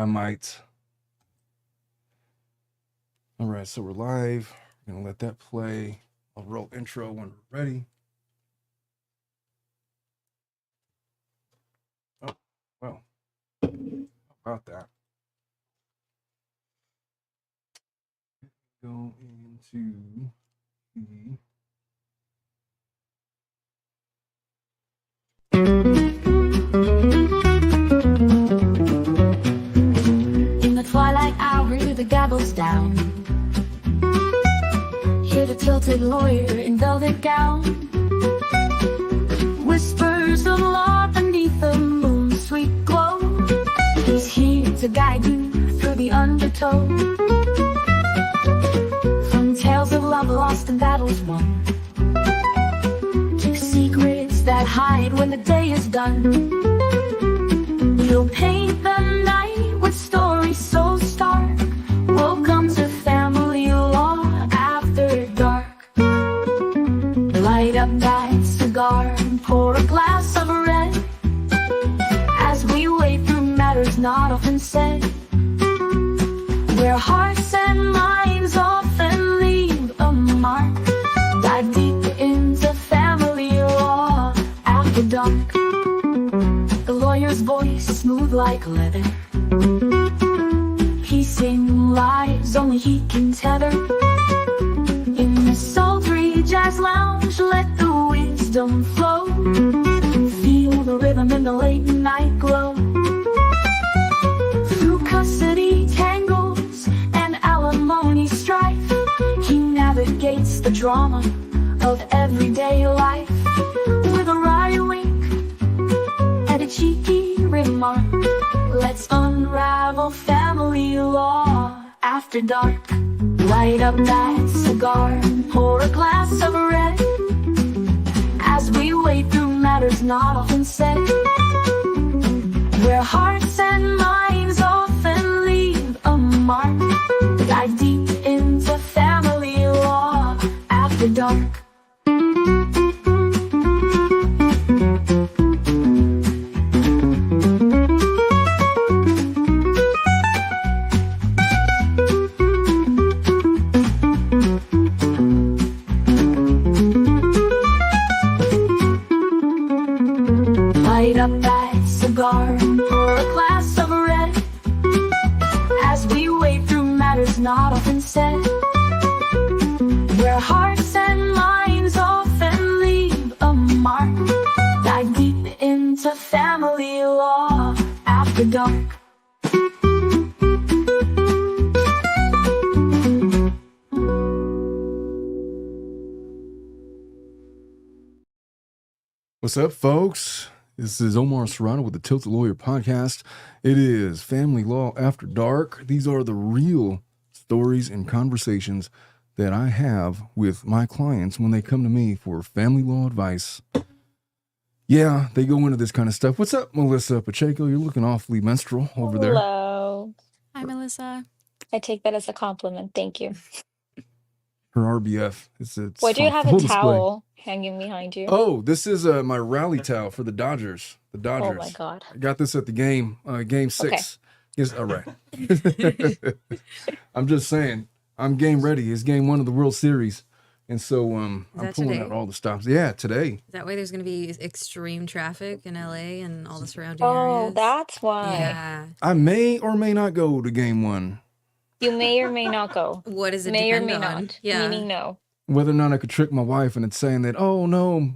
I might. All right, so we're live. We're gonna let that play. I'll roll intro when we're ready. Oh, well, how about that? Go into the in the twilight hour, the gavel's down. Hear the tilted lawyer in velvet gown. Whispers of law beneath the moon's sweet glow. He's here to guide you through the undertow. From tales of love lost and battles won, to secrets that hide when the day is done. He'll paint the night with stories so stark. Welcome to Family Law After Dark. Light up that cigar and pour a glass of red, as we wade through matters not often said, where hearts and minds often leave a mark. Dive deep into Family Law After Dark. The lawyer's voice smooth like leather, piecing lives only he can tether. In the sultry jazz lounge, let the wisdom flow. Feel the rhythm in the late night glow. Through custody tangles and alimony strife, he navigates the drama of everyday life. With a wry wink and a cheeky remark, let's unravel Family Law After Dark. Light up that cigar and pour a glass of red, as we wade through matters not often said, where hearts and minds often leave a mark. Dive deep into Family Law After Dark. Light up that cigar and pour a glass of red, as we wade through matters not often said, where hearts and minds often leave a mark. Dive deep into Family Law After Dark. What's up, folks? This is Omar Serrano with the Tilted Lawyer Podcast. It is Family Law After Dark. These are the real stories and conversations that I have with my clients when they come to me for family law advice. Yeah, they go into this kind of stuff. What's up, Melissa Pacheco? You're looking awfully menstrual over there. Hello. Hi, Melissa. I take that as a compliment. Thank you. Her RBF. It's Why do you on have full a display. towel hanging behind you? Oh, this is my rally towel for the Dodgers. The Dodgers. Oh my God. I got this at the game 6. Okay. Yes, all right. I'm just saying, I'm game ready. It's game 1 of the World Series. And so I'm pulling today? out all the stops. Yeah, today. That way there's going to be extreme traffic in LA and all the surrounding Oh, areas. that's why. Yeah. I may or may not go to game 1. You may or may not go. What does it May or depend may on? not. Yeah. Meaning no. Whether or not I could trick my wife and it's saying that, oh, no,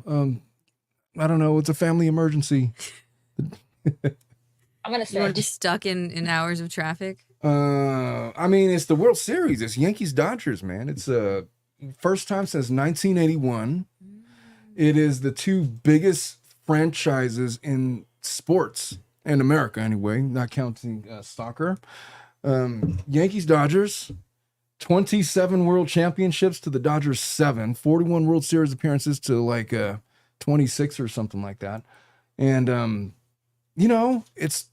I don't know, it's a family emergency. I'm going to You want to be search. stuck in hours of traffic? I mean, it's the World Series. It's Yankees Dodgers, man. It's first time since 1981. It is the 2 biggest franchises in sports in America, anyway, not counting soccer. Yankees Dodgers, 27 World Championships to the Dodgers 7, 41 World Series appearances to like 26 or something like that. And you know, it's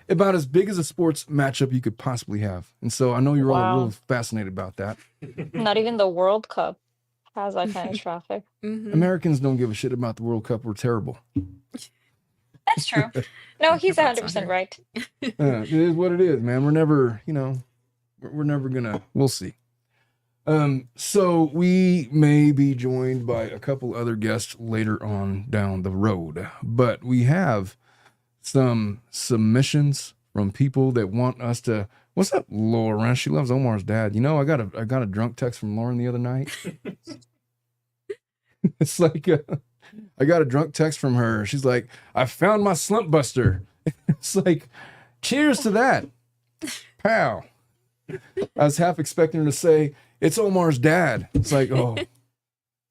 about as big as a sports matchup you could possibly have. And so I know you're all Wow. real fascinated about that. Not even the World Cup has that kind of traffic. Mhm. Americans don't give a shit about the World Cup. We're terrible. That's true. No, he's Thoughts on 100% her. right. It is what it is, man. We're never, we're never gonna. We'll see. So we may be joined by a couple other guests later on down the road, but we have some submissions from people that want us to. What's up, Lauren? She loves Omar's dad. I got a drunk text from Lauren the other night. It's like I got a drunk text from her. She's like, "I found my slump buster." It's like, cheers to that, pal. I was half expecting her to say, "It's Omar's dad." It's like, oh,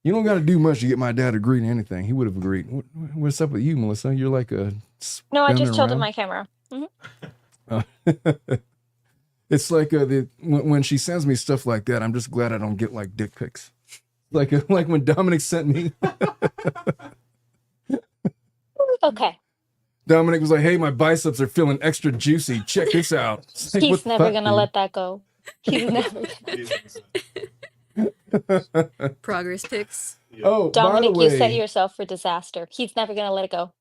you don't got to do much to get my dad to agree to anything. He would have agreed. What's up with you, Melissa? You're like a No, I spinning just tilted around. my camera. It's like when she sends me stuff like that, I'm just glad I don't get like dick pics. Like when Dominic sent me. Okay. Dominic was like, "Hey, my biceps are feeling extra juicy. Check this out." It's like, what He's the never fuck, gonna dude? let that go. He's never. Progress pics. Oh, Dominic, by the you set way, yourself for disaster. He's never gonna let it go.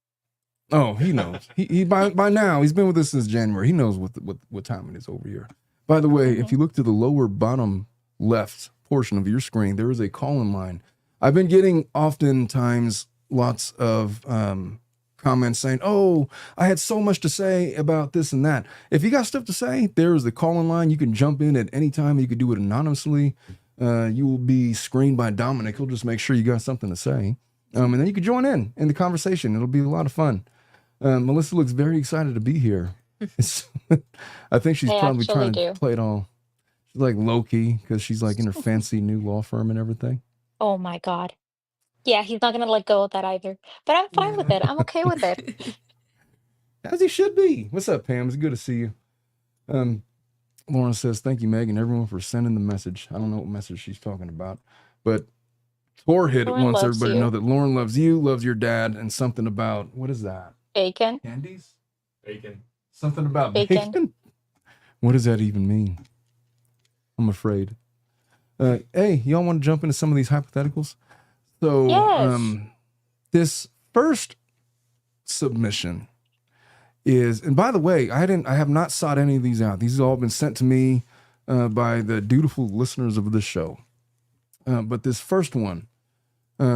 oh, he knows. He by now he's been with us since January. He knows what time it is over here. By the way, if you look to the lower bottom left portion of your screen, there is a call-in line. I've been getting oftentimes lots of comments saying, "Oh, I had so much to say about this and that." If you got stuff to say, there is the call-in line. You can jump in at any time. You can do it anonymously. You will be screened by Dominic. He'll just make sure you got something to say. And then you can join in the conversation. It'll be a lot of fun. Melissa looks very excited to be here. I think she's They probably actually trying to do. play it all. She's like low-key because she's like in her fancy new law firm and everything. Oh my God. Yeah, he's not gonna let go of that either. But I'm fine with it. I'm okay with it. As he should be. What's up, Pam? It's good to see you. Lauren says, "Thank you, Meg, and everyone for sending the message." I don't know what message she's talking about, but Torhid Lauren wants loves everybody to you. know that Lauren loves you, loves your dad, and something about, what is that? Bacon. Candies? Bacon. Something about Bacon. bacon? What does that even mean? I'm afraid. Hey, y'all want to jump into some of these hypotheticals? So, Yes. this first submission is, and by the way, I have not sought any of these out. These have all been sent to me by the dutiful listeners of this show. But this first one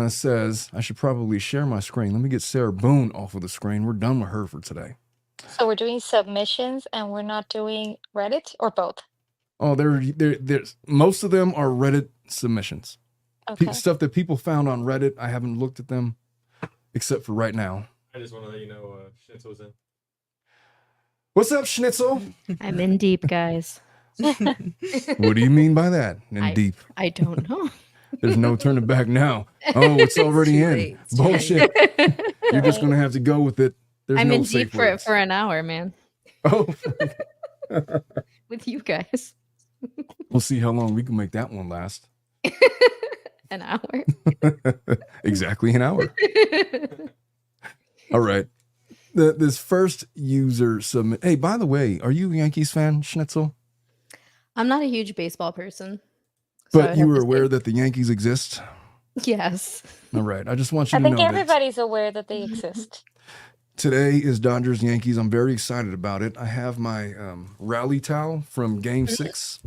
says, I should probably share my screen. Let me get Sarah Boone off of the screen. We're done with her for today. So we're doing submissions and we're not doing Reddit or both. Oh, there's most of them are Reddit submissions. Okay. Stuff that people found on Reddit. I haven't looked at them except for right now. I just want to let you know Schnitzel's in. What's up, Schnitzel? I'm in deep, guys. What do you mean by that? In deep. I don't know. There's no turning back now. Oh, it's already too in. late. It's too Bullshit. You're just gonna have to go with it. There's I'm no in safe deep words. for an hour, man. Oh, With you guys. we'll see how long we can make that one last. An hour. Exactly an hour. All right. This first user submit. Hey, by the way, are you a Yankees fan, Schnitzel? I'm not a huge baseball person. so I But would you have were to aware say- that the Yankees exist? Yes. All right. I just want you I to think know that everybody's aware that they exist. today is Dodgers Yankees. I'm very excited about it. I have my rally towel from Game 6.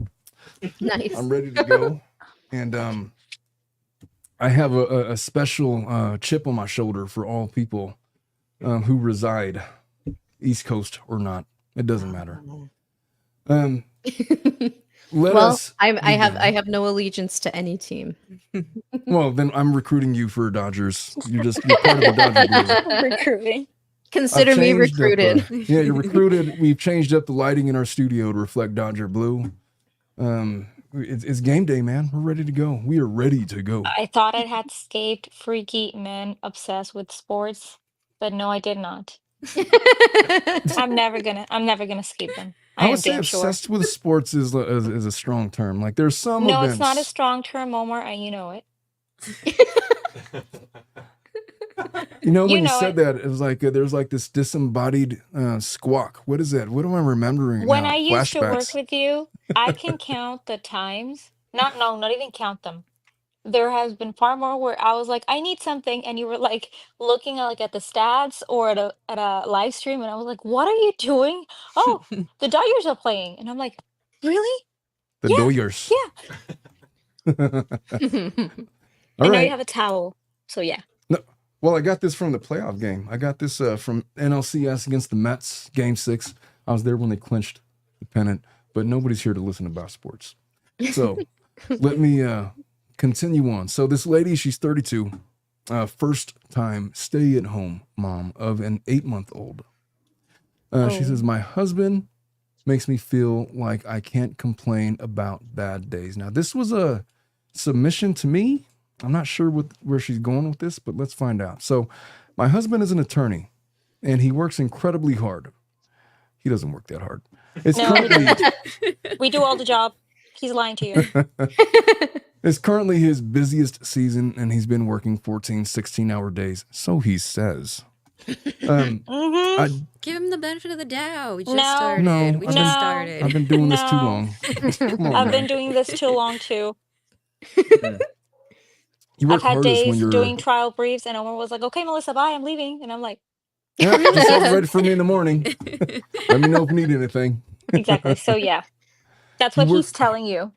Nice. I'm ready to go. And I have a special chip on my shoulder for all people who reside East Coast or not. It doesn't matter. Let well, us. I begin. have no allegiance to any team. Well, then I'm recruiting you for Dodgers. You're part of the Dodger group. Recruiting. Consider I've me changed up, recruited. yeah, you're recruited. We've changed up the lighting in our studio to reflect Dodger blue. It's game day, man. We're ready to go. We are ready to go. I thought I had escaped freaky men obsessed with sports, but no, I did not. I'm never gonna escape them. I I am would say damn sure. obsessed with sports is a strong term. Like there's some No, events. it's not a strong term, Omar, and you know it. You know, You when you know said that, it was like there's like this disembodied squawk. What is that? What am I remembering When now? I used to work Flashbacks. with you, I can count the times. Not even count them. there has been far more where I was like, I need something, and you were like looking at the stats or at a live stream, and I was like, what are you doing? Oh, the Dodgers are playing, and I'm like, really? The Yeah, Doyers. yeah. All And now you right. have a towel, so yeah. No, well, I got this from the playoff game. I got this from NLCS against the Mets, Game 6. I was there when they clinched the pennant, but nobody's here to listen about sports. So let me continue on. So this lady, she's 32, first time stay-at-home mom of an 8-month-old. She says, my husband makes me feel like I can't complain about bad days. Now, this was a submission to me. I'm not sure where she's going with this, but let's find out. So my husband is an attorney, and he works incredibly hard. He doesn't work that hard. It's No, we currently, We do all the job. He's lying to you. it's currently his busiest season, and he's been working 14, 16-hour days. So he says. Mm-hmm. I, Give him the benefit of the doubt. We just No. started. No, We I've just been- started. I've been doing this too No. long. Come on, I've man. been doing this too long too. You work I've had hardest when days you're doing trial briefs, and Omar was like, "Okay, Melissa, bye. I'm leaving," and I'm like, Yeah, just have it ready for me in the morning. Let me know if you need anything. "Exactly." So yeah, that's You what work- he's telling you.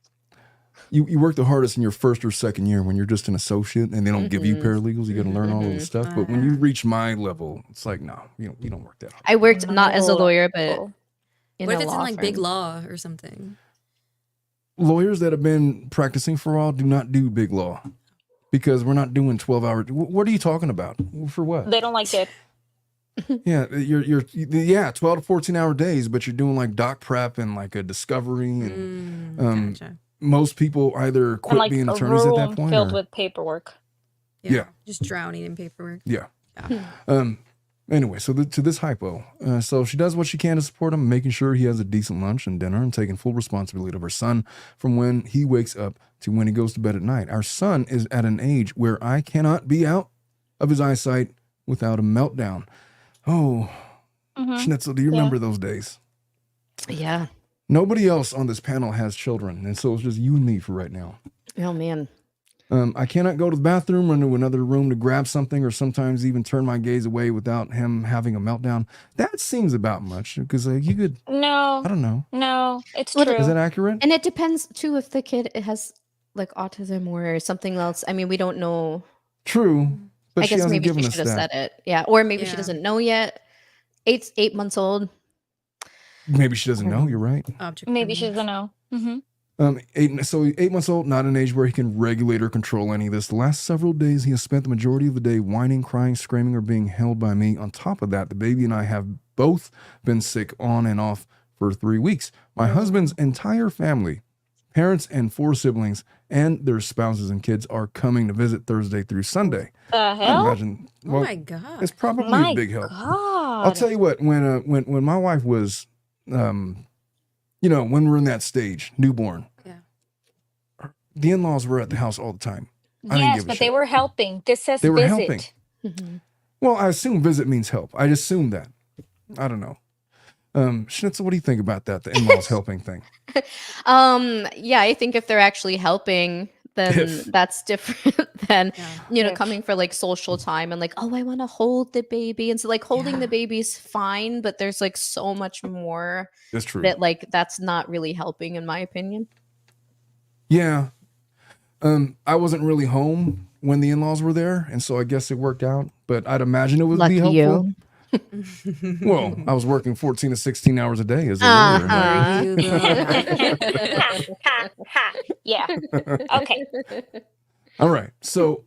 You work the hardest in your first or second year when you're just an associate and they don't give you paralegals. You got to learn all of this stuff. But when you reach my level, it's like, no, you don't work that hard. I worked not as a No. lawyer, but in What a if it's in law like big firm. law or something? Lawyers that have been practicing for a while do not do big law because we're not doing 12 hours. What are you talking about? For what? They don't like it. Yeah, you're 12 to 14-hour days, but you're doing like doc prep and like a discovery and Gotcha. most people either And quit like being a attorneys at that room point. filled or- with paperwork. Yeah. Just drowning in paperwork. Yeah. Yeah. Anyway, so to this hypo, so she does what she can to support him, making sure he has a decent lunch and dinner and taking full responsibility of her son from when he wakes up to when he goes to bed at night. Our son is at an age where I cannot be out of his eyesight without a meltdown. Oh, Mhm. Schnitzel, do you remember those days? Yeah. Nobody else on this panel has children, and so it's just you and me for right now. Oh man. I cannot go to the bathroom, run to another room to grab something, or sometimes even turn my gaze away without him having a meltdown. That seems about much because you could, I No, don't know. no, it's Well, true. Is that accurate? And it depends too if the kid has like autism or something else. I mean, we don't know. True, but I she guess hasn't maybe given she us should have that. said it. Yeah. Or maybe she Yeah. doesn't know yet. 8 months old. Maybe she doesn't know. You're right. Object Maybe she permanence. doesn't know. 8 months old, not an age where he can regulate or control any of this. The last several days, he has spent the majority of the day whining, crying, screaming, or being held by me. On top of that, the baby and I have both been sick on and off for 3 weeks. My husband's entire family, parents and 4 siblings, and their spouses and kids are coming to visit Thursday through Sunday. The I hell? imagine. Oh Well, my god. it's probably My a big help. God. I'll tell you what. When my wife was, when we were in that stage, newborn. Yeah. The in-laws were at the house all the time. I didn't Yes, give a but shit. they were helping. This says They were visit. helping. Mhm. Well, I assume visit means help. I assume that. I don't know. Schnitzel, what do you think about that? The in-laws helping thing. Yeah, I think if they're actually helping, then If. that's different than Yeah. If. coming for like social time and like, oh, I want to hold the baby. And so like holding the baby's fine, but there's like so much more That's true. that like that's not really helping in my opinion. Yeah. I wasn't really home when the in-laws were there, and so I guess it worked out. But I'd imagine it would Lucky be helpful. you. Well, I was working 14 to 16 hours a day as a lawyer. Uh-huh. There you go. Ha, ha. Yeah. Okay. All right. So,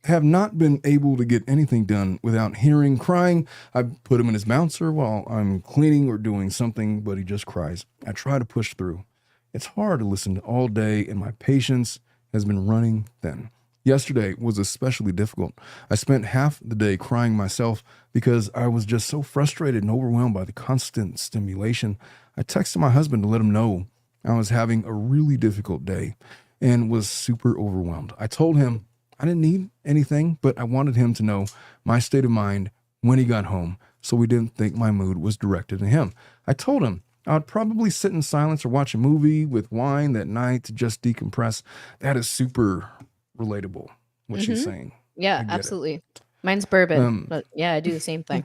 have not been able to get anything done without hearing crying. I put him in his bouncer while I'm cleaning or doing something, but he just cries. I try to push through. It's hard to listen all day, and my patience has been running thin. Yesterday was especially difficult. I spent half the day crying myself because I was just so frustrated and overwhelmed by the constant stimulation. I texted my husband to let him know I was having a really difficult day and was super overwhelmed. I told him I didn't need anything, but I wanted him to know my state of mind when he got home so he didn't think my mood was directed at him. I told him I would probably sit in silence or watch a movie with wine that night to just decompress. That is super relatable what she's saying. I Yeah, get it. absolutely. Mine's bourbon, Um, but yeah, I do the same thing.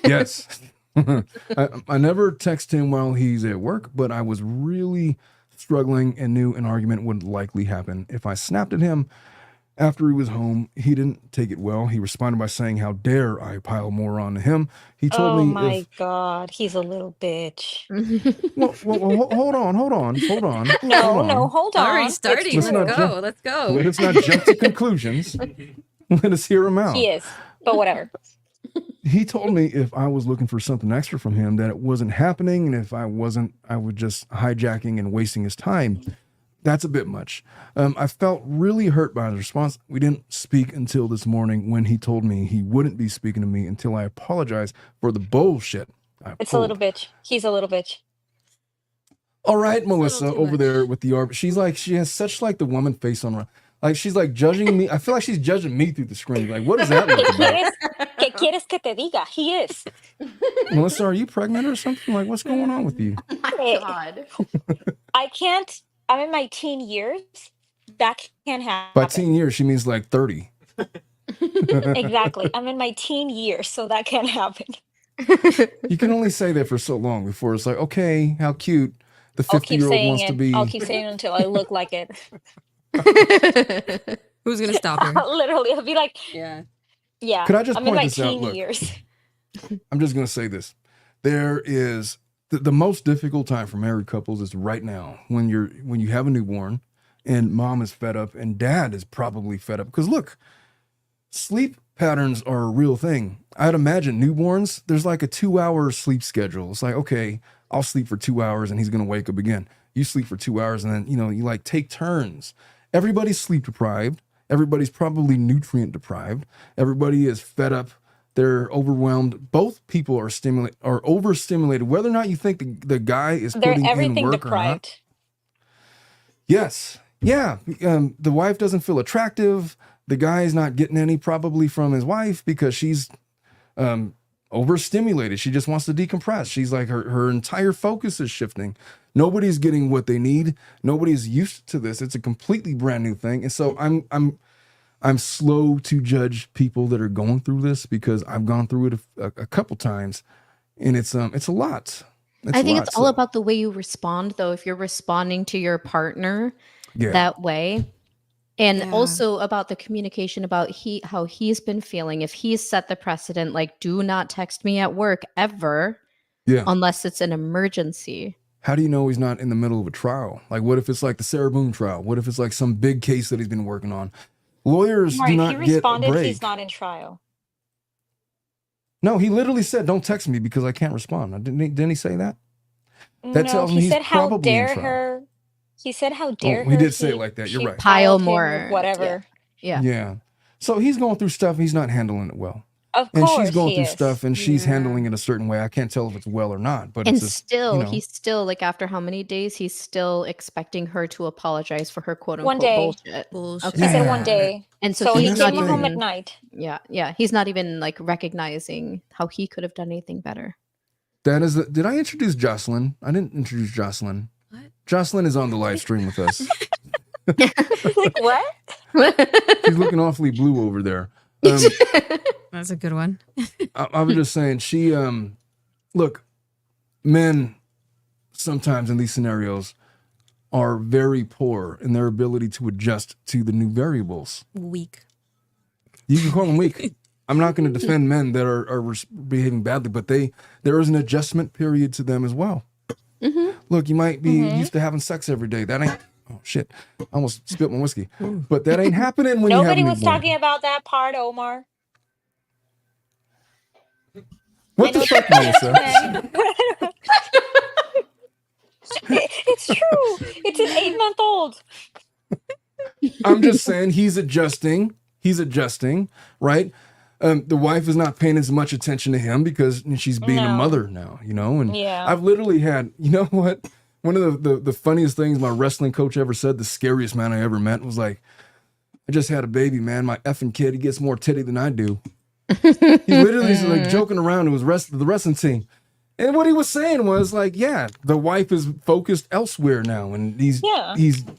Yes. I never text him while he's at work, but I was really struggling and knew an argument would likely happen. If I snapped at him after he was home, he didn't take it well. He responded by saying, "How dare I pile more on him?" He told Oh me my if God, he's a little bitch. hold on. No, hold Already on. It's starting. Let's true. not Let's jump- go. Let's go. Let us not jump to conclusions. Let us hear him out. He is, but whatever. He told me if I was looking for something extra from him, that it wasn't happening. And if I wasn't, I would just hijacking and wasting his time. That's a bit much. I felt really hurt by his response. We didn't speak until this morning when he told me he wouldn't be speaking to me until I apologized for the bullshit I It's a little pulled. bitch. He's a little bitch. All right, a little Melissa, too over much. there with the art. She's like, she has such like the woman face on her. Like she's like judging me. I feel like she's judging me through the screen. Like, what does that look about? ¿Qué quieres que te diga? He is. Melissa, are you pregnant or something? Like, what's going on with you? Eh, God. I can't. I'm in my teen years. That can't happen. By teen years, she means like 30. Exactly. I'm in my teen years, so that can't happen. You can only say that for so long before it's like, okay, how cute. The I'll keep 50-year-old saying wants it. to be. I'll keep saying it until I look like it. Who's gonna stop her? Literally, I'll be like, Yeah. yeah. Could I just I'm in point my this out? teen Look. years. I'm just going to say this. There is the most difficult time for married couples is right now when you have a newborn and mom is fed up and dad is probably fed up. Because look, sleep patterns are a real thing. I'd imagine newborns, there's like a 2-hour sleep schedule. It's like, okay, I'll sleep for 2 hours and he's going to wake up again. You sleep for 2 hours and then, you like take turns. Everybody's sleep deprived. Everybody's probably nutrient deprived. Everybody is fed up. They're overwhelmed. Both people are overstimulated. Whether or not you think the guy is They're putting in everything work or not. deprived. Yes. Yeah. The wife doesn't feel attractive. The guy is not getting any probably from his wife because she's overstimulated. She just wants to decompress. She's like her entire focus is shifting. Nobody's getting what they need. Nobody's used to this. It's a completely brand new thing. And so I'm slow to judge people that are going through this because I've gone through it a couple times, and it's a lot. I think it's all about the way you respond, though. If you're responding to your partner that way, and Yeah. also about the communication about how he's been feeling. If he's set the precedent, like, do not text me at work ever, unless it's an emergency. How do you know he's not in the middle of a trial? Like, what if it's like the Sarah Boone trial? What if it's like some big case that he's been working on? Lawyers do Right, not he get a responded. break. He's not in trial. No, he literally said, "Don't text me because I can't respond." Didn't he say that? That No, tells me he he's said, "How probably in dare trial. her." He said, "How dare her." He did say it like that. You're she right. Pile piled him more. with whatever. Yeah. So he's going through stuff. He's not handling it well. Of And course, she's going he through is. stuff and she's Yeah. handling it a certain way. I can't tell if it's well or not, but And it's just, still, you know. he's still like, after how many days, he's still expecting her to apologize for her quote One unquote day. bullshit. Bullshit. He said one Yeah. day. And so So he he's that's not came the home thing. at night. yeah, he's not even like recognizing how he could have done anything better. That is did I introduce Jocelyn? I didn't introduce Jocelyn. What? Jocelyn is on the live stream with us. Like, what? She's looking awfully blue over there. That's a good one. I was just saying, she look, men sometimes in these scenarios are very poor in their ability to adjust to the new variables. Weak. You can call them weak. I'm not going to defend men that are behaving badly, but there is an adjustment period to them as well. Look, you might be used to having sex every day. That ain't, oh shit, I almost spilled my whiskey. But that ain't happening when Nobody you have a was newborn. talking about that part, Omar. What the fuck, Melissa? It's true. It's an 8-month-old. I'm just saying he's adjusting. He's adjusting, right? The wife is not paying as much attention to him because she's being a No. mother now, And Yeah. I've literally had, you know what? One of the funniest things my wrestling coach ever said, the scariest man I ever met, was like, I just had a baby, man. My effing kid, he gets more titty than I do. He literally was like joking around. It was the wrestling team. And what he was saying was like, yeah, the wife is focused elsewhere now. And he's Yeah.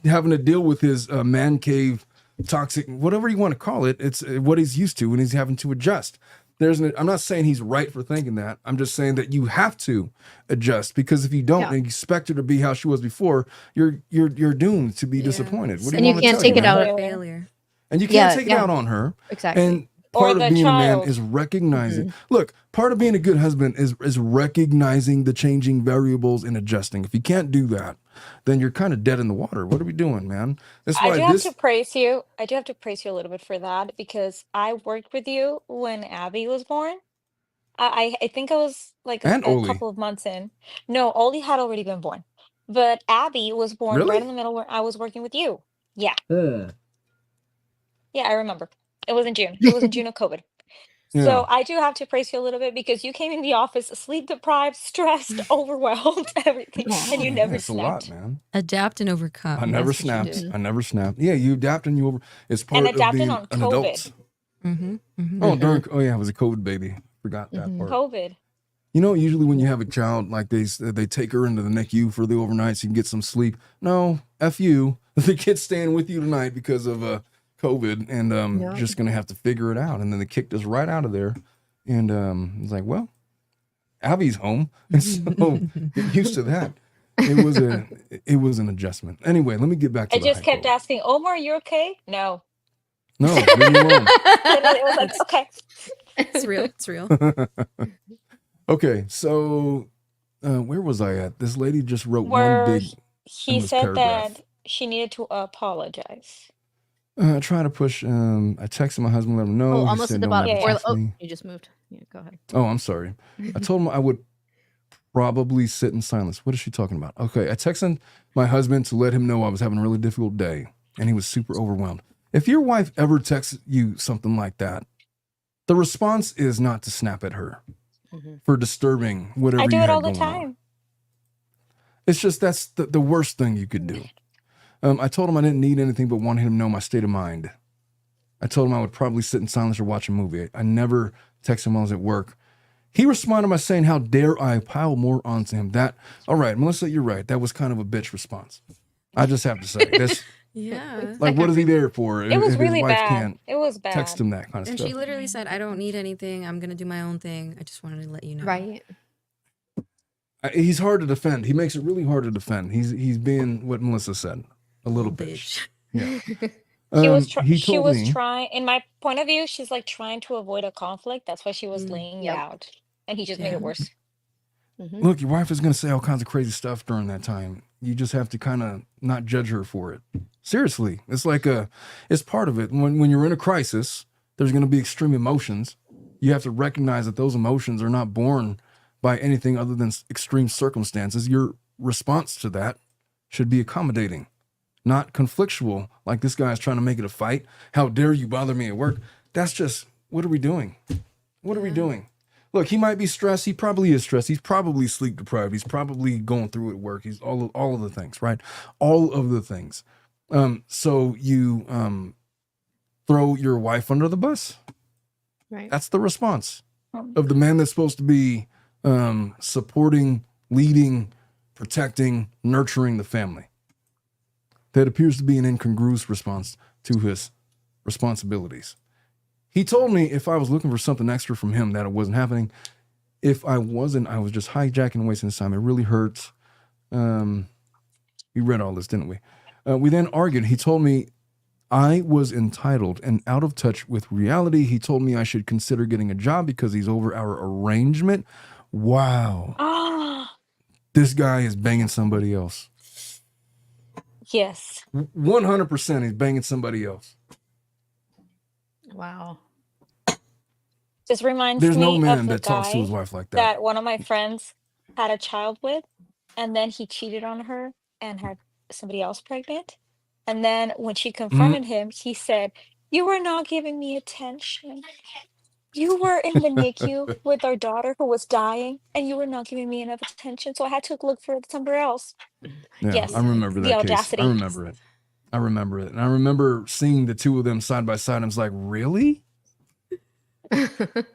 having to deal with his man cave toxic, whatever you want to call it. It's what he's used to, and he's having to adjust. I'm not saying he's right for thinking that. I'm just saying that you have to adjust, because if you don't and expect her to be how she was before, you're doomed to be disappointed. What do And you you want to can't tell take you, it man? out. Failure. And you can't take it out on her. Exactly. And part Or of the being a man child. is recognizing. Look, part of being a good husband is recognizing the changing variables and adjusting. If you can't do that, then you're kind of dead in the water. What are we doing, man? That's I why do have to praise you. I do have to praise you a little bit for that, because I worked with you when Abby was born. I think I was like and a Oli. couple of months in. No, Oli had already been born, but Abby was born right in Really? the middle where I was working with you. Yeah, Yeah. yeah, I remember. It was in June. It was in June of COVID. Yeah. So I do have to praise you a little bit, because you came in the office sleep deprived, stressed, overwhelmed, everything, and you never It's a lot, snapped. man. Adapt and overcome. I never That's what you snapped. do. I never snapped. Yeah, you adapt and you over. It's And part of adapting being on an COVID. adult. Mm-hmm. Mm-hmm. Oh, darn. Oh, yeah, I was a COVID baby. Forgot that part. COVID. You know, usually when you have a child, like they take her into the NICU for the overnight so you can get some sleep. No, F you. The kid's staying with you tonight because of COVID, and just going to have to figure it out. And then they kicked us right out of there. And it's like, well, Abby's home. And so get used to that. It was an adjustment. Anyway, let me get back to I the just kept hypo. asking, Omar, you okay? No. No, leave me alone. Literally, it was like, okay. It's real. It's real. Okay, so where was I at? This lady just wrote one Where big he endless said paragraph. that she needed to apologize. Trying to push. I texted my husband, let him know. Oh, He almost said at the no, bottom. never Yeah. text Oh, me. you just moved. Yeah, go ahead. Oh, I'm sorry. I told him I would probably sit in silence. What is she talking about? Okay, I texted my husband to let him know I was having a really difficult day, and he was super overwhelmed. If your wife ever texts you something like that, the response is not to snap at her for disturbing whatever I do you it had all the going on. time. It's just that's the worst thing you could do. I told him I didn't need anything but wanted him to know my state of mind. I told him I would probably sit in silence or watch a movie. I never texted him while I was at work. He responded by saying, how dare I pile more onto him? All right, Melissa, you're right. That was kind of a bitch response. I just have to say. This, Yeah. like, what is he there for? It was if really his wife bad. can't It was bad. text him that kind of And stuff. she literally said, I don't need anything. I'm going to do my own thing. I just wanted to let you know. Right. He's hard to defend. He makes it really hard to defend. He's being what Melissa said, a little bitch. Yeah. She was trying, in my point of view, she's like trying to avoid a conflict. That's why she was laying it out. And he just made it worse. Look, your wife is going to say all kinds of crazy stuff during that time. You just have to kind of not judge her for it. Seriously. It's like it's part of it. When you're in a crisis, there's going to be extreme emotions. You have to recognize that those emotions are not born by anything other than extreme circumstances. Your response to that should be accommodating, not conflictual, like this guy's trying to make it a fight. How dare you bother me at work? That's just, what are we doing? What are we doing? Look, he might be stressed. He probably is stressed. He's probably sleep deprived. He's probably going through it at work. He's all of the things, right? All of the things. So you throw your wife under the bus. Right. That's the response of the man that's supposed to be supporting, leading, protecting, nurturing the family. That appears to be an incongruous response to his responsibilities. He told me if I was looking for something extra from him that it wasn't happening. If I wasn't, I was just hijacking and wasting his time. It really hurts. We read all this, didn't we? We then argued. He told me I was entitled and out of touch with reality. He told me I should consider getting a job because he's over our arrangement. Wow. This guy is banging somebody else. Yes. 100% he's banging somebody else. Wow. This reminds There's me no of man the that talks to guy his wife like that. that one of my friends had a child with, and then he cheated on her and had somebody else pregnant. And then when she confronted him, he said, "You were not giving me attention. You were in the NICU with our daughter who was dying, and you were not giving me enough attention, so I had to look for somewhere else." Yeah, Yes, I remember the that case. audacity. I remember it. And I remember seeing the two of them side by side. I was like, really? That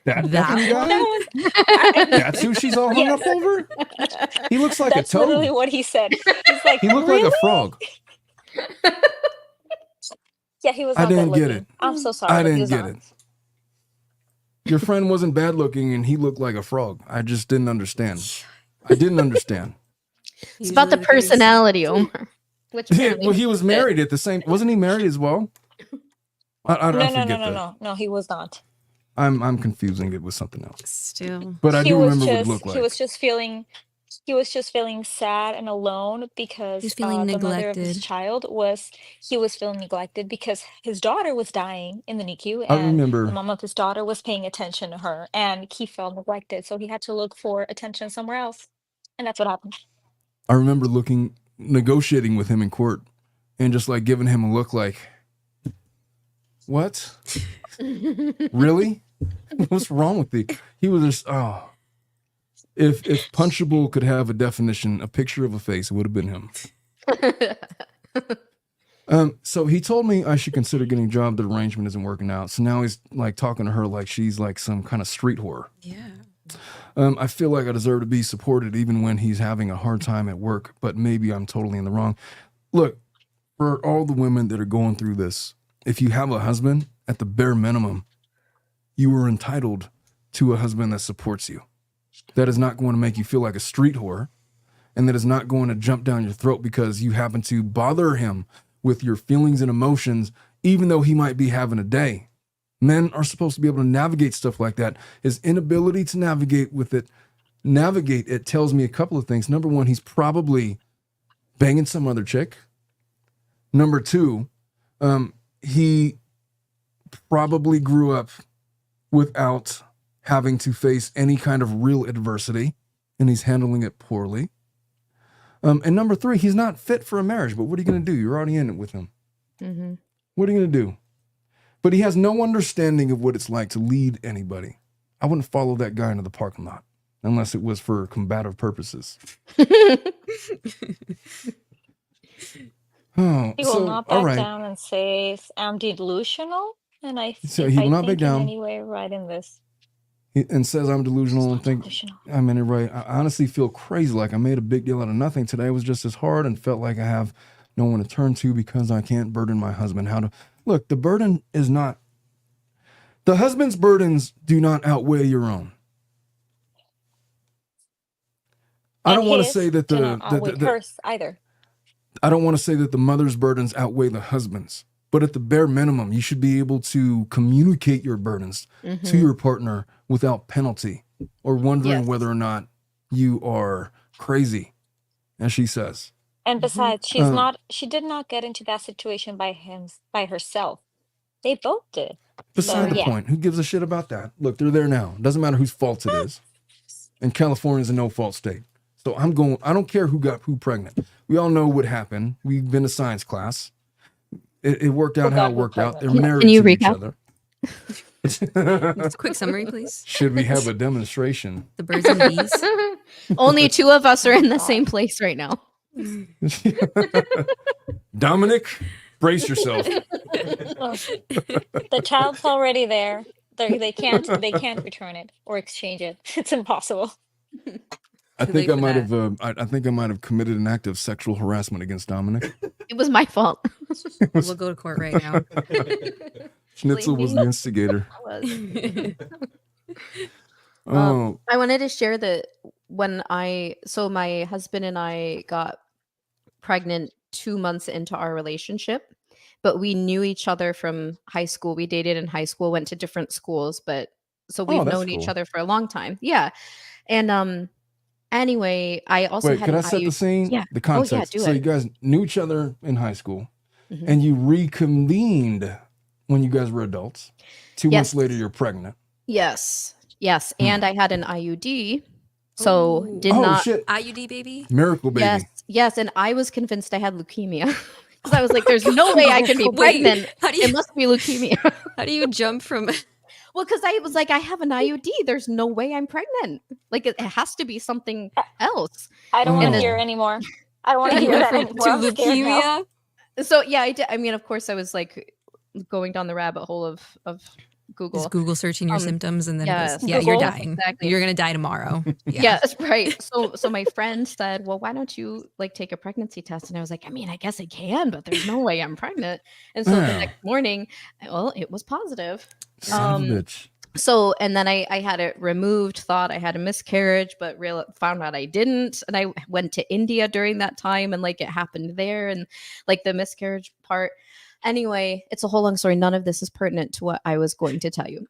fucking guy? That's who she's all hung up over? He looks like That's a toad. literally what he said. He's like, He looked really? like a frog. Yeah, he was I not didn't good get looking. it. I'm so sorry. I but he didn't was get not. it. Your friend wasn't bad looking and he looked like a frog. I just didn't understand. I didn't understand. It's about the Usually case. personality, Omar. Which apparently Well, he was married at the same. Wasn't he married as well? I No, forget that. no, he was not. I'm confusing it with something else. Still. But I He do was remember what it just looked like. he was just feeling sad and alone because He's feeling the mother of his neglected. child he was feeling neglected because his daughter was dying in the NICU I and the remember. mom of his daughter was paying attention to her and he felt neglected, so he had to look for attention somewhere else. And that's what happened. I remember negotiating with him in court, and just like giving him a look like, "What? Really? What's wrong with you?" He was just If punchable could have a definition, a picture of a face, it would have been him. So he told me I should consider getting a job. The arrangement isn't working out. So now he's like talking to her like she's like some kind of street whore. Yeah. I feel like I deserve to be supported even when he's having a hard time at work, but maybe I'm totally in the wrong. Look, for all the women that are going through this, if you have a husband, at the bare minimum, you are entitled to a husband that supports you. That is not going to make you feel like a street whore, and that is not going to jump down your throat because you happen to bother him with your feelings and emotions, even though he might be having a day. Men are supposed to be able to navigate stuff like that. His inability to navigate it tells me a couple of things. Number one, he's probably banging some other chick. Number two, he probably grew up without having to face any kind of real adversity, and he's handling it poorly. And number three, he's not fit for a marriage, but what are you going to do? You're already in it with him. Mm-hmm. What are you going to do? But he has no understanding of what it's like to lead anybody. I wouldn't follow that guy into the parking lot unless it was for combative purposes. Oh, He will not back down and say I'm delusional, and he will if I not back think in down any way right in this. and says I'm delusional and think Delusional. I'm in it right. I honestly feel crazy, like I made a big deal out of nothing. Today was just as hard and felt like I have no one to turn to because I can't burden my husband. Look, the burden is not, the husband's burdens do not outweigh your own. I don't want to say that hers either. I don't want to say that the mother's burdens outweigh the husband's, but at the bare minimum, you should be able to communicate your burdens to your partner without penalty or wondering whether or not you are crazy, as she says. And besides, she did not get into that situation by herself. They both did. Beside the point, who gives a shit about that? Look, they're there now. It doesn't matter whose fault it is. And California is a no-fault state. So I don't care who got who pregnant. We all know what happened. We've been to science class. It worked out how it worked out. They're married to each other. Just a quick summary, please. Should we have a demonstration? The birds and bees. Only two of us are in the same place right now. Dominic, brace yourself. The child's already there. They can't return it or exchange it. It's impossible. I think I might have committed an act of sexual harassment against Dominic. It was my fault. We'll go to court right now. Schnitzel was the instigator. Oh, I wanted to share that so my husband and I got pregnant 2 months into our relationship, but we knew each other from high school. We dated in high school, went to different schools, so we've known each other for a long time. Yeah. And anyway, I also had could I set the scene? Yeah. The context. So you guys knew each other in high school and you reconvened when you guys were adults. 2 months later, you're pregnant. Yes. And I had an IUD. So shit. IUD baby? Miracle baby. Yes. And I was convinced I had leukemia. Because I was like, there's no way I can be pregnant. It must be leukemia. How do you jump from... Well, because I was like, I have an IUD. There's no way I'm pregnant. Like, it has to be something else. I don't want to hear anymore. I don't want to hear that anymore. To leukemia? So, yeah, I did. I mean, of course, I was like going down the rabbit hole of Google. Just Google searching your symptoms and then it yes, goes, yeah, you're Google. dying. exactly. You're gonna die tomorrow. Yeah. Yes, right. So my friend said, "Well, why don't you like take a pregnancy test?" And I was like, "I mean, I guess I can, but there's no way I'm pregnant." And so the Yeah. next morning, well, it was positive. Son of a bitch. So, and then I had it removed, thought I had a miscarriage, but found out I didn't. And I went to India during that time and like it happened there and like the miscarriage part. Anyway, it's a whole long story. None of this is pertinent to what I was going to tell you.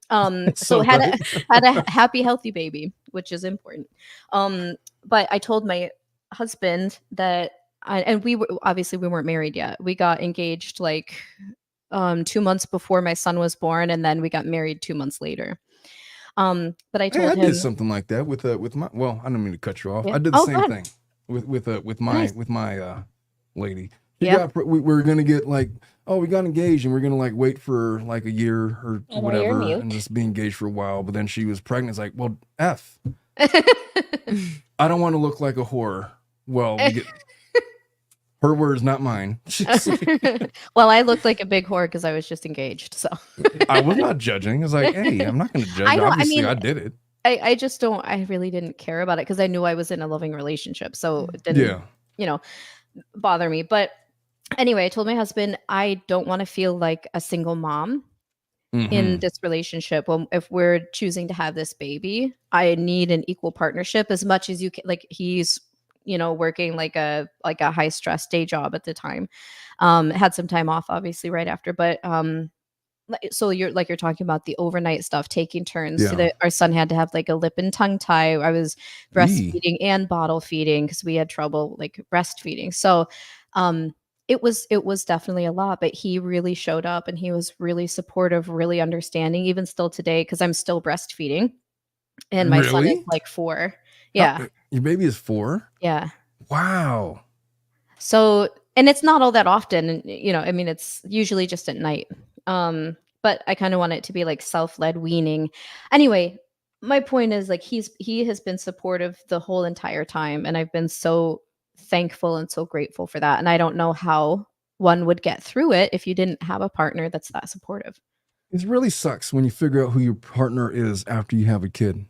So had a happy, healthy baby, which is important. But I told my husband that and we were obviously we weren't married yet. We got engaged like 2 months before my son was born, and then we got married 2 months later. But I Hey, told I him did something like that with my. Well, I don't mean to cut you off. Yeah. I did the Oh, same go thing with Nice. my lady. Yep. We were gonna get like, oh, we got engaged and we're gonna like wait for like a year or I know, you're whatever mute. and just be engaged for a while. But then she was pregnant. It's like, well, I don't want to look like a whore. Well, we get her words, not mine. She's like, Well, I looked like a big whore because I was just engaged. So I was not judging. It's like, hey, I'm not gonna judge. I know, I Obviously, mean, I did it. I just don't. I really didn't care about it because I knew I was in a loving relationship, so it didn't Yeah. you know bother me. But anyway, I told my husband I don't want to feel like a single mom in Mhm. this relationship. Well, if we're choosing to have this baby, I need an equal partnership as much as you can. Like he's working like a high stress day job at the time. Had some time off obviously right after, but so you're talking about the overnight stuff, taking turns. So Yeah. that our son had to have like a lip and tongue tie. I was breastfeeding and bottle feeding because we had trouble like breastfeeding. So it was definitely a lot, but he really showed up and he was really supportive, really understanding, even still today, because I'm still breastfeeding and my son is Really? like 4. Yeah. Your baby is 4? Yeah. Wow. So, and it's not all that often, and I mean, it's usually just at night. But I kind of want it to be like self-led weaning. Anyway, my point is like he has been supportive the whole entire time, and I've been so thankful and so grateful for that. And I don't know how one would get through it if you didn't have a partner that's that supportive. It really sucks when you figure out who your partner is after you have a kid.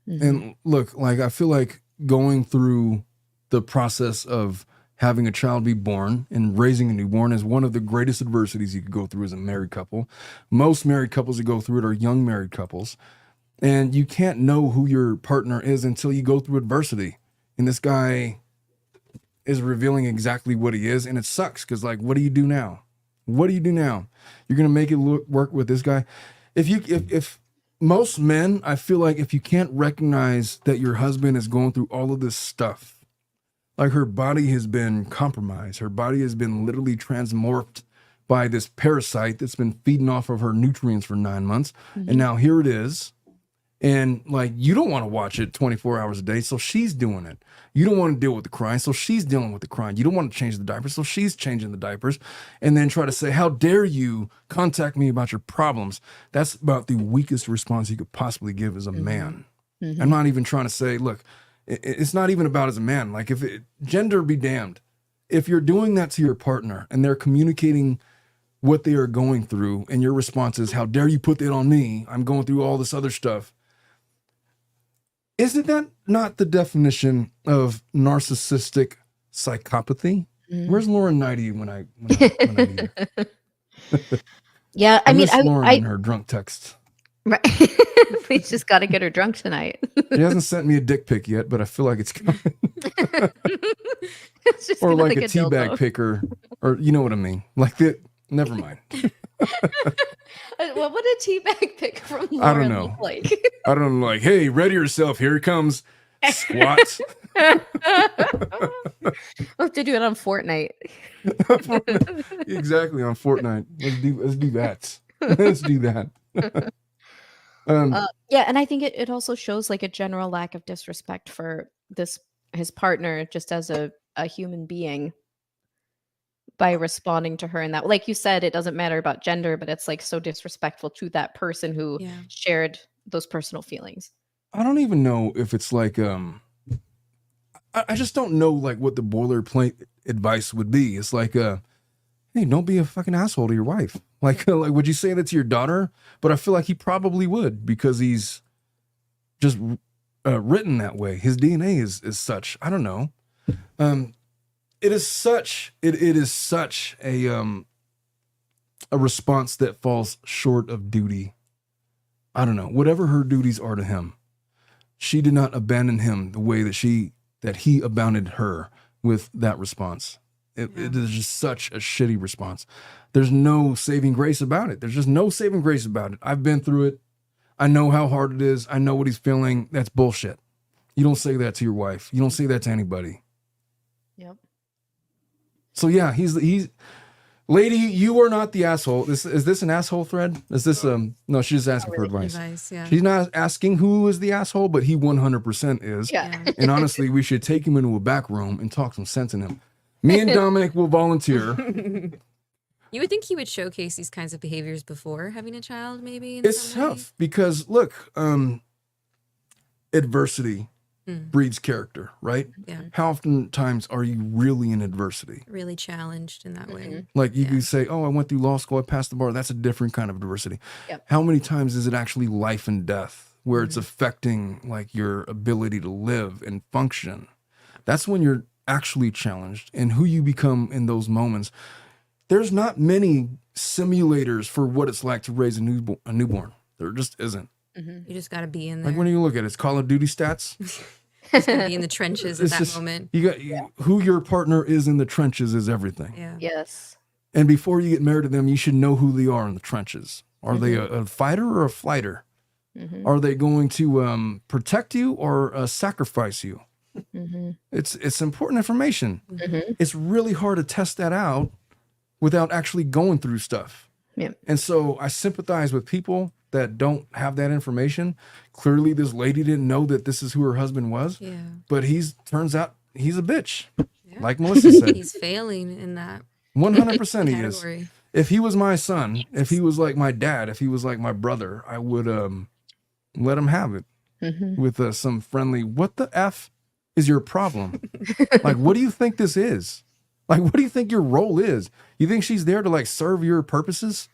Mhm. And look, like I feel like going through the process of having a child be born and raising a newborn is one of the greatest adversities you could go through as a married couple. Most married couples that go through it are young married couples. And you can't know who your partner is until you go through adversity. And this guy is revealing exactly what he is. And it sucks because, like, what do you do now? What do you do now? You're going to make it work with this guy? If most men, I feel like if you can't recognize that your husband is going through all of this stuff, like her body has been compromised, her body has been literally transmorphed by this parasite that's been feeding off of her nutrients for 9 months. And now here it is. And like, you don't want to watch it 24 hours a day. So she's doing it. You don't want to deal with the crying. So she's dealing with the crying. You don't want to change the diapers. So she's changing the diapers and then try to say, how dare you contact me about your problems? That's about the weakest response you could possibly give as a man. I'm not even trying to say, look, it's not even about as a man. Like gender be damned. If you're doing that to your partner and they're communicating what they are going through and your response is, how dare you put that on me? I'm going through all this other stuff. Isn't that not the definition of narcissistic psychopathy? Where's Lauren Nighty when I need her? Yeah, I mean, miss Lauren in her drunk texts. right. We just got to get her drunk tonight. She hasn't sent me a dick pic yet, but I feel like it's coming. It's just Or gonna like a dildo. teabag picker, or you know what I mean. Like that. Never mind. What would a teabag pick from Lauren I don't know. look like? I don't know. Like, hey, ready yourself. Here it comes. Squat. We'll have to do it on Fortnite. Exactly, on Fortnite. Let's do that. Let's do that. Yeah, and I think it also shows like a general lack of disrespect for his partner just as a human being by responding to her in that. Like you said, it doesn't matter about gender, but it's like so disrespectful to that person who Yeah. shared those personal feelings. I don't even know if it's like I just don't know like what the boilerplate advice would be. It's like hey, don't be a fucking asshole to your wife. Like would you say that to your daughter? But I feel like he probably would, because he's just written that way. His DNA is such. I don't know. It is such a response that falls short of duty. I don't know. Whatever her duties are to him, she did not abandon him the way that he abandoned her with that response. It is just such a shitty response. There's no saving grace about it. There's just no saving grace about it. I've been through it. I know how hard it is. I know what he's feeling. That's bullshit. You don't say that to your wife. You don't say that to anybody. Yep. So yeah, he's lady, you are not the asshole. Is this an asshole thread? Is this no, she's just asking for advice. Yeah. She's not asking who is the asshole, but he 100% is. Yeah. And honestly, we should take him into a back room and talk some sense in him. Me and Dominic will volunteer. You would think he would showcase these kinds of behaviors before having a child, maybe? It's some way? tough because look, adversity breeds character, right? Yeah. How oftentimes are you really in adversity? Really challenged in that way. Like you can say, oh, I went through law school, I passed the bar. That's a different kind of adversity. Yep. How many times is it actually life and death where it's affecting like your ability to live and function? That's when you're actually challenged, and who you become in those moments. There's not many simulators for what it's like to raise a newborn. There just isn't. You just got to be in there. Like when you look at it, it's Call of Duty stats. Just gotta be in the trenches at It's that just, moment. who your partner is in the trenches is everything. Yeah. Yes. And before you get married to them, you should know who they are in the trenches. Are they a fighter or a flighter? Are they going to protect you or sacrifice you? It's important information. It's really hard to test that out without actually going through stuff. Yeah. And so I sympathize with people that don't have that information. Clearly, this lady didn't know that this is who her husband was. Yeah. But turns out he's a bitch. Like Melissa said. He's failing in that 100% he is. category. If he was my son, if he was like my dad, if he was like my brother, I would let him have it with some friendly, what the F is your problem? Like, what do you think this is? Like, what do you think your role is? You think she's there to like serve your purposes?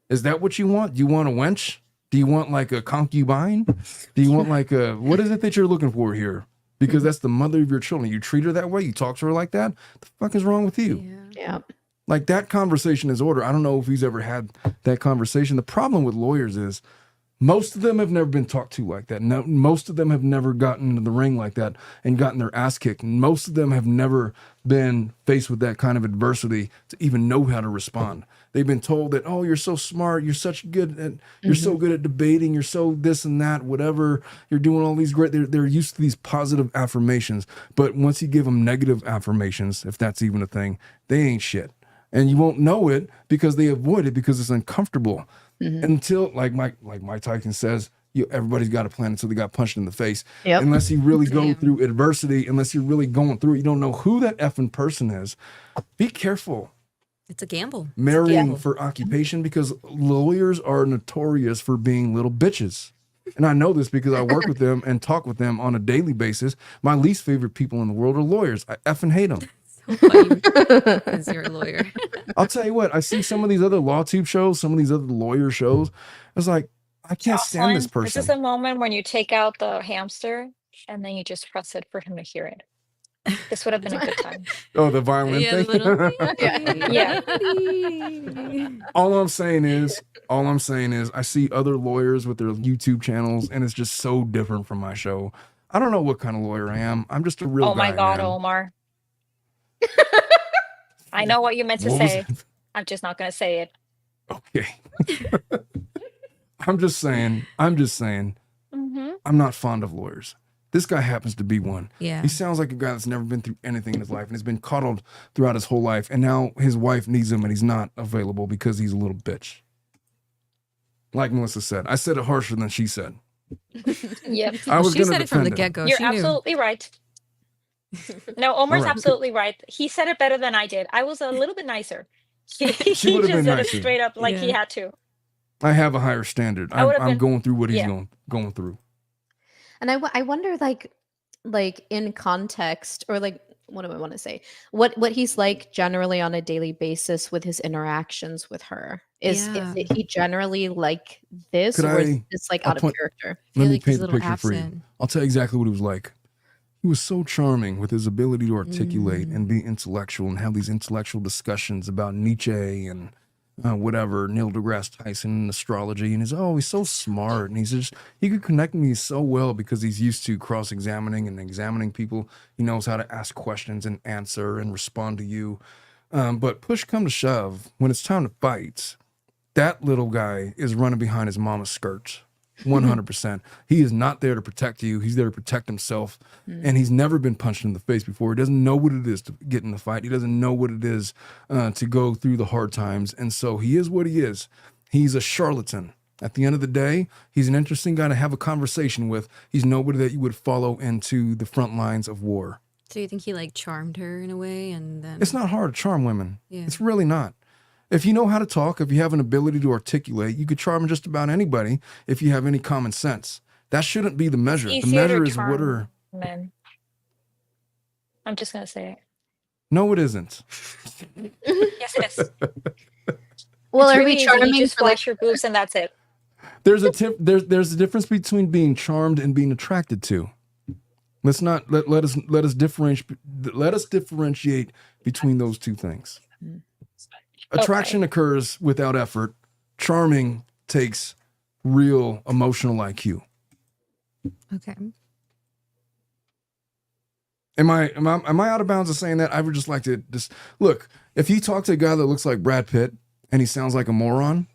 Is that what you want? Do you want a wench? Do you want like a concubine? Do you want like what is it that you're looking for here? Because that's the mother of your children. You treat her that way. You talk to her like that. The fuck is wrong with you? Yeah. Like that conversation is order. I don't know if he's ever had that conversation. The problem with lawyers is most of them have never been talked to like that. No, most of them have never gotten into the ring like that and gotten their ass kicked. Most of them have never been faced with that kind of adversity to even know how to respond. They've been told that, oh, you're so smart, you're so good at debating, you're so this and that, whatever. You're doing all these great. They're used to these positive affirmations, but once you give them negative affirmations, if that's even a thing, they ain't shit. And you won't know it because they avoid it because it's uncomfortable. Until like Mike Tyson says, everybody's got a plan until they got punched in the face. Yep. Unless you really go through adversity, unless you're really going through it, you don't know who that effing person is. Be careful It's a gamble. marrying for occupation because lawyers are notorious for being little bitches. And I know this because I work with them and talk with them on a daily basis. My least favorite people in the world are lawyers. I effing hate them. Because you're a lawyer. I'll tell you what, I see some of these other law tube shows, some of these other lawyer shows. It's like, I can't stand this This is person. a moment when you take out the hamster and then you just press it for him to hear it. This would have been a good time. Oh, the violin Yeah, thing. the little All I'm saying is, I see other lawyers with their YouTube channels, and it's just so different from my show. I don't know what kind of lawyer I am. I'm just a real Oh my guy, God, man. Omar. I know what you meant to What was say. it? I'm just not going to say it. Okay. I'm just saying, Mm-hmm. I'm not fond of lawyers. This guy happens to be one. Yeah. He sounds like a guy that's never been through anything in his life and has been coddled throughout his whole life. And now his wife needs him and he's not available because he's a little bitch. Like Melissa said. I said it harsher than she said. Yep. I was She gonna said it from the defend him. get-go. You're She knew. absolutely right. No, Omar's All right. absolutely right. He said it better than I did. I was a little bit nicer. He She would have just been said nicer. it straight up like he Yeah. had to. I have a higher standard. I would've I'm been- going through what he's yeah. going through. And I wonder, like in context, or like what do I want to say? What he's like generally on a daily basis with his interactions with her. Is Yeah. he generally like this, Could or is I- this like I'll out of put- character? I feel Let me like he's paint a the little picture for you. absent. I'll tell you exactly what he was like. He was so charming with his ability to articulate and be intellectual and have these intellectual discussions about Nietzsche and whatever, Neil deGrasse Tyson and astrology. And he's so smart. And he could connect me so well because he's used to cross-examining and examining people. He knows how to ask questions and answer and respond to you. But push come to shove, when it's time to fight, that little guy is running behind his mama's skirts. 100%. He is not there to protect you. He's there to protect himself. And he's never been punched in the face before. He doesn't know what it is to get in the fight. He doesn't know what it is to go through the hard times. And so he is what he is. He's a charlatan. At the end of the day, he's an interesting guy to have a conversation with. He's nobody that you would follow into the front lines of war. So you think he like charmed her in a way, and then It's not hard to charm women. Yeah. It's really not. If you know how to talk, if you have an ability to articulate, you could charm just about anybody if you have any common sense. That shouldn't be the measure. The Easier measure to is what are... charm men. I'm just gonna say it. No, it isn't. Yes, it is. Well, It's are really we easy. charming You just for like flash your boobs and that's it. There's a difference between being charmed and being attracted to. Let's not let us differentiate between those two things. Attraction occurs without effort. Charming takes real emotional IQ. okay. Am I out of bounds of saying that? I would just like to just look. If you talk to a guy that looks like Brad Pitt and he sounds like a moron,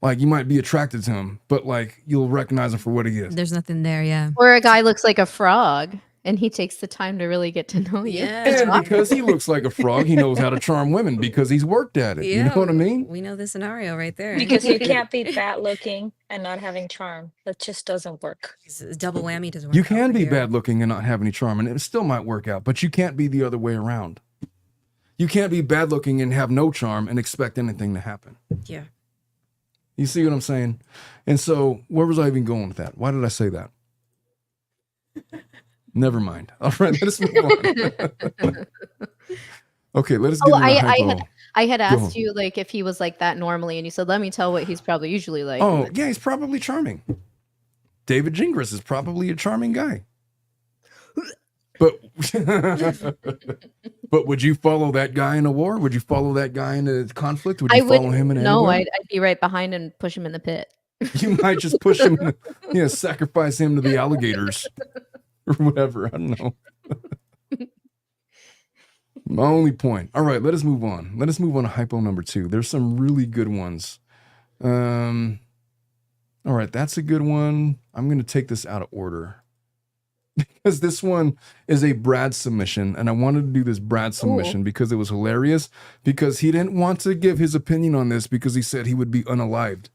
like you might be attracted to him, but like you'll recognize him for what he is. There's nothing there, yeah. or a guy looks like a frog and he takes the time to really get to know you. Yeah. And because he looks like a frog, he knows how to charm women because he's worked at it. You know what I mean? We know the scenario right there. Because you can't be bad looking and not having charm. That just doesn't work. It's a double whammy doesn't work. You out can for be you. bad looking and not have any charm, and it still might work out, but you can't be the other way around. You can't be bad looking and have no charm and expect anything to happen. Yeah. You see what I'm saying? And so, where was I even going with that? Why did I say that? Never mind. All right, let's move on. Okay, let us get into hypo. I had Go asked on. you like if he was like that normally, and you said, "Let me tell what he's probably usually like." Oh, yeah, he's probably charming. David Gingras is probably a charming guy. But but would you follow that guy in a war? Would you follow that guy in a conflict? Would you follow him in No, anywhere? I'd be right behind and push him in the pit. You might just push him, sacrifice him to the alligators or whatever. I don't know. My only point. All right, let us move on. Let us move on to hypo number 2. There's some really good ones. All right, that's a good one. I'm going to take this out of order because this one is a Brad submission, and I wanted to do this Brad submission because it was hilarious, because he didn't want to give his opinion on this because he said he would be unalived.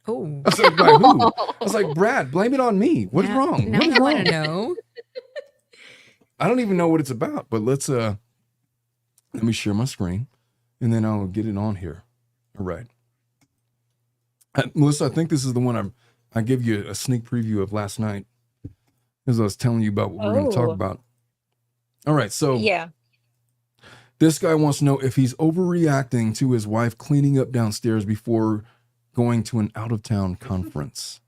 Oh. I was like, by who? I was like, Brad, blame it on me. What's wrong? Now What is I want wrong? to know. I don't even know what it's about, but let me share my screen and then I'll get it on here. All right. Melissa, I think this is the one I gave you a sneak preview of last night as I was telling you about what we're going to talk about. All right. So Yeah. this guy wants to know if he's overreacting to his wife cleaning up downstairs before going to an out-of-town conference.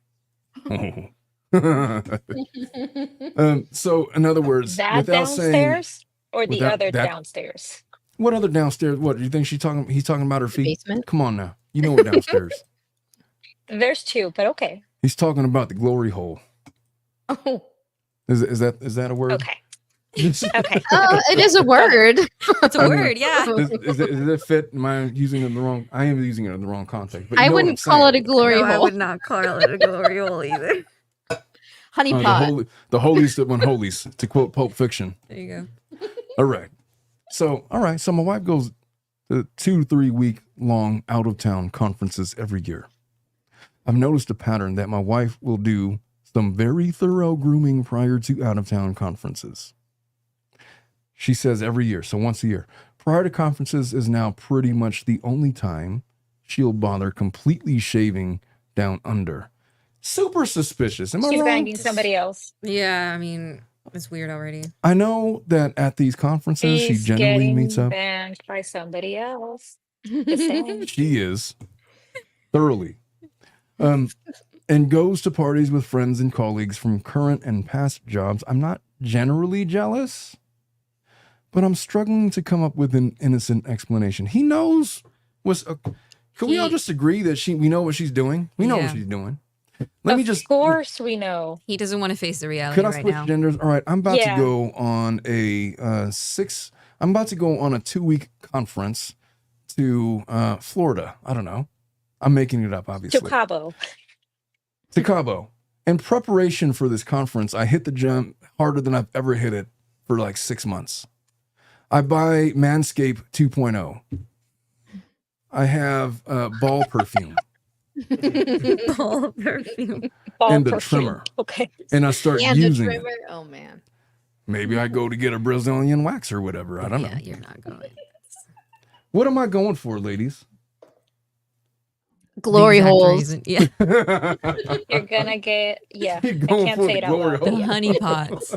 So in other words, That without downstairs or the without other that- downstairs? what other downstairs? What do you think he's talking about her feet? Basement. Come on now. You know what downstairs. There's two, but okay. He's talking about the glory hole. Oh, Is that a word? Okay. Does Okay. it is a word. It's a word, yeah. does it fit? Am I using it in the wrong? I am using it in the wrong context. But I you know what wouldn't I'm call it saying. a glory No, I hole. would not call it a glory hole either. Honey The pot. holiest of unholies, to quote Pulp Fiction. There you go. All right. So my wife goes to 2-3 week long out of town conferences every year. I've noticed a pattern that my wife will do some very thorough grooming prior to out of town conferences. She says every year, so once a year. Prior to conferences is now pretty much the only time she'll bother completely shaving down under. Super suspicious. Am I She's wrong? banging somebody else. Yeah, I mean, It's weird already. I know that at these conferences, she She's generally meets getting up. banned by somebody else. Just saying. She is thoroughly. And goes to parties with friends and colleagues from current and past jobs. I'm not generally jealous, but I'm struggling to come up with an innocent explanation. He knows what's. Can we all just agree that we know what she's doing? We know what Yeah. she's doing. Of course we know. He doesn't want to face the reality Could I right switch now. genders? All right, I'm about to Yeah. go on a I'm about to go on a 2-week conference to Florida. I don't know. I'm making it up, obviously. To Cabo. To Cabo. In preparation for this conference, I hit the gym harder than I've ever hit it for like 6 months. I buy Manscaped 2.0. I have ball perfume Ball perfume. Ball and the perfume. trimmer. Okay. And I start And the using it. trimmer. Oh man. Maybe I go to get a Brazilian wax or whatever. I don't know. Yeah, you're not going. What am I going for, ladies? Glory The exact holes. reason- Yeah, You're gonna get You're I going can't for say the it out glory loud. the hole. Yeah. honey pots.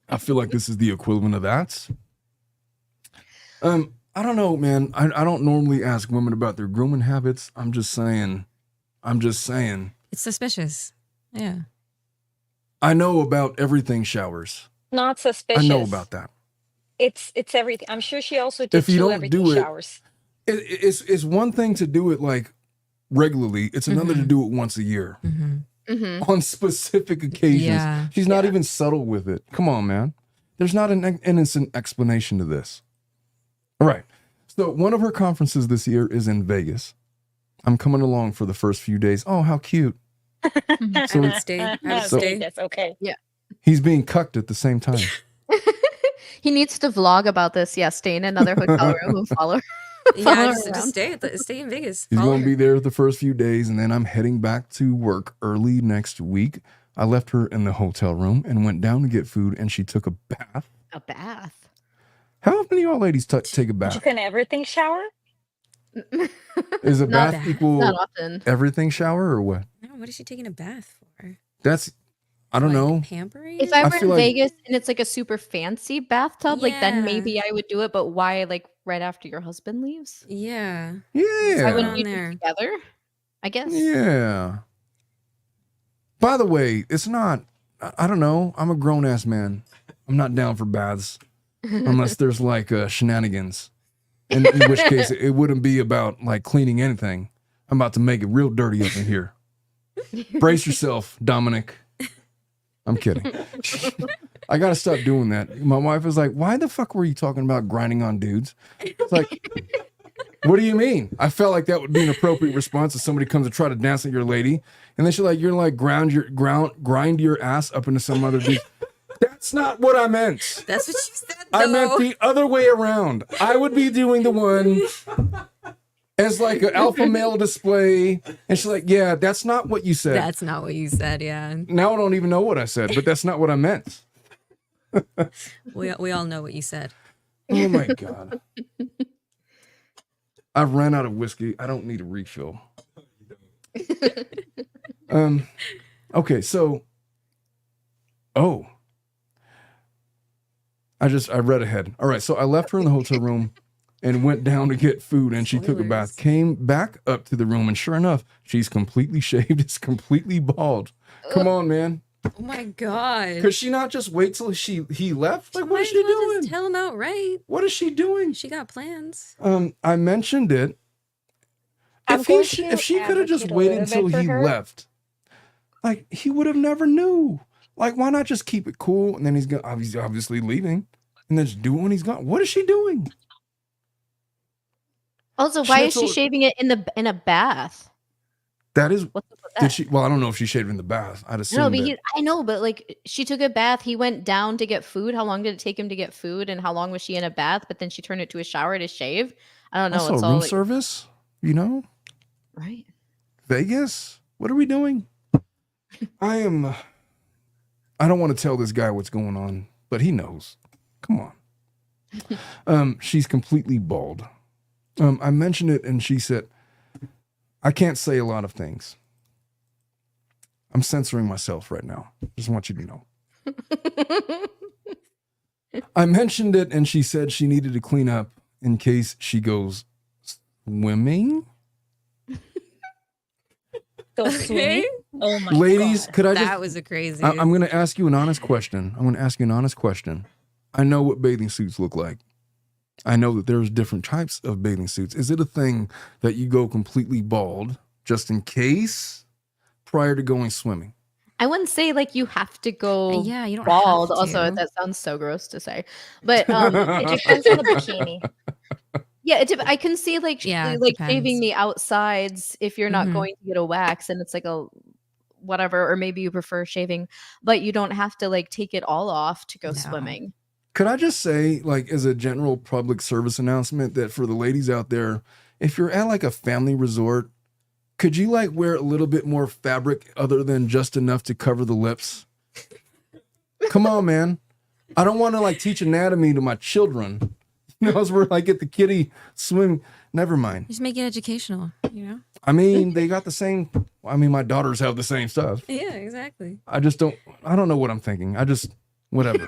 I feel like this is the equivalent of that. I don't know, man. I don't normally ask women about their grooming habits. I'm just saying. It's suspicious. Yeah. I know about everything showers. Not suspicious. I know about that. It's everything. I'm sure she also did If you don't everything do it- showers. It's one thing to do it like regularly. It's another to do it once a year Mm-hmm. Mm-hmm. on specific occasions. Yeah. She's not Yeah. even subtle with it. Come on, man. There's not an innocent explanation to this. All right. So one of her conferences this year is in Vegas. I'm coming along for the first few days. Oh, how cute. I would stay. I would So- stay. That's okay. He's being cucked at the same time. He needs to vlog about this. Yeah, stay in another hotel room and follow. Yeah, follow just around. stay in Vegas. He's Follow going to her. be there the first few days, and then I'm heading back to work early next week. I left her in the hotel room and went down to get food, and she took a bath. A bath. How often do y'all ladies take a You bath? can everything shower? Is a Not bath that. equal Not often. everything shower or what? No, what is she taking a bath for? That's, I don't Like, know. Pampering? If I I were in feel like- Vegas and it's like a super fancy bathtub, like then Yeah. maybe I would do it. But why, like right after your husband leaves? Yeah. Why Yeah. wouldn't on you do there? it together? I guess. Yeah. By the way, it's not, I don't know. I'm a grown ass man. I'm not down for baths unless there's like shenanigans. In which case it wouldn't be about like cleaning anything. I'm about to make it real dirty up in here. Brace yourself, Dominic. I'm kidding. I gotta stop doing that. My wife is like, why the fuck were you talking about grinding on dudes? It's like, what do you mean? I felt like that would be an appropriate response if somebody comes to try to dance at your lady, and then you're like grind your ass up into some other dude. That's not what I meant. That's what she said, I meant though. the other way around. I would be doing the one as like an alpha male display, and she's like, "Yeah, that's not what you said." That's not what you said, yeah. Now I don't even know what I said, but that's not what I meant. We all know what you said. Oh my god! I've ran out of whiskey. I don't need a refill. Okay, so I read ahead. All right, so I left her in the hotel room and went down to get food, and she took a bath, Spoilers. came back up to the room, and sure enough, she's completely shaved, is completely bald. Come on, man. Oh my god. Could she not just wait till he left? Like, what Might is as she well doing? just tell him outright. What is she doing? She got plans. I mentioned it. I'm If going she to could have just advocate a waited little until bit for he her. left, like he would have never knew. Like, why not just keep it cool? And then he's obviously leaving, and then just do it when he's gone. What is she doing? Also, why is she Schnitzel- shaving it in a bath? That is. What's up with that? Did she? Well, I don't know if she shaved in the bath. I'd assume. No, but that- I know, but like she took a bath. He went down to get food. How long did it take him to get food? And how long was she in a bath? But then she turned it to a shower to shave. I don't know. also It's room all like, service. You know, right. Vegas. What are we doing? I don't want to tell this guy what's going on, but he knows. Come on. She's completely bald. I mentioned it, and she said, "I can't say a lot of things." I'm censoring myself right now. Just want you to know. I mentioned it and she said she needed to clean up in case she goes swimming. Go Okay. swimming? Oh my Ladies, God. could I That just was a crazy. I'm going to ask you an honest question. I know what bathing suits look like. I know that there's different types of bathing suits. Is it a thing that you go completely bald just in case prior to going swimming? I wouldn't say like you have to go Yeah, you don't bald. have Also, to. that sounds so gross to say, but It depends on the bikini. yeah, I can see like Yeah, it like depends. shaving the outsides if you're not Mhm. going to get a wax and it's like a whatever, or maybe you prefer shaving, but you don't have to like take it all off to go No. swimming. Could I just say, like, as a general public service announcement, that for the ladies out there, if you're at like a family resort, could you like wear a little bit more fabric other than just enough to cover the lips? Come on, man. I don't want to like teach anatomy to my children. You know, as we're like at the kiddie swim. Never mind. Just make it educational, you know? I mean, they got the same. I mean, my daughters have the same stuff. Yeah, exactly. I don't know what I'm thinking. Whatever.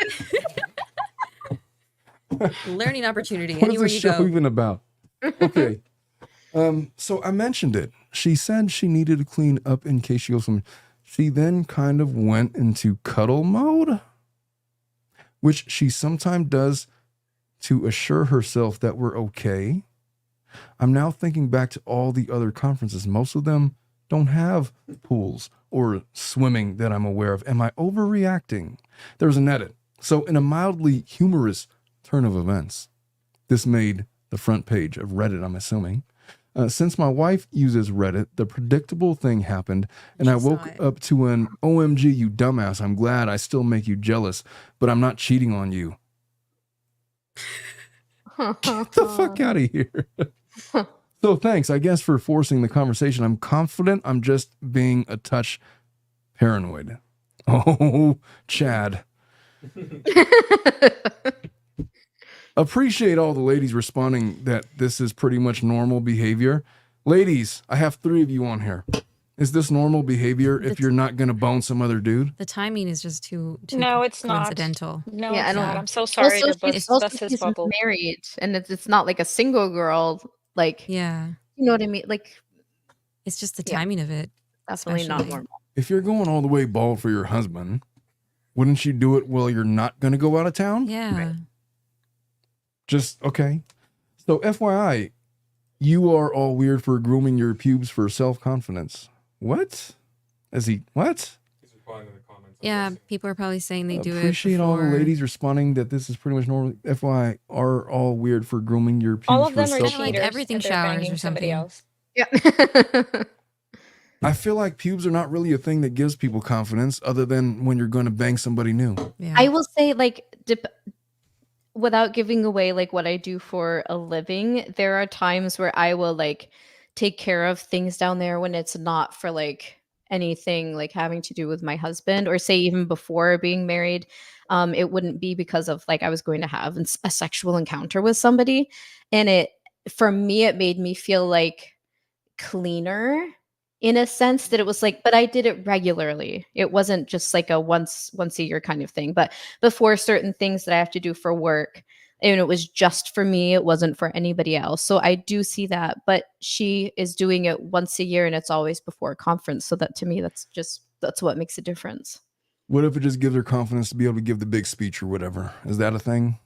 Learning opportunity What is anywhere this you show go. even about? Okay. So I mentioned it. She said she needed to clean up in case she goes swimming. She then kind of went into cuddle mode, which she sometimes does to assure herself that we're okay. I'm now thinking back to all the other conferences. Most of them don't have pools or swimming that I'm aware of. Am I overreacting? There's an edit. So in a mildly humorous turn of events, this made the front page of Reddit, I'm assuming. Since my wife uses Reddit, the predictable thing happened, and I She saw woke it. up to an OMG, you dumbass. I'm glad I still make you jealous, but I'm not cheating on you. Get the fuck out of here. So thanks, I guess, for forcing the conversation. I'm confident I'm just being a touch paranoid. Oh, Chad. Appreciate all the ladies responding that this is pretty much normal behavior. Ladies, I have 3 of you on here. Is this normal behavior if you're not going to bone some other dude? The timing is just too No, it's not. coincidental. No, Yeah, I it's don't- not. I'm so sorry Also, to bust his she's bubble. married, and it's not like a single girl. Like, Yeah. you know what I mean? Like, It's just the Yeah. timing of it. definitely not Especially. normal. If you're going all the way bald for your husband, wouldn't you do it while you're not going to go out of town? Yeah. Just, okay. So FYI, you are all weird for grooming your pubes for self-confidence. What? What? He's replying in the comments. I'm Yeah, guessing. people are probably saying they do it. Appreciate all the before- ladies responding that this is pretty much normal. FYI, are all weird for grooming your pubes All of for them are Kinda self. like cheaters. everything and they're showers banging or somebody something. else. Yeah. I feel like pubes are not really a thing that gives people confidence other than when you're going to bang somebody new. Yeah. I will say, like, without giving away like what I do for a living, there are times where I will like take care of things down there when it's not for like anything like having to do with my husband, or say even before being married. It wouldn't be because of like I was going to have a sexual encounter with somebody, and it for me it made me feel like cleaner in a sense that it was like, but I did it regularly. It wasn't just like a once a year kind of thing. But before certain things that I have to do for work, and it was just for me, it wasn't for anybody else. So I do see that, but she is doing it once a year and it's always before a conference. So that to me, that's what makes a difference. What if it just gives her confidence to be able to give the big speech or whatever? Is that a thing?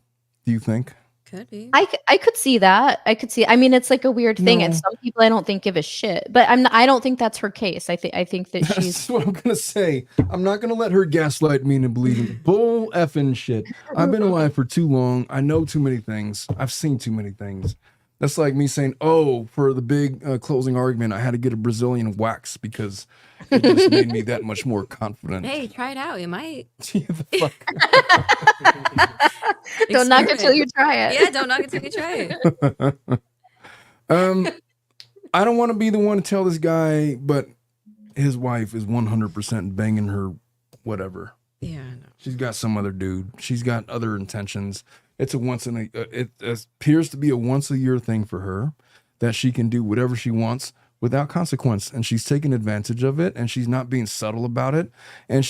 Do you think? Could be. I could see that. I mean, it's like a weird thing, and No. some people I don't think give a shit. But I don't think that's her case. I think that That's she's what I'm gonna say. I'm not gonna let her gaslight me into believing bull effing shit. I've been alive for too long. I know too many things. I've seen too many things. That's like me saying, "Oh, for the big closing argument, I had to get a Brazilian wax because it just made me that much more confident." Hey, try it out. It might. Yeah, the fuck? don't knock it till Experiment. you try it. Yeah, don't knock it till you try it. I don't want to be the one to tell this guy, but his wife is 100% banging her whatever. Yeah, I know. She's got some other dude. She's got other intentions. It's it appears to be a once a year thing for her that she can do whatever she wants without consequence, and she's taking advantage of it, and she's not being subtle about it, and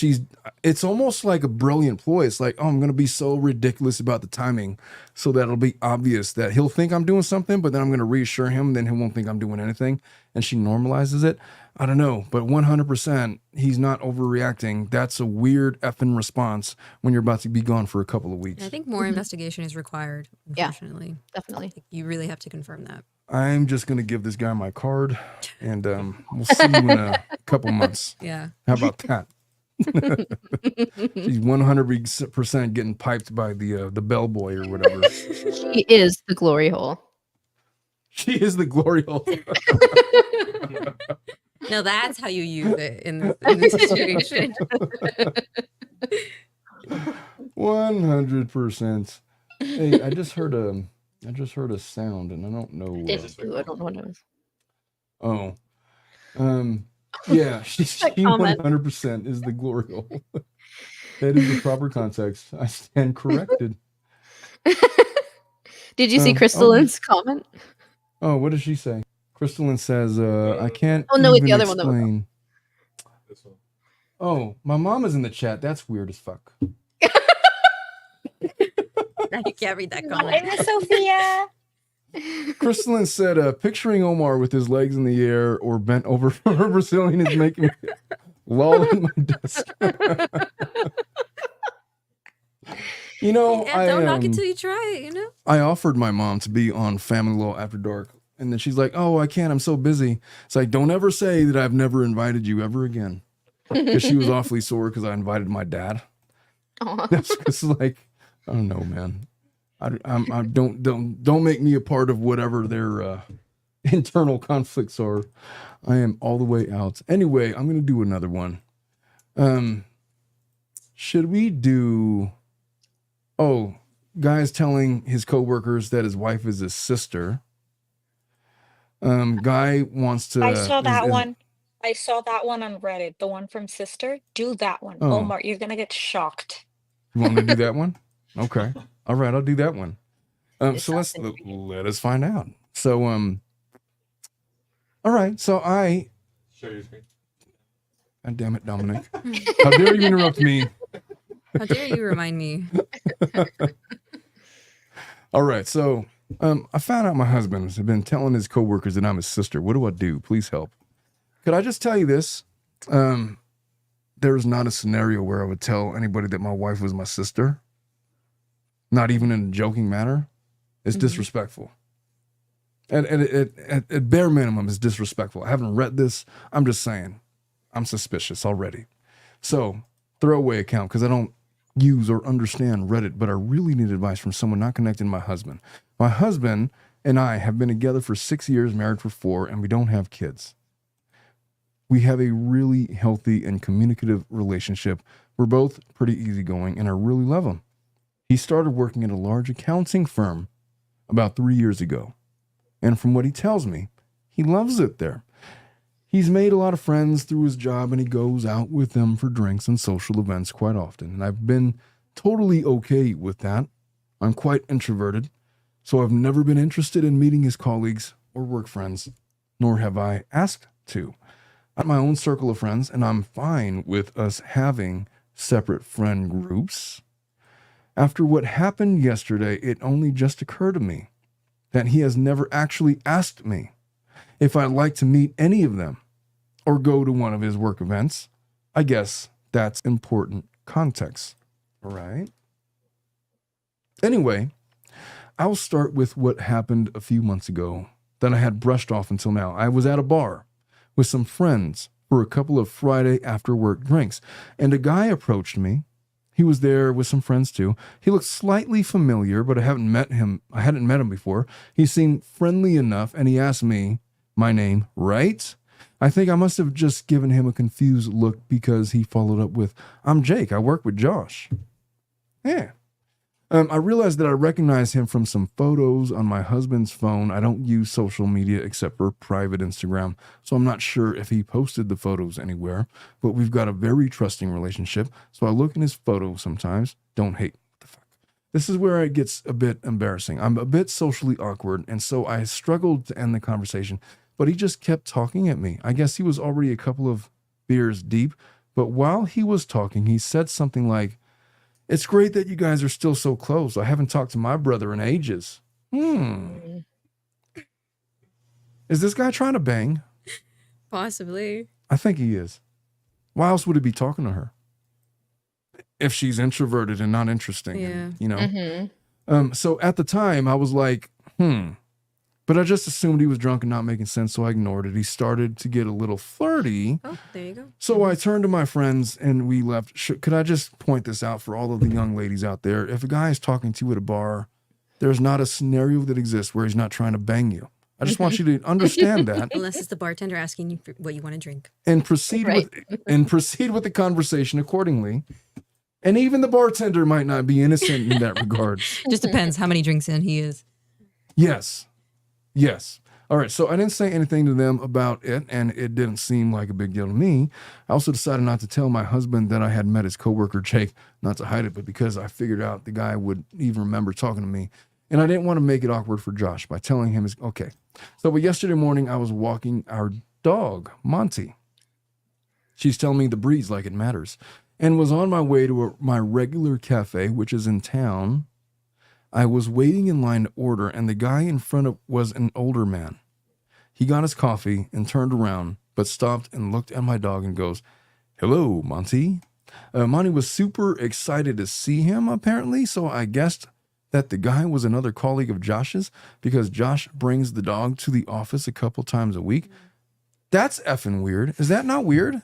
it's almost like a brilliant ploy. It's like, oh, I'm going to be so ridiculous about the timing so that it'll be obvious that he'll think I'm doing something, but then I'm going to reassure him, then he won't think I'm doing anything, and she normalizes it. I don't know, but 100% he's not overreacting. That's a weird effing response when you're about to be gone for a couple of weeks. I think more investigation is required, unfortunately. Definitely. Like, you really have to confirm that. I'm just going to give this guy my card, and we'll see you in a couple months. Yeah. How about that? She's 100% getting piped by the bellboy or whatever. She is the glory hole. She is the glory hole. No, that's how you use it in this situation. 100%. Hey, I just heard a sound, and I don't know. I don't know what it was. Oh, yeah, she comment. 100% is the glory hole. That is the proper context. I stand corrected. Did you see Crystalline's comment? Oh, what does she say? Crystalline says, I can't Oh, no, wait, even the other one, explain. This one. Oh, my mom is in the chat. That's weird as fuck. You can't read that comment. Hi, Miss Sophia. Crystalline said, picturing Omar with his legs in the air or bent over for a Brazilian is making me loll in my desk. You know, Yeah, don't knock it till you try it, you know? I offered my mom to be on Family Law After Dark. And then she's like, oh, I can't. I'm so busy. It's like, don't ever say that I've never invited you ever again. Because she was awfully sore because I invited my dad. That's just like, I don't know, man. I don't make me a part of whatever their internal conflicts are. I am all the way out. Anyway, I'm going to do another one. Should we do... Oh, guy's telling his coworkers that his wife is his sister. Guy wants to... I saw that one. I saw that one on Reddit. The one from Sister. Do that one. Oh. Omar, you're going to get shocked. You want me to do that one? Okay. All right, I'll do that one. So let us find out. So all right. So Share your screen. God damn it, Dominic. How dare you interrupt me? How dare you remind me? All right. So I found out my husband has been telling his coworkers that I'm his sister. What do I do? Please help. Could I just tell you this? There's not a scenario where I would tell anybody that my wife was my sister. Not even in a joking manner. It's disrespectful. At bare minimum, it's disrespectful. I haven't read this. I'm just saying. I'm suspicious already. So, throwaway account, because I don't use or understand Reddit, but I really need advice from someone not connected to my husband. My husband and I have been together for 6 years, married for 4, and we don't have kids. We have a really healthy and communicative relationship. We're both pretty easygoing, and I really love him. He started working at a large accounting firm about 3 years ago. And from what he tells me, he loves it there. He's made a lot of friends through his job, and he goes out with them for drinks and social events quite often. And I've been totally okay with that. I'm quite introverted, so I've never been interested in meeting his colleagues or work friends, nor have I asked to. I have my own circle of friends, and I'm fine with us having separate friend groups. After what happened yesterday, it only just occurred to me that he has never actually asked me if I'd like to meet any of them or go to one of his work events. I guess that's important context, right? Anyway, I'll start with what happened a few months ago that I had brushed off until now. I was at a bar with some friends for a couple of Friday after work drinks, and a guy approached me. He was there with some friends too. He looked slightly familiar, but I hadn't met him before. He seemed friendly enough, and he asked me my name, right? I think I must have just given him a confused look because he followed up with, I'm Jake, I work with Josh. Yeah. I realized that I recognized him from some photos on my husband's phone. I don't use social media except for private Instagram, so I'm not sure if he posted the photos anywhere, but we've got a very trusting relationship, so I look in his photos sometimes. Don't hate. What the fuck? This is where it gets a bit embarrassing. I'm a bit socially awkward, and so I struggled to end the conversation but he just kept talking at me. I guess he was already a couple of beers deep, but while he was talking, he said something like, "It's great that you guys are still so close. I haven't talked to my brother in ages." Is this guy trying to bang? Possibly. I think he is. Why else would he be talking to her? If she's introverted and not interesting, Yeah. you know? So at the time I was like, but I just assumed he was drunk and not making sense. So I ignored it. He started to get a little flirty. Oh, there you go. So I turned to my friends and we left. Could I just point this out for all of the young ladies out there? If a guy is talking to you at a bar, there's not a scenario that exists where he's not trying to bang you. I just want you to understand that Unless it's the bartender asking you for what you want to drink. and proceed with the conversation accordingly. And even the bartender might not be innocent in that regard. Just depends how many drinks in he is. Yes. All right. So I didn't say anything to them about it, and it didn't seem like a big deal to me. I also decided not to tell my husband that I had met his coworker, Jake, not to hide it, but because I figured out the guy would even remember talking to me. And I didn't want to make it awkward for Josh by telling him, okay. So, but yesterday morning, I was walking our dog, Monty. She's telling me the breeze like it matters. And was on my way to my regular cafe, which is in town. I was waiting in line to order, and the guy in front of was an older man. He got his coffee and turned around, but stopped and looked at my dog and goes, "Hello, Monty." Monty was super excited to see him, apparently, so I guessed that the guy was another colleague of Josh's because Josh brings the dog to the office a couple times a week. That's effing weird. Is that not weird?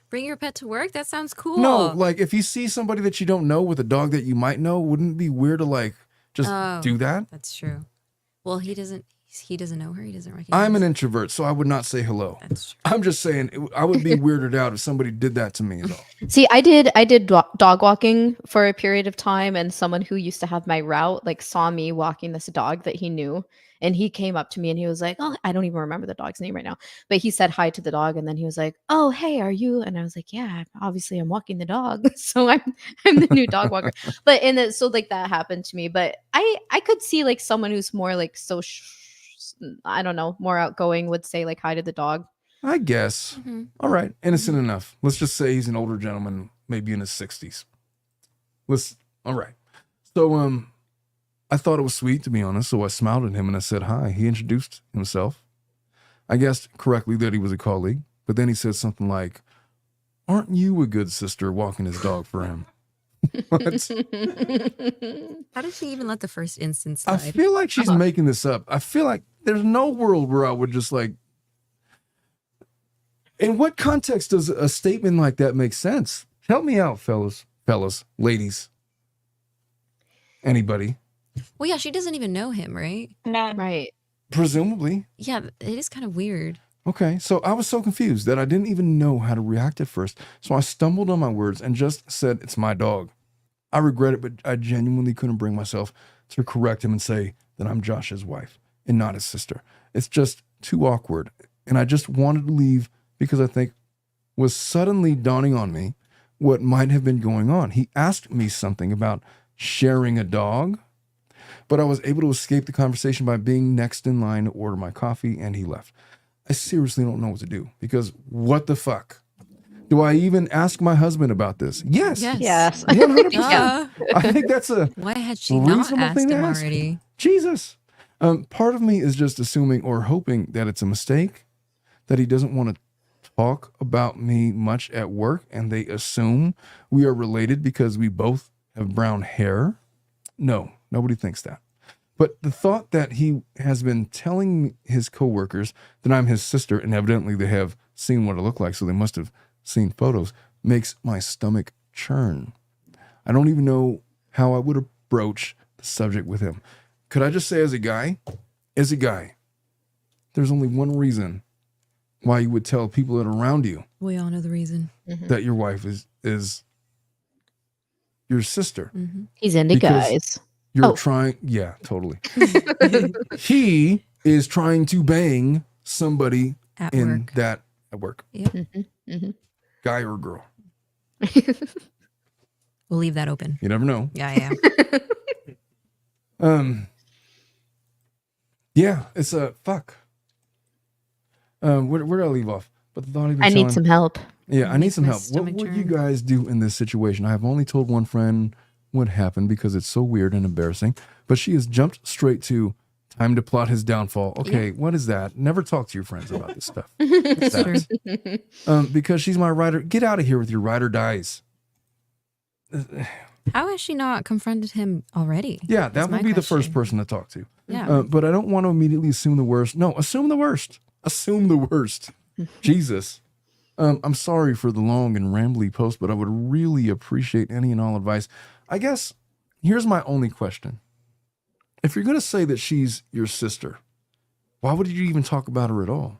Bring your pet to work? That sounds cool. No, like if you see somebody that you don't know with a dog that you might know, wouldn't it be weird to like just do that? That's true. Well, he doesn't know her. He doesn't recognize I'm an introvert, so I would not say hello. That's true. I'm just saying I would be weirded out if somebody did that to me at all. See, I did dog walking for a period of time, and someone who used to have my route like saw me walking this dog that he knew, and he came up to me and he was like, "Oh, I don't even remember the dog's name right now," but he said hi to the dog, and then he was like, "Oh, hey, are you?" And I was like, "Yeah, obviously I'm walking the dog, so I'm the new dog walker." But so like that happened to me, but I could see like someone who's more like I don't know, more outgoing would say like hi to the dog. I guess. All right, innocent enough. Let's just say he's an older gentleman, maybe in his 60s. All right. So I thought it was sweet, to be honest, so I smiled at him and I said hi. He introduced himself. I guessed correctly that he was a colleague, but then he said something like, "Aren't you a good sister walking his dog for him?" What? How did she even let the first instance I slide? feel like she's making this up. I feel like there's no world where I would just like. In what context does a statement like that make sense? Help me out, fellas, ladies. Anybody? Well, yeah, she doesn't even know him, right? None. Right. Presumably. Yeah, it is kind of weird. Okay, so I was so confused that I didn't even know how to react at first. So I stumbled on my words and just said, "It's my dog." I regret it, but I genuinely couldn't bring myself to correct him and say that I'm Josh's wife and not his sister. It's just too awkward. And I just wanted to leave because I think was suddenly dawning on me what might have been going on. He asked me something about sharing a dog, but I was able to escape the conversation by being next in line to order my coffee, and he left. I seriously don't know what to do because what the fuck? Do I even ask my husband about this? Yes. Yes. 100%. I think that's a Why had she not reasonable asked thing to him ask. already? Jesus. Part of me is just assuming or hoping that it's a mistake, that he doesn't want to talk about me much at work, and they assume we are related because we both have brown hair. No, nobody thinks that. But the thought that he has been telling his coworkers that I'm his sister, and evidently they have seen what I look like, so they must have seen photos, makes my stomach churn. I don't even know how I would approach the subject with him. Could I just say as a guy, there's only one reason why you would tell people that are around you We all know the reason. that your wife is your sister. He's into Because- guys. You're trying, yeah, totally. He is trying to bang somebody At in work. that at work, Mhm. guy or girl. We'll leave that open. You never know. Yeah. Yeah, it's a fuck. Where did I leave off? But the thought I need some help. Yeah, I need some my help. What stomach would you turn. guys do in this situation? I have only told one friend what happened because it's so weird and embarrassing, but she has jumped straight to time to plot his downfall. Okay, what is that? Never talk to your friends about this stuff. What's That's that? Because she's my rider. Get out of here with your ride or dies. How has she not confronted him already? Yeah, that That's would my be the first question. person to talk to. Yeah. But I don't want to immediately assume the worst. No, assume the worst. Assume the worst. Jesus. I'm sorry for the long and rambly post, but I would really appreciate any and all advice. I guess here's my only question. If you're going to say that she's your sister, why would you even talk about her at all?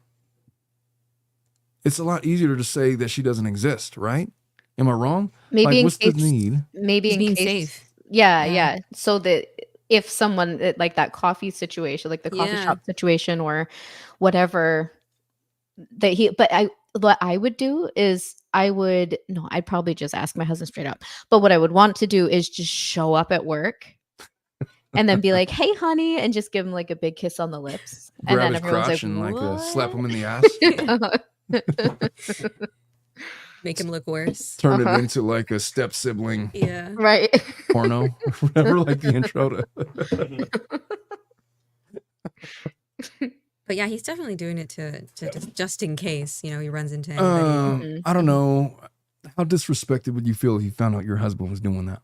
It's a lot easier to say that she doesn't exist, right? Am I wrong? Maybe Like, in what's case, the need? maybe He's in being case, safe. Yeah, Yeah. yeah. So that if someone like that coffee situation, like the coffee Yeah. shop situation or whatever that what I would do is I'd probably just ask my husband straight up. But what I would want to do is just show up at work and then be like, "Hey, honey," and just give him like a big kiss on the lips. And Grab then his everyone's crotch like, and "What?" slap him in the ass. Make him look worse. Turn it into like a step sibling Yeah. Right. porno. Whatever, like the intro to. But yeah, he's definitely doing it to just in case, he runs into anybody. I don't know. How disrespected would you feel if you found out your husband was doing that?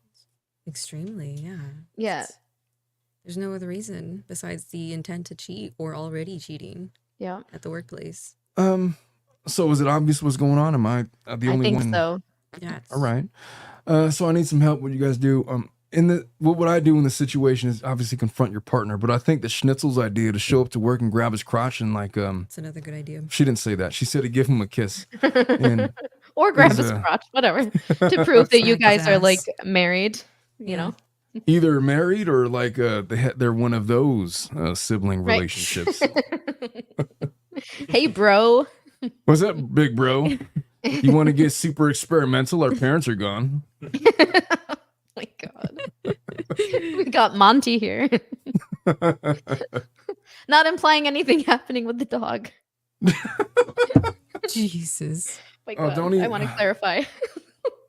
Extremely, yeah. Yeah. There's no other reason besides the intent to cheat or already cheating Yeah. at the workplace. So is it obvious what's going on? Am I the I only think one? so. Yeah. All right. So I need some help. What you guys do? What would I do in the situation is obviously confront your partner, but I think that Schnitzel's idea to show up to work and grab his crotch and It's another good idea. she didn't say that. She said to give him a kiss. And Or grab is, his crotch, whatever, to prove that you Smack his guys are like ass. married. You Yeah. know. either married or like they're one of those sibling Right. relationships. Hey, bro. What's up, big bro? You want to get super experimental? Our parents are gone. Oh my god. We got Monty here. Not implying anything happening with the dog. Jesus. My Oh, god. don't even- I want to clarify.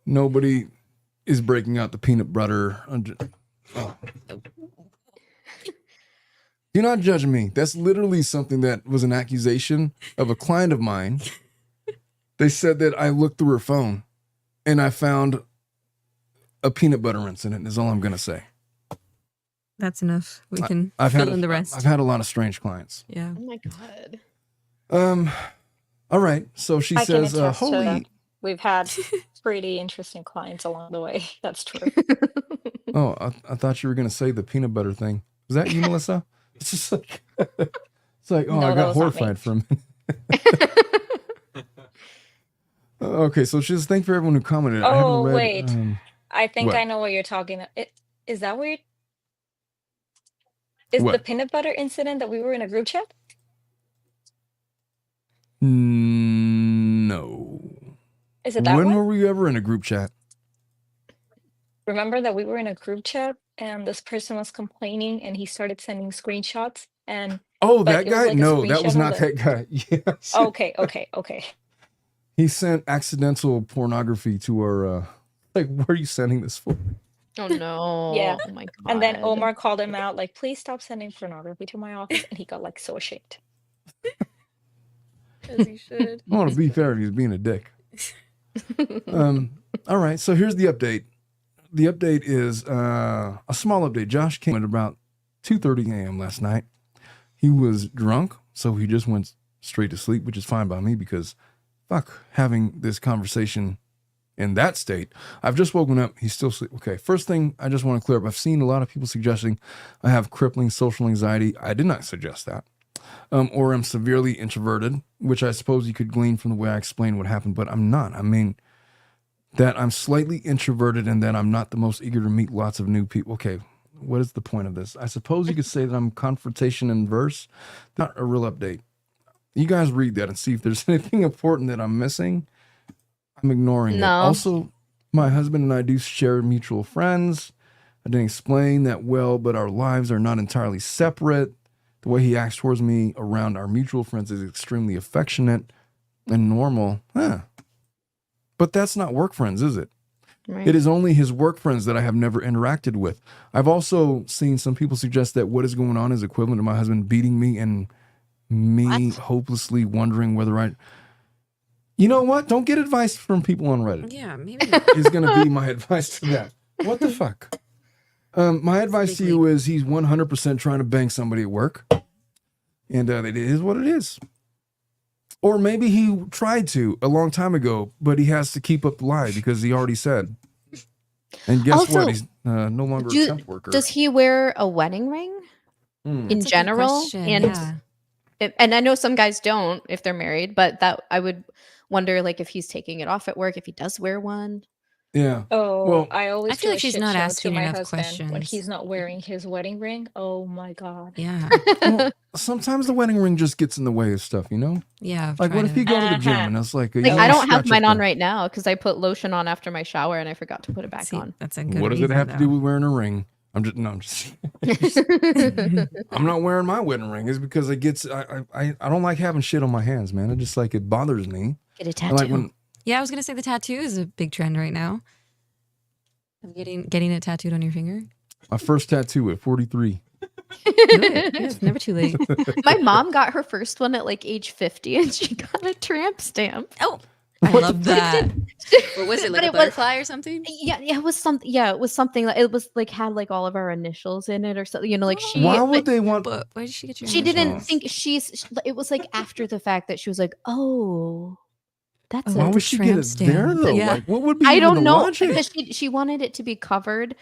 Nobody is breaking out the peanut butter. Oh. You're not judging me. That's literally something that was an accusation of a client of mine. They said that I looked through her phone and I found a peanut butter incident, is all I'm going to say. That's enough. We can I've fill had in the rest. I've had a lot of strange clients. Yeah. Oh my god. All right. So she I can says, attest to that. holy. We've had pretty interesting clients along the way. That's true. Oh, I thought you were going to say the peanut butter thing. Was that you, Melissa? It's just like, it's like, oh, No, I that got was not me. horrified for a minute. Okay, so she says, thank you for everyone who commented. I Oh, haven't read, wait. I think What? I know what you're talking about. Is that weird? Is the What? peanut butter incident that we were in a group chat? No. Is it that When one? were we ever in a group chat? Remember that we were in a group chat and this person was complaining and he started sending screenshots and Oh, But that it was guy? like a No, that was screenshot of not the- that guy. Yes. okay. He sent accidental pornography to our, like, what are you sending this for? Oh no. Yeah. Oh my god. And then Omar called him out, like, please stop sending pornography to my office. And he got like so ashamed. As you should. I want to be fair if he's being a dick. All right, so here's the update. The update is a small update. Josh came at about 2:30 a.m. last night. He was drunk, so he just went straight to sleep, which is fine by me because fuck having this conversation in that state. I've just woken up. He's still asleep. Okay, first thing I just want to clear up. I've seen a lot of people suggesting I have crippling social anxiety. I did not suggest that. Or I'm severely introverted, which I suppose you could glean from the way I explained what happened, but I'm not. I mean, that I'm slightly introverted and that I'm not the most eager to meet lots of new people. Okay, what is the point of this? I suppose you could say that I'm confrontation adverse. Not a real update. You guys read that and see if there's anything important that I'm missing. I'm ignoring it. No. Also, my husband and I do share mutual friends. I didn't explain that well, but our lives are not entirely separate. The way he acts towards me around our mutual friends is extremely affectionate and normal. But that's not work friends, is it? Right. It is only his work friends that I have never interacted with. I've also seen some people suggest that what is going on is equivalent to my husband beating me and me hopelessly wondering whether you know what? Don't get advice from people on Reddit. Yeah, maybe. Is going to be my advice to that. What the fuck? My advice to you is he's 100% trying to bang somebody at work. And it is what it is. Or maybe he tried to a long time ago, but he has to keep up the lie because he already said. And guess Also, what? He's no longer a temp worker. Does he wear a wedding ring in That's a good general? question, And yeah. and I know some guys don't if they're married, but that I would wonder like if he's taking it off at work, if he does wear one. Yeah. Oh, Well, I always I feel do like a she's shit not show asking to my enough husband when he's questions. not wearing his wedding ring. Oh my god. Yeah. well, sometimes the wedding ring just gets in the way of stuff, you know? Yeah. Like, what if you go to the gym and it's like, Like I don't have mine on right now because I put lotion on after my shower and I forgot to put it back on. That's a good What does it reason, have to do though. with wearing a ring? I'm just I'm not wearing my wedding ring. It's because it gets I don't like having shit on my hands, man. It just like it bothers me. Get a And tattoo. like when Yeah, I was gonna say the tattoo is a big trend right now. Of getting it tattooed on your finger. my first tattoo at 43. It's never too late. My mom got her first one at like age 50 and she got a tramp stamp. Oh, I love that. What was it, like But a it was- butterfly or something? Yeah, it was something. Yeah, it was something. It was like had like all of our initials in it or something. You know, like she. Why would they want But why did she get your She initials? didn't think it was like after the fact that she was like, oh, that's why a would she get it tramp there stamp. though? Yeah. Like what would be I even don't the know logic? because she wanted it to be covered.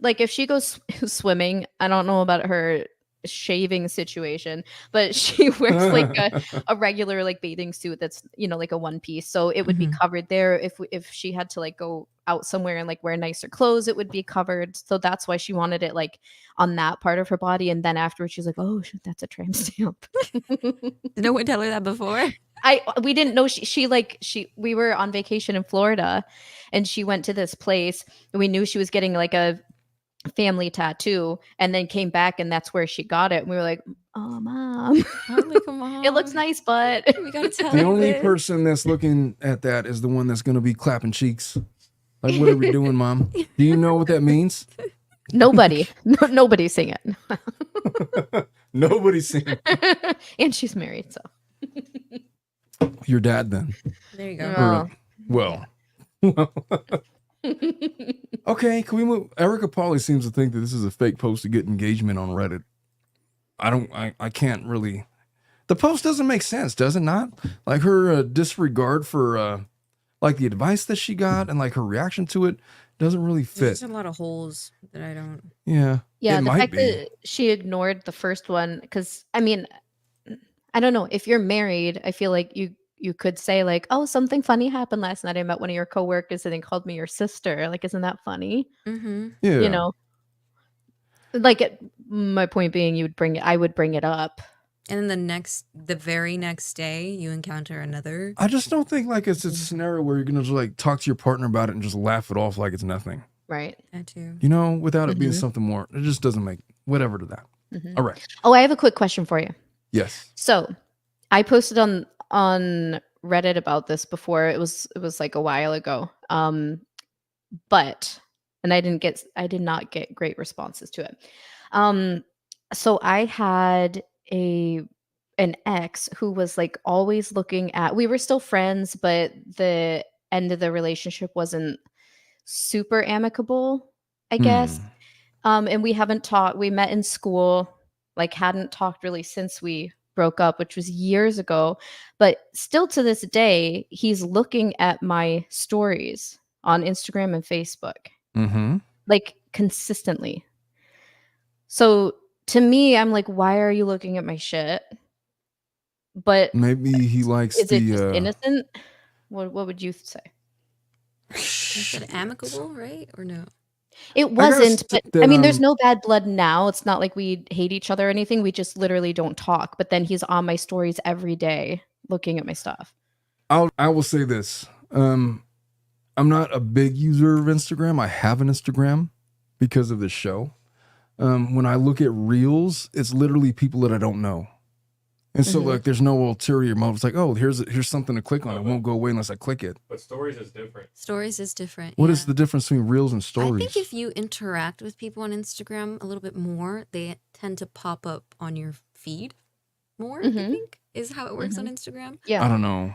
Like if she goes swimming, I don't know about her shaving situation, but she wears like a regular like bathing suit that's like a one piece, so it would be covered there. If she had to like go out somewhere and like wear nicer clothes, it would be covered. So that's why she wanted it like on that part of her body. And then afterwards, she's like, "Oh, shoot, that's a tramp stamp." Did no one tell her that before? We didn't know we were on vacation in Florida and she went to this place and we knew she was getting like a family tattoo and then came back and that's where she got it. And we were like, "Oh, Mom, I'm like, come on. it looks nice, but We gotta tell The her only this. person that's looking at that is the one that's going to be clapping cheeks. Like, what are we doing, Mom? Do you know what that means? nobody's seeing it." Nobody's seen it. And she's married, so Your dad, then. There you go. No. Well. Okay, can we move? Erica Pauly seems to think that this is a fake post to get engagement on Reddit. I can't really. The post doesn't make sense, does it not? Like her disregard for like the advice that she got and like her reaction to it doesn't really fit. There's a lot of holes that I don't. Yeah. yeah, it the might fact be. that she ignored the first one, because I mean, I don't know, if you're married, I feel like you could say like, "Oh, something funny happened last night. I met one of your coworkers and they called me your sister." Like, isn't that funny? Mm-hmm. Yeah. You know, like my point being, I would bring it up. And then the very next day, you encounter another. I just don't think like it's a scenario where you're gonna just like talk to your partner about it and just laugh it off like it's nothing. Right. Tattoo. You know, without it being something more. It just doesn't make whatever to that. Mhm. All right. Oh, I have a quick question for you. Yes. So I posted on Reddit about this before. It was like a while ago. But I did not get great responses to it. So I had an ex who was like always looking at, we were still friends, but the end of the relationship wasn't super amicable, I guess. And we haven't talked. We met in school, like hadn't talked really since we broke up, which was years ago. But still to this day, he's looking at my stories on Instagram and Facebook, Mm-hmm. like consistently. So to me, I'm like, why are you looking at my shit? But Maybe he likes is it the just innocent? What would you say? Is it amicable, right? Or no? It gotta wasn't, but stick that, I mean, there's no bad blood now. It's not like we hate each other or anything. We just literally don't talk. But then he's on my stories every day looking at my stuff. I will say this. I'm not a big user of Instagram. I have an Instagram because of this show. when I look at reels, it's literally people that I don't know. And so like there's no ulterior motive. It's like, oh, here's something to click on. It won't go away unless I click it. But stories is different. Stories is different. What yeah. is the difference between reels and stories? I think if you interact with people on Instagram a little bit more, they tend to pop up on your feed more, I think, is how it works on Instagram. Yeah. I don't know.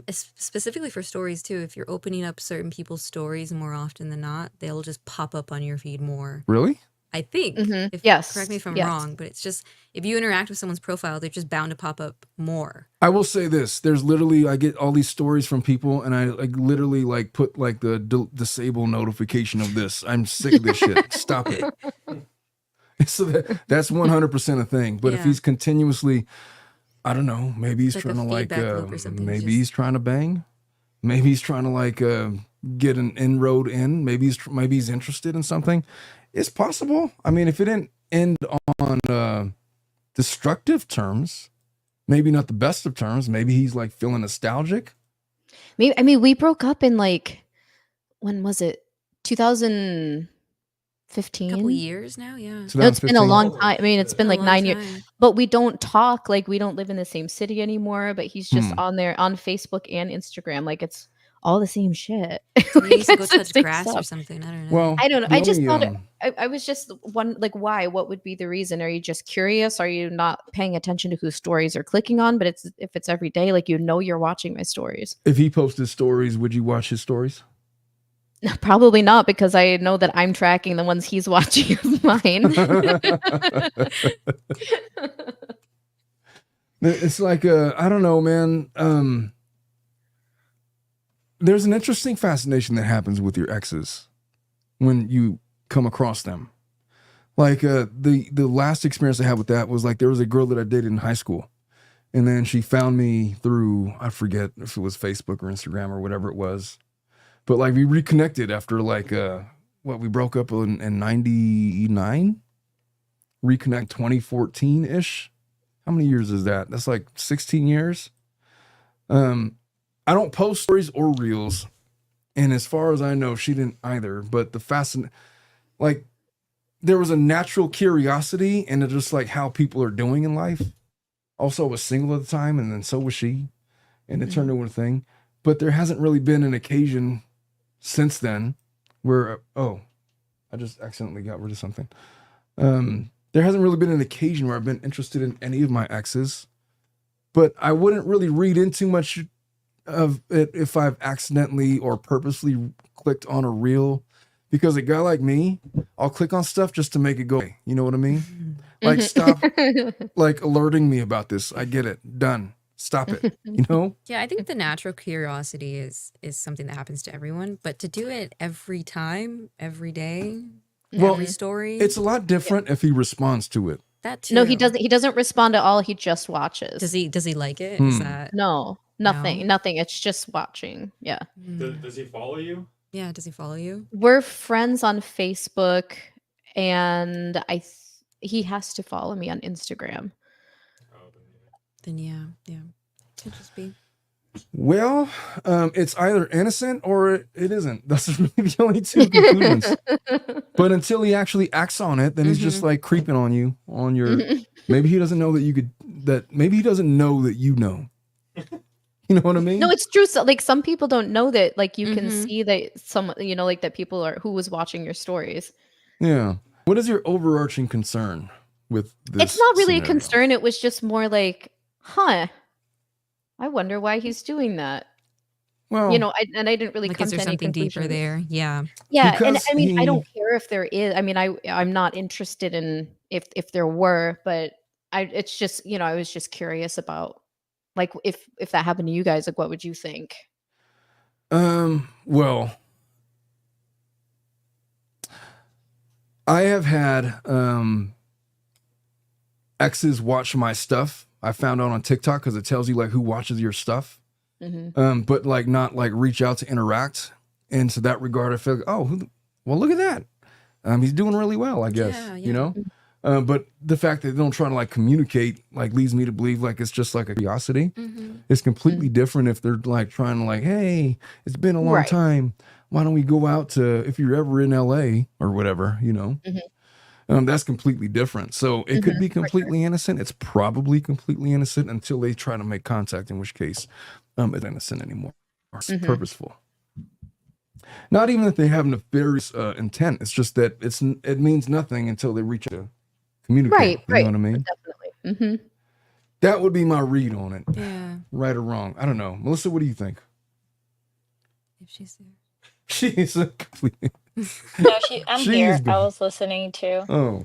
Specifically for stories too, if you're opening up certain people's stories more often than not, they'll just pop up on your feed more. Really? I think. If, Yes. Correct me if I'm Yes. wrong, but it's just if you interact with someone's profile, they're just bound to pop up more. I will say this. There's literally, I get all these stories from people and I like literally like put like the disable notification of this. I'm sick of this shit. Stop it. So that's 100% a thing. But if Yeah. he's continuously, I don't know, maybe he's Like trying a to like, feedback loop or something, maybe just- he's trying to bang. Maybe he's trying to like get an inroad in. Maybe he's interested in something. It's possible. I mean, if it didn't end on destructive terms, maybe not the best of terms. Maybe he's like feeling nostalgic. Maybe, I mean, we broke up in like, when was it? 2015? A couple years now, yeah. No, it's been a 2015. long time. I mean, it's been A like long 9 years. time. But we don't talk. Like, we don't live in the same city anymore. But he's just on there on Facebook and Instagram. Like, it's all the same shit. So maybe Like, you should go it's the touch same grass or stuff. something. I don't know. Well, I don't know. the I just only, thought I was just one like, why? What would be the reason? Are you just curious? Are you not paying attention to whose stories are clicking on? But if it's every day, like you're watching my stories. if he posted stories, would you watch his stories? Probably not, because I know that I'm tracking the ones he's watching of mine. It's like I don't know, man. There's an interesting fascination that happens with your exes when you come across them. Like the last experience I had with that was like there was a girl that I dated in high school, and then she found me through, I forget if it was Facebook or Instagram or whatever it was, but like we reconnected after like we broke up in 99, reconnect 2014 ish. How many years is that? That's like 16 years. I don't post stories or reels, and as far as I know, she didn't either. But like, there was a natural curiosity and just like how people are doing in life. Also, I was single at the time, and then so was she, and it turned into a thing. But there hasn't really been an occasion since then where I just accidentally got rid of something. There hasn't really been an occasion where I've been interested in any of my exes, but I wouldn't really read into much of it if I've accidentally or purposely clicked on a reel, because a guy like me, I'll click on stuff just to make it go away. You know what I mean? Like, stop like alerting me about this. I get it. Done. Stop it. You know? Yeah, I think the natural curiosity is something that happens to everyone, but to do it every time, every day, Well, every story, It's a lot different if he responds to it. that too. No, he doesn't. He doesn't respond at all. He just watches. Does he like it? Is that No, nothing. No? Nothing. It's just watching. Yeah. Does he follow you? Yeah, does he follow you? We're friends on Facebook, and he has to follow me on Instagram. Oh, Then yeah. Could just be. Well, it's either innocent or it isn't. That's really the only two conclusions. But until he actually acts on it, then he's just like creeping on you on your. Maybe he doesn't know that you could. Maybe he doesn't know that you know. You know what I mean? No, it's true. So, like, some people don't know that. Like, you can see that some, like that people are who was watching your stories. Yeah. What is your overarching concern with this? It's not really a scenario? concern. It was just more like, I wonder why he's doing that. Well, And I didn't really Like, come is to there any something deeper conclusions. there? Yeah. Yeah, and Because I mean, I he- don't care if there is. I mean, I'm not interested in if there were, but it's just, I was just curious about, like, if that happened to you guys, like, what would you think? Well, I have had exes watch my stuff. I found out on TikTok because it tells you like who watches your stuff. But like not like reach out to interact. And to that regard, I feel like, well, look at that. He's doing really well, I guess. Yeah, You know? But the fact that they don't try to like communicate like leads me to believe like it's just like a curiosity. It's completely different if they're like trying to like, hey, it's been a long Right. time. Why don't we go out to, if you're ever in LA or whatever, That's completely different. So it could be completely innocent. It's probably completely innocent until they try to make contact, in which case it's innocent anymore. It's purposeful. Not even that they have nefarious intent. It's just that it means nothing until they reach a communicate. You know what I mean? Definitely. That would be my read on it. Yeah. Right or wrong. I don't know. Melissa, what do you think? If she's there. She's a complete... No, I'm She's here. I gone. was listening too. Oh.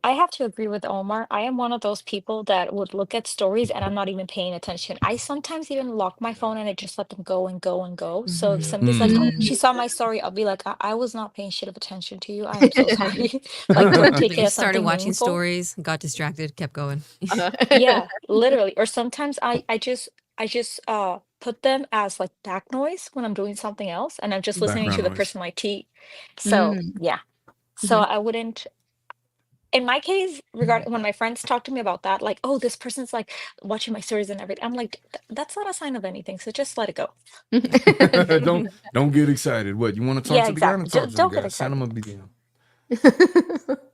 I have to agree with Omar. I am one of those people that would look at stories and I'm not even paying attention. I sometimes even lock my phone and I just let them go and go and go. So if somebody's like, "Oh, she saw my story," I'll be like, I was not paying shit of attention to you. I am so sorry." Like, don't take it You as started something watching meaningful. stories, got distracted, kept going. Yeah, literally. Or sometimes I just put them as like back noise when I'm doing something else and I'm just listening to Background the noise. person like tea. So yeah. So I wouldn't, in my case, regarding when my friends talk to me about that, like, "Oh, this person's like watching my stories and everything," I'm like, That's not a sign of anything. So just let it go." don't get excited. What, you want to talk Yeah, to the guy? exactly. Talk to the Don't get guy. Send him excited. a BM.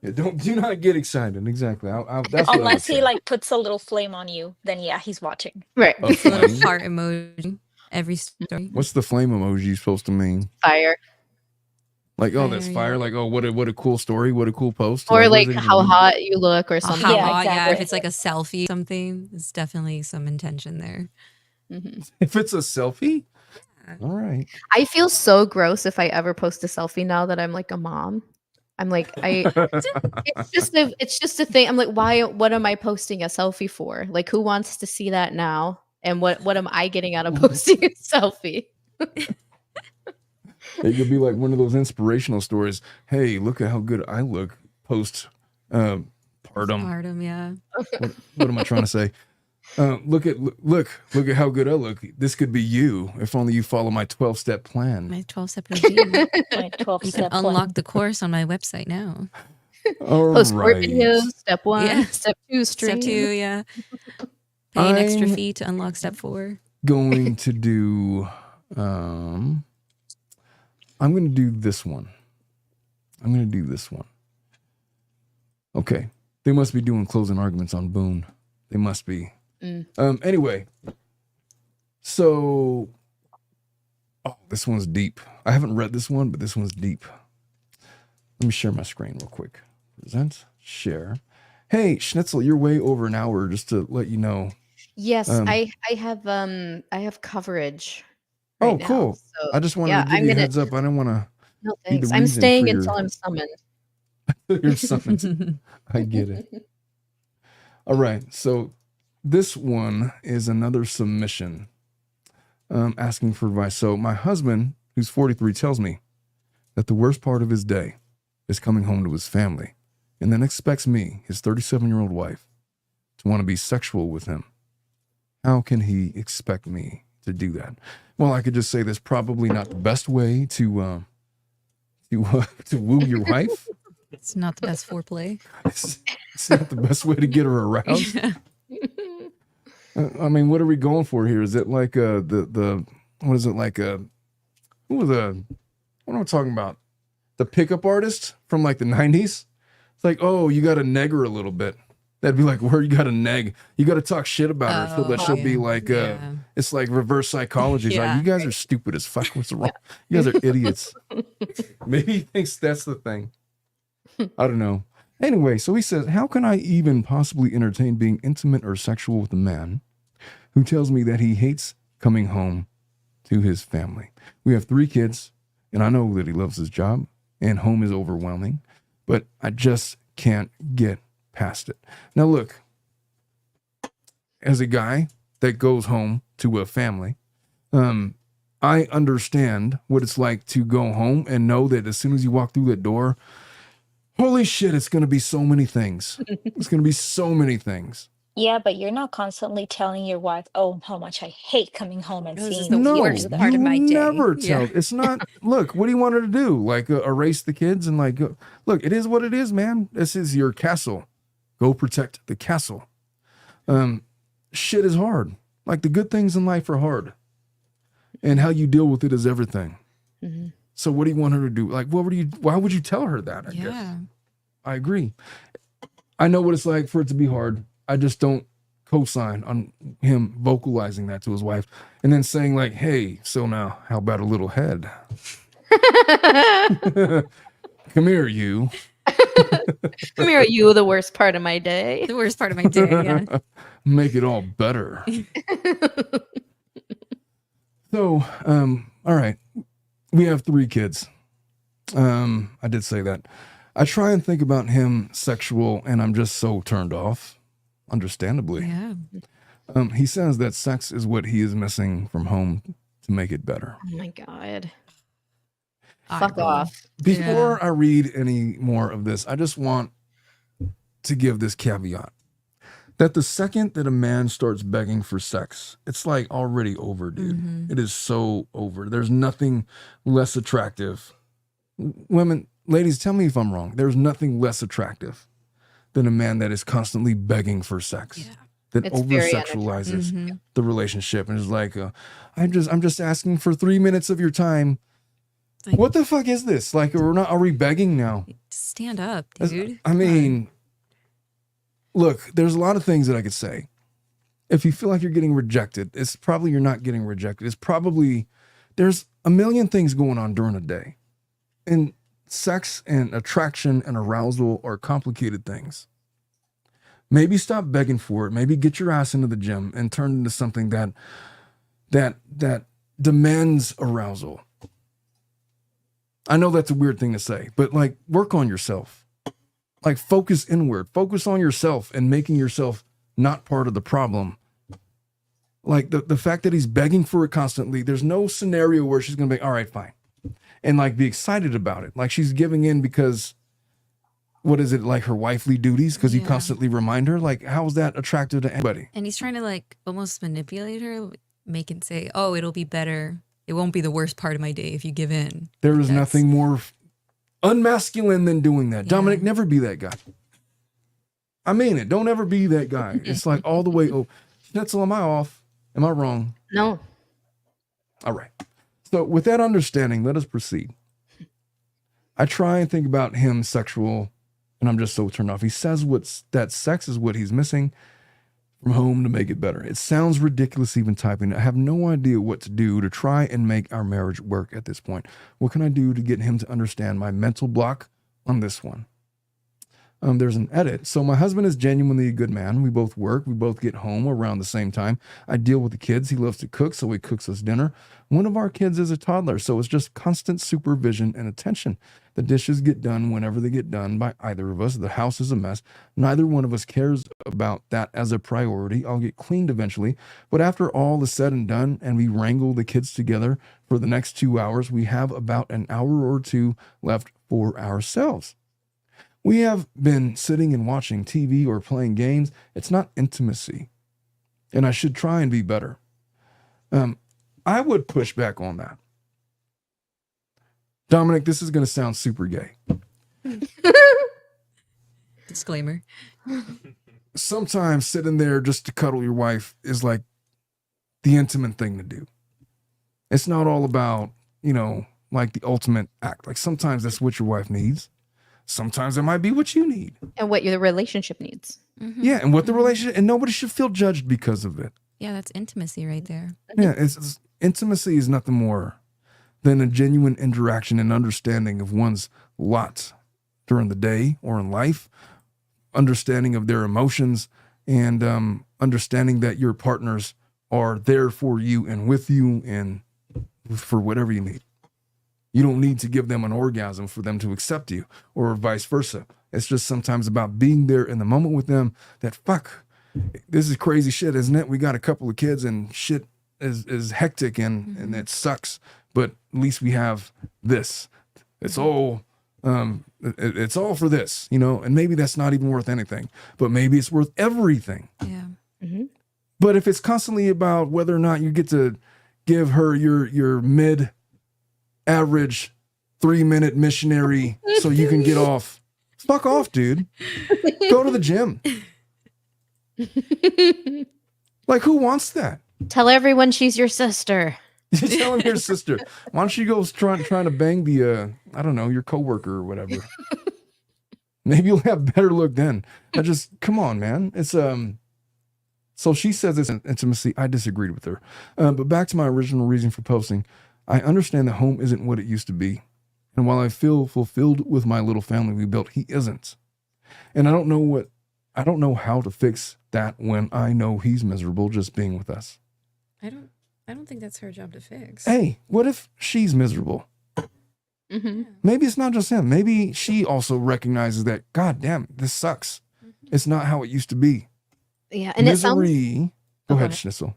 Yeah, do not get excited. Exactly. That's what I would Unless he say. like puts a little flame on you, then yeah, he's watching. Right. A It's a little flame? heart emoji. Every story. What's the flame emoji supposed to mean? Fire. Like, oh, that's Fire, fire. yeah. Like, oh, what a cool story. What a cool post. Or what like does it even how mean? hot you look or Oh, something. how Yeah, hot, yeah. If exactly. it's like a selfie, something, it's definitely some intention there. If it's a selfie? All right. I feel so gross if I ever post a selfie now that I'm like a mom. I'm like, it's just a thing. I'm like, what am I posting a selfie for? Like, who wants to see that now? And what am I getting out of posting a selfie? It could be like one of those inspirational stories. Hey, look at how good I look post partum. Postpartum, yeah. What am I trying to say? Look at how good I look. This could be you if only you follow my 12-step plan. My 12-step regime. My You can 12-step unlock the course on my website now. All Post more right. videos. Step 1. Yeah. Step 2. Stream. Step 2, yeah. Pay an extra I'm fee to unlock step 4. going to do I'm going to do this one. Okay. They must be doing closing arguments on Boone. They must be. Anyway. So, this one's deep. I haven't read this one, but this one's deep. Let me share my screen real quick. Present, share. Hey, Schnitzel, you're way over an hour, just to let you know. Yes, I have coverage. Oh, right now, cool. so, I just wanted yeah, to give I'm you a gonna- heads up. I didn't want to No be the thanks. I'm reason staying for your- until I'm summoned. your summons. I get it. All right. So this one is another submission asking for advice. So my husband, who's 43, tells me that the worst part of his day is coming home to his family and then expects me, his 37-year-old wife, to want to be sexual with him. How can he expect me to do that? Well, I could just say that's probably not the best way to woo your wife. It's not the best foreplay. It's not the best way to get her aroused. I mean, what are we going for here? Is it like what is it like what am I talking about? The pickup artist from like the 90s? It's like, oh, you got to neg her a little bit. That'd be like, where you got to neg? You got to talk shit about her so that she'll be like, it's like reverse psychology. It's like, you guys are stupid as fuck. What's wrong? You guys are idiots. Maybe he thinks that's the thing. I don't know. Anyway, so he says, how can I even possibly entertain being intimate or sexual with a man who tells me that he hates coming home to his family? We have 3 kids, and I know that he loves his job, and home is overwhelming, but I just can't get past it. Now, look, as a guy that goes home to a family, I understand what it's like to go home and know that as soon as you walk through that door, holy shit, it's going to be so many things. It's going to be so many things. Yeah, but you're not constantly telling your wife, "Oh, how much I hate coming home and This is seeing the you No, worst do part you of my day. never tell. Yeah. It's not, look, what do you want her to do? Like erase the kids and like, look, it is what it is, man. This is your castle. Go protect the castle. Shit is hard. Like the good things in life are hard. And how you deal with it is everything. So what do you want her to do? Like, why would you tell her that? I guess. Yeah. I agree. I know what it's like for it to be hard. I just don't co-sign on him vocalizing that to his wife and then saying like, hey, so now how about a little head? Come here, you. Come here, you, the worst part of my day. The worst part of my day. Yeah. Make it all better. So, all right. We have 3 kids. I did say that. I try and think about him sexual, and I'm just so turned off, understandably. Yeah. He says that sex is what he is missing from home to make it better. Oh my God. I Fuck agree. off. Before I read any more of this, I just want to give this caveat that the second that a man starts begging for sex, it's like already over, dude. Mhm. It is so over. There's nothing less attractive. Women, ladies, tell me if I'm wrong. There's nothing less attractive than a man that is constantly begging for sex. Yeah. That It's very over-sexualizes Mhm. the relationship and is like, I'm just asking for 3 minutes of your time. Like, What the fuck is this? Like, are we begging now? stand up, As- dude. I mean, look, there's a lot of things that I could say. If you feel like you're getting rejected, it's probably you're not getting rejected. It's probably there's a million things going on during a day. And sex and attraction and arousal are complicated things. Maybe stop begging for it. Maybe get your ass into the gym and turn into something that demands arousal. I know that's a weird thing to say, but like work on yourself. Like focus inward, focus on yourself and making yourself not part of the problem. Like the fact that he's begging for it constantly, there's no scenario where she's going to be, all right, fine. And like be excited about it. Like she's giving in because what is it, like her wifely duties? Because you Yeah. constantly remind her, like, how is that attractive to anybody? And he's trying to like almost manipulate her, make it say, oh, it'll be better. It won't be the worst part of my day if you give in. There is That's- nothing more unmasculine than doing that. Yeah. Dominic, never be that guy. I mean it. Don't ever be that guy. It's like all the way. Oh, Schnitzel, am I off? Am I wrong? No. All right. So with that understanding, let us proceed. I try and think about him sexual, and I'm just so turned off. He says that sex is what he's missing from home to make it better. It sounds ridiculous even typing. I have no idea what to do to try and make our marriage work at this point. What can I do to get him to understand my mental block on this one? There's an edit. So my husband is genuinely a good man. We both work. We both get home around the same time. I deal with the kids. He loves to cook, so he cooks us dinner. One of our kids is a toddler, so it's just constant supervision and attention. The dishes get done whenever they get done by either of us. The house is a mess. Neither one of us cares about that as a priority. I'll get cleaned eventually. But after all is said and done and we wrangle the kids together for the next 2 hours, we have about an hour or two left for ourselves. We have been sitting and watching TV or playing games. It's not intimacy. And I should try and be better. I would push back on that. Dominic, this is going to sound super gay. Disclaimer. Sometimes sitting there just to cuddle your wife is like the intimate thing to do. It's not all about, like the ultimate act. Like sometimes that's what your wife needs. Sometimes it might be what you need. And what your relationship needs. Mhm. Yeah, and what the relationship, and nobody should feel judged because of it. Yeah, that's intimacy right there. Yeah, it's intimacy is nothing more than a genuine interaction and understanding of one's lot during the day or in life, understanding of their emotions, and understanding that your partners are there for you and with you and for whatever you need. You don't need to give them an orgasm for them to accept you or vice versa. It's just sometimes about being there in the moment with them that, fuck, this is crazy shit, isn't it? We got a couple of kids and shit is hectic and it sucks, but at least we have this. It's all it's all for this, and maybe that's not even worth anything, but maybe it's worth everything. Yeah. Mm-hmm. But if it's constantly about whether or not you get to give her your mid average 3-minute missionary so you can get off, fuck off, dude. Go to the gym. Like, who wants that? Tell everyone she's your sister. You tell him your sister. Why don't you go trying to bang the I don't know, your coworker or whatever. Maybe you'll have better luck then. Come on, man. It's So she says it's an intimacy. I disagreed with her. But back to my original reason for posting. I understand that home isn't what it used to be. And while I feel fulfilled with my little family we built, he isn't. And I don't know how to fix that when I know he's miserable just being with us. I don't think that's her job to fix. Hey, what if she's miserable? Mm-hmm. Maybe it's not just him. Maybe she also recognizes that, God damn, this sucks. It's not how it used to be. Yeah, and Misery. Go Oh, ahead, go Schnitzel.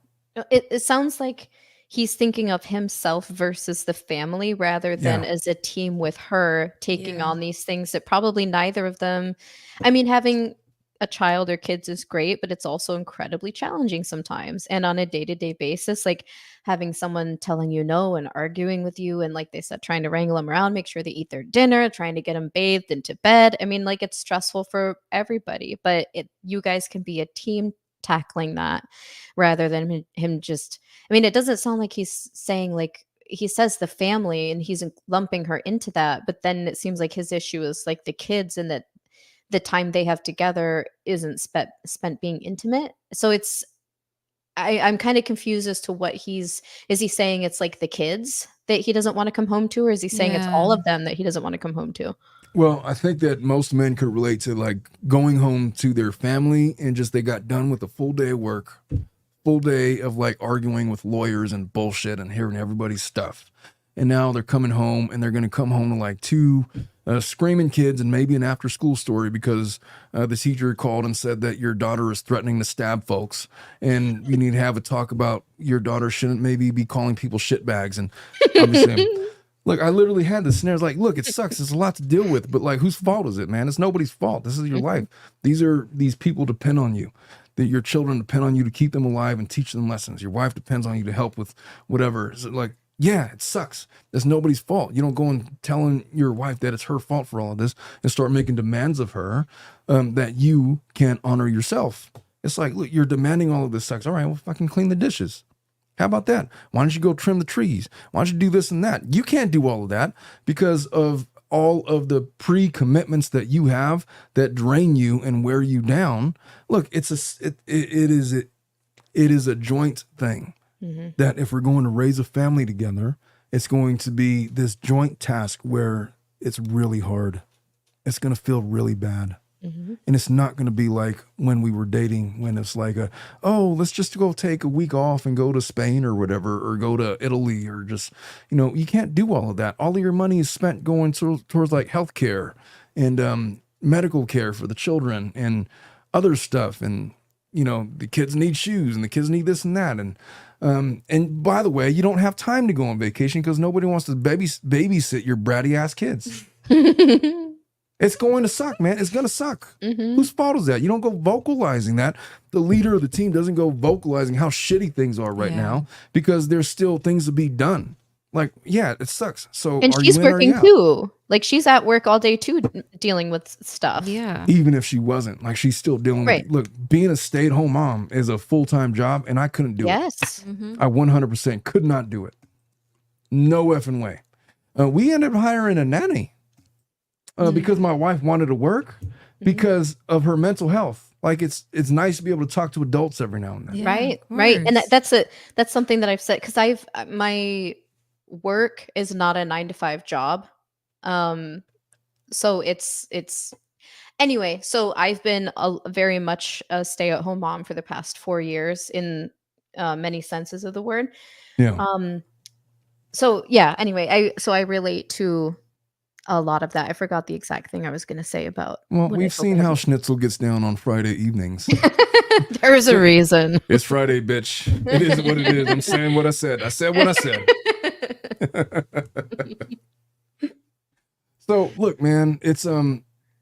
it sounds like he's thinking of himself versus the family rather than Yeah. as a team with her taking Yeah. on these things that probably neither of them. I mean, having a child or kids is great, but it's also incredibly challenging sometimes. And on a day-to-day basis, like having someone telling you no and arguing with you, and like they said, trying to wrangle them around, make sure they eat their dinner, trying to get them bathed into bed. I mean, like it's stressful for everybody, but you guys can be a team tackling that rather than him just. I mean, it doesn't sound like he's saying, like he says the family and he's lumping her into that, but then it seems like his issue is like the kids, and that the time they have together isn't spent being intimate. So I'm kind of confused as to what is he saying it's like the kids that he doesn't want to come home to, or is he saying it's all Yeah. of them that he doesn't want to come home to? Well, I think that most men could relate to like going home to their family and just they got done with a full day of work, full day of like arguing with lawyers and bullshit and hearing everybody's stuff. And now they're coming home and they're going to come home to like two screaming kids and maybe an after school story because the teacher called and said that your daughter is threatening to stab folks. And you need to have a talk about your daughter shouldn't maybe be calling people shitbags. And obviously, look, I literally had this scenario. Like, look, it sucks. It's a lot to deal with, but like, whose fault is it, man? It's nobody's fault. This is your life. These people depend on you. That your children depend on you to keep them alive and teach them lessons. Your wife depends on you to help with whatever. So like, yeah, it sucks. It's nobody's fault. You don't go and telling your wife that it's her fault for all of this and start making demands of her that you can't honor yourself. It's like, look, you're demanding all of this sucks. All right, well, fucking clean the dishes. How about that? Why don't you go trim the trees? Why don't you do this and that? You can't do all of that because of all of the pre-commitments that you have that drain you and wear you down. Look, it is a joint thing. Mm-hmm. That if we're going to raise a family together, it's going to be this joint task where it's really hard. It's going to feel really bad. Mm-hmm. And it's not going to be like when we were dating, when it's like, let's just go take a week off and go to Spain or whatever, or go to Italy, or just, you can't do all of that. All of your money is spent going towards like healthcare and medical care for the children and other stuff. And, the kids need shoes and the kids need this and that. And by the way, you don't have time to go on vacation because nobody wants to babysit your bratty ass kids. It's going to suck, man. It's going to suck. Mm-hmm. Whose fault is that? You don't go vocalizing that. The leader of the team doesn't go vocalizing how shitty things are right now because there's still things to be done. Like, yeah, it sucks. So And are she's you in or are working you out? too. Like she's at work all day too, dealing with stuff. Yeah. Even if she wasn't, like she's still dealing Right. with, look, being a stay-at-home mom is a full-time job and I couldn't do it. Yes. Mm-hmm. I 100% could not do it. No effing way. We ended up hiring a nanny because my wife wanted to work because of her mental health. Like it's nice to be able to talk to adults every now and then. Yeah, Right. of Right. And course. that's something that I've said because my work is not a 9 to 5 job. So it's anyway, so I've been very much a stay-at-home mom for the past 4 years in many senses of the word. Yeah. So yeah, anyway, I relate to a lot of that. I forgot the exact thing I was going to say about. Well, when I we've spoke seen of how it. Schnitzel gets down on Friday evenings. There's a reason. It's Friday, bitch. It is what it is. I'm saying what I said. I said what I said. So look, man, it's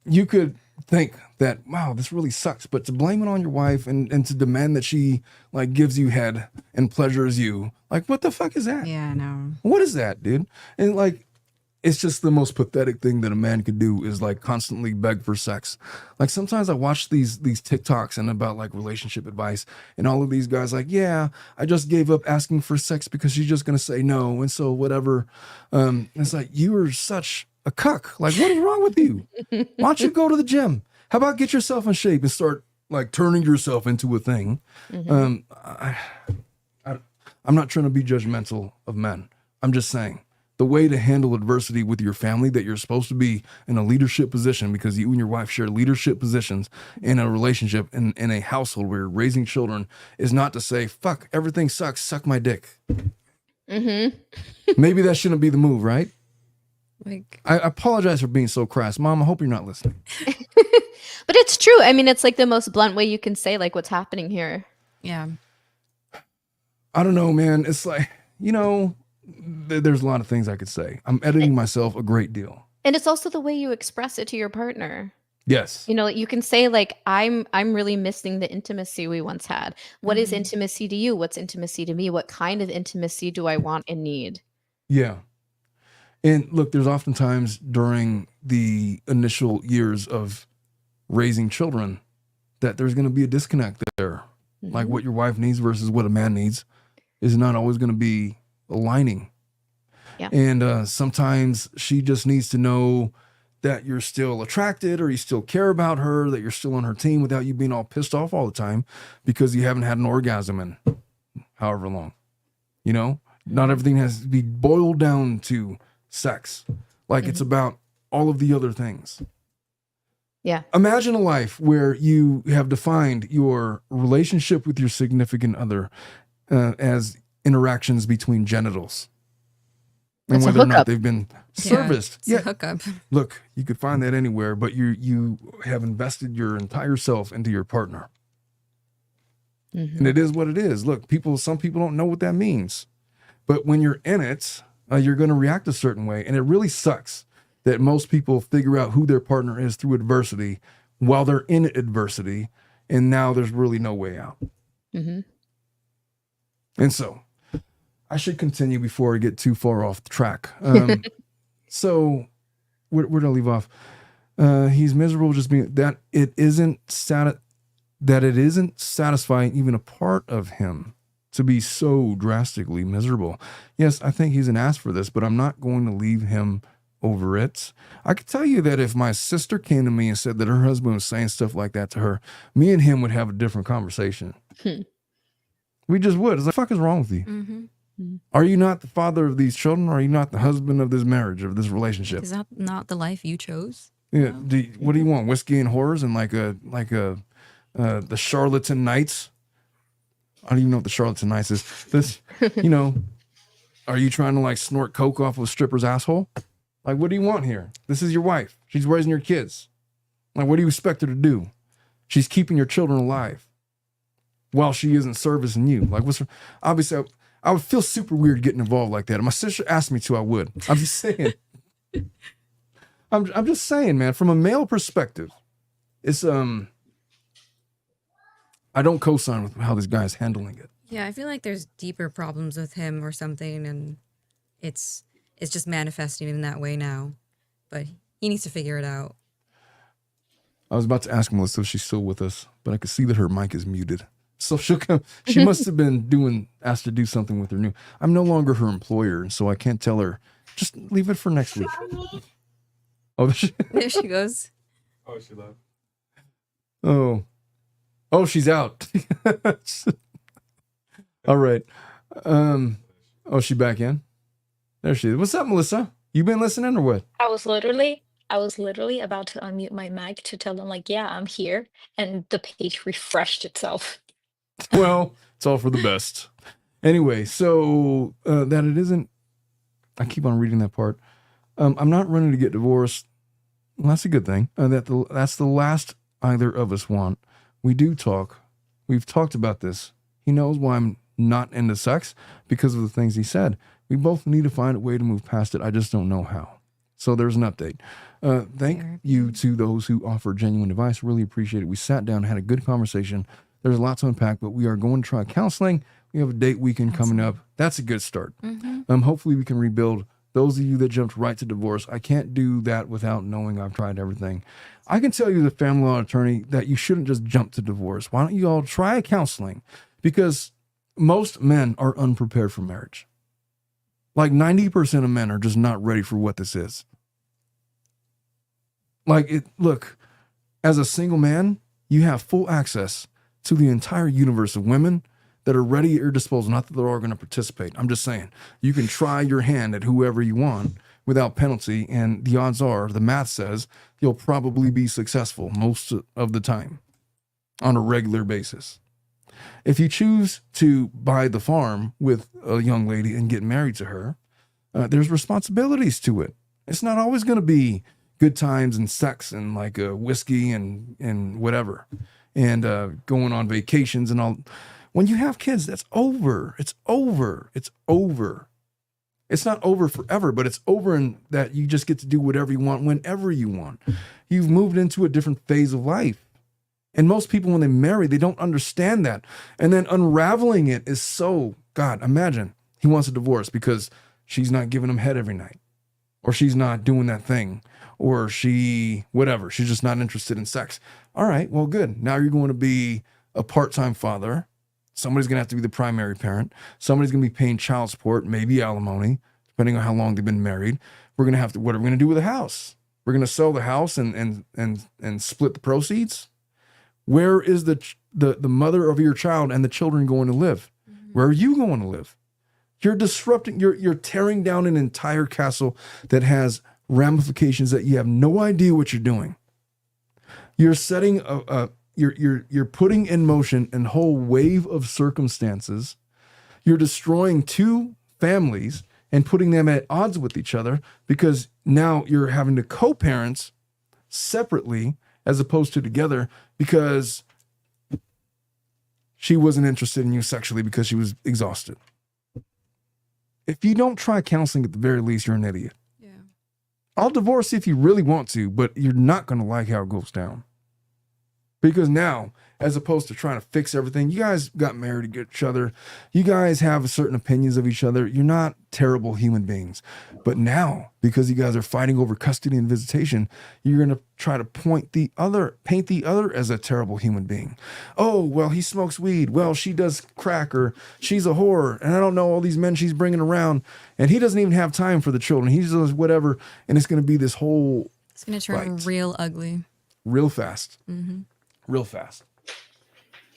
you could think that, wow, this really sucks, but to blame it on your wife and to demand that she like gives you head and pleasures you, like what the fuck is that? Yeah, I know. What is that, dude? And like it's just the most pathetic thing that a man could do is like constantly beg for sex. Like sometimes I watch these TikToks and about like relationship advice, and all of these guys like, yeah, I just gave up asking for sex because she's just gonna say no, and so whatever. It's like, you are such a cuck. Like, what is wrong with you? Why don't you go to the gym? How about get yourself in shape and start like turning yourself into a thing? I'm not trying to be judgmental of men. I'm just saying the way to handle adversity with your family, that you're supposed to be in a leadership position because you and your wife share leadership positions in a relationship, in a household where you're raising children, is not to say, fuck, everything sucks, suck my dick. Maybe that shouldn't be the move, right? Like, I apologize for being so crass. Mom, I hope you're not listening. But it's true. I mean, it's like the most blunt way you can say like what's happening here. yeah. I don't know, man. It's like, you know, there's a lot of things I could say. I'm editing myself a great deal. And it's also the way you express it to your partner. Yes. You know, you can say like, I'm really missing the intimacy we once had. What is intimacy to you? What's intimacy to me? What kind of intimacy do I want and need? Yeah. And look, there's oftentimes during the initial years of raising children that there's going to be a disconnect there. Like what your wife needs versus what a man needs is not always going to be aligning. Yeah. And sometimes she just needs to know that you're still attracted, or you still care about her, that you're still on her team, without you being all pissed off all the time because you haven't had an orgasm in however long. You know, not everything has to be boiled down to sex. Like it's about all of the other things. Yeah. Imagine a life where you have defined your relationship with your significant other as interactions between genitals. And It's a whether or not hookup. they've been serviced. It's a hookup. Look, you could find that anywhere, but you have invested your entire self into your partner. And it is what it is. Look, some people don't know what that means. But when you're in it, you're going to react a certain way. And it really sucks that most people figure out who their partner is through adversity while they're in adversity. And now there's really no way out. And so I should continue before I get too far off the track. So where did I leave off? He's miserable just being that it isn't satisfying even a part of him to be so drastically miserable. Yes, I think he's an ass for this, but I'm not going to leave him over it. I could tell you that if my sister came to me and said that her husband was saying stuff like that to her, me and him would have a different conversation. We just would. It's like, what the fuck is wrong with you? Are you not the father of these children? Or are you not the husband of this marriage, of this relationship? Is that not the life you chose? Yeah. What do you want? Whiskey and whores and the Charlatan Knights? I don't even know what the Charlatan Knights is. This, you know, are you trying to like snort coke off of a stripper's asshole? Like, what do you want here? This is your wife. She's raising your kids. Like, what do you expect her to do? She's keeping your children alive while she isn't servicing you. Like, obviously, I would feel super weird getting involved like that. If my sister asked me to, I would. I'm just saying. I'm just saying, man, from a male perspective, it's, I don't co-sign with how this guy's handling it. Yeah, I feel like there's deeper problems with him or something, and it's just manifesting in that way now. But he needs to figure it out. I was about to ask Melissa if she's still with us, but I could see that her mic is muted. So she'll come. She must have been asked to do something with her new. I'm no longer her employer, and so I can't tell her. Just leave it for next week. Oh, There she goes. Oh, she left. Oh, she's out. All right. Oh, she back in? There she is. What's up, Melissa? You been listening or what? I was literally about to unmute my mic to tell them like, yeah, I'm here, and the page refreshed itself. Well, it's all for the best. Anyway, so that it isn't. I keep on reading that part. I'm not running to get divorced. Well, that's a good thing. That's the last either of us want. We do talk. We've talked about this. He knows why I'm not into sex because of the things he said. We both need to find a way to move past it. I just don't know how. So there's an update. Thank you to those who offer genuine advice. Really appreciate it. We sat down, had a good conversation. There's a lot to unpack, but we are going to try counseling. We have a date weekend coming up. That's a good start. Hopefully we can rebuild those of you that jumped right to divorce, I can't do that without knowing I've tried everything. I can tell you, the family law attorney, that you shouldn't just jump to divorce. Why don't you all try counseling? Because most men are unprepared for marriage. Like 90% of men are just not ready for what this is. Look, as a single man, you have full access to the entire universe of women that are ready at your disposal. Not that they're all going to participate. I'm just saying, you can try your hand at whoever you want without penalty, and the odds are, the math says, you'll probably be successful most of the time on a regular basis. If you choose to buy the farm with a young lady and get married to her, there's responsibilities to it. It's not always going to be good times and sex and like whiskey and whatever, and going on vacations and all. When you have kids, that's over. It's over. It's over. It's not over forever, but it's over in that you just get to do whatever you want, whenever you want. You've moved into a different phase of life. And most people, when they marry, they don't understand that. And then unraveling it is so, God, imagine he wants a divorce because she's not giving him head every night, or she's not doing that thing, or she's just not interested in sex. All right, well, good. Now you're going to be a part-time father. Somebody's going to have to be the primary parent. Somebody's going to be paying child support, maybe alimony, depending on how long they've been married. We're going to have to, what are we going to do with the house? We're going to sell the house and split the proceeds. Where is the mother of your child and the children going to live? Mm-hmm. Where are you going to live? You're disrupting, you're tearing down an entire castle that has ramifications that you have no idea what you're doing. You're setting you're putting in motion a whole wave of circumstances. You're destroying two families and putting them at odds with each other because now you're having to co-parents separately as opposed to together because she wasn't interested in you sexually because she was exhausted. If you don't try counseling, at the very least, you're an idiot. Yeah. I'll divorce if you really want to, but you're not going to like how it goes down. Because now, as opposed to trying to fix everything, you guys got married to each other. You guys have certain opinions of each other. You're not terrible human beings. But now, because you guys are fighting over custody and visitation, you're going to try to paint the other as a terrible human being. Oh, well, he smokes weed. Well, she does crack, or she's a whore. And I don't know all these men she's bringing around. And he doesn't even have time for the children. He does whatever. And it's going to be this whole It's going to turn fight. real ugly. Real fast. Mm-hmm. Real fast.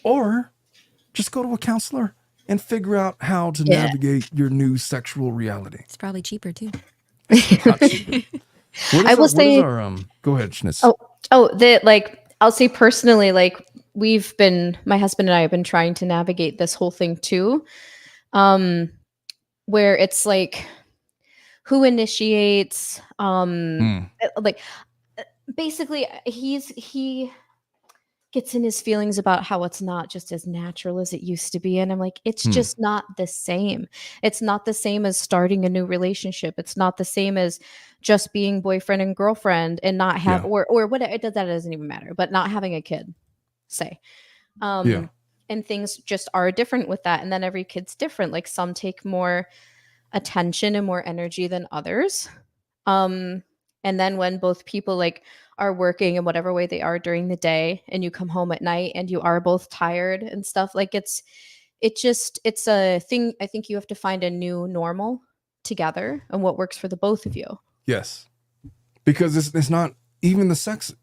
Or just go to a counselor and figure out how to navigate your new sexual reality. It's probably cheaper too. I will say, go ahead, Schnitz. I'll say personally, like my husband and I have been trying to navigate this whole thing too. Where it's like, who initiates, like basically he gets in his feelings about how it's not just as natural as it used to be. And I'm like, it's just not the same. It's not the same as starting a new relationship. It's not the same as just being boyfriend and girlfriend and not have, or what, that doesn't even matter, but not having a kid, say. And things just are different with that. And then every kid's different. Like some take more attention and more energy than others. And then when both people like are working in whatever way they are during the day and you come home at night and you are both tired and stuff, like it's a thing. I think you have to find a new normal together and what works for the both of you. Yes. Because it's not even the sex.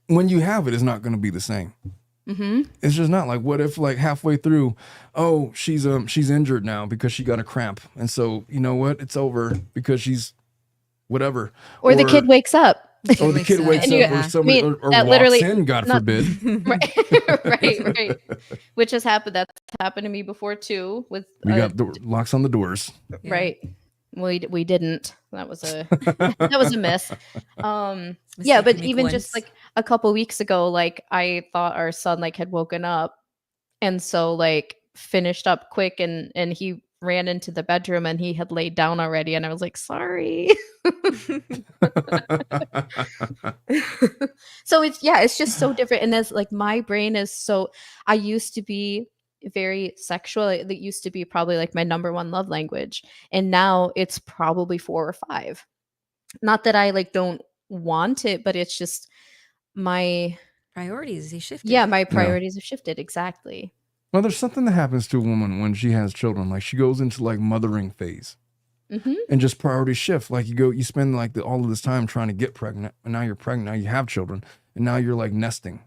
When you have it, it's not going to be the same. Mm-hmm. It's just not. Like, what if like halfway through, oh, she's injured now because she got a cramp. And so, you know what? It's over because she's whatever. Or the kid wakes up. Or the kid wakes up, or somebody or that walks in, God forbid. Right. Which has happened. That's happened to me before too. With we got the locks on the doors. Right. We didn't. That was a miss. Yeah, but even just like a couple weeks ago, like I thought our son like had woken up, and so like finished up quick, and he ran into the bedroom and he had laid down already, and I was like, sorry. So it's just so different. And as like my brain is so, I used to be very sexual. It used to be probably like my number one love language, and now it's probably 4 or 5. Not that I like don't want it, but it's just my Priorities, they shifted. yeah, my priorities have shifted. Exactly. Well, there's something that happens to a woman when she has children. Like she goes into like mothering phase. And just priorities shift. Like you spend like all of this time trying to get pregnant, and now you're pregnant, now you have children, and now you're like nesting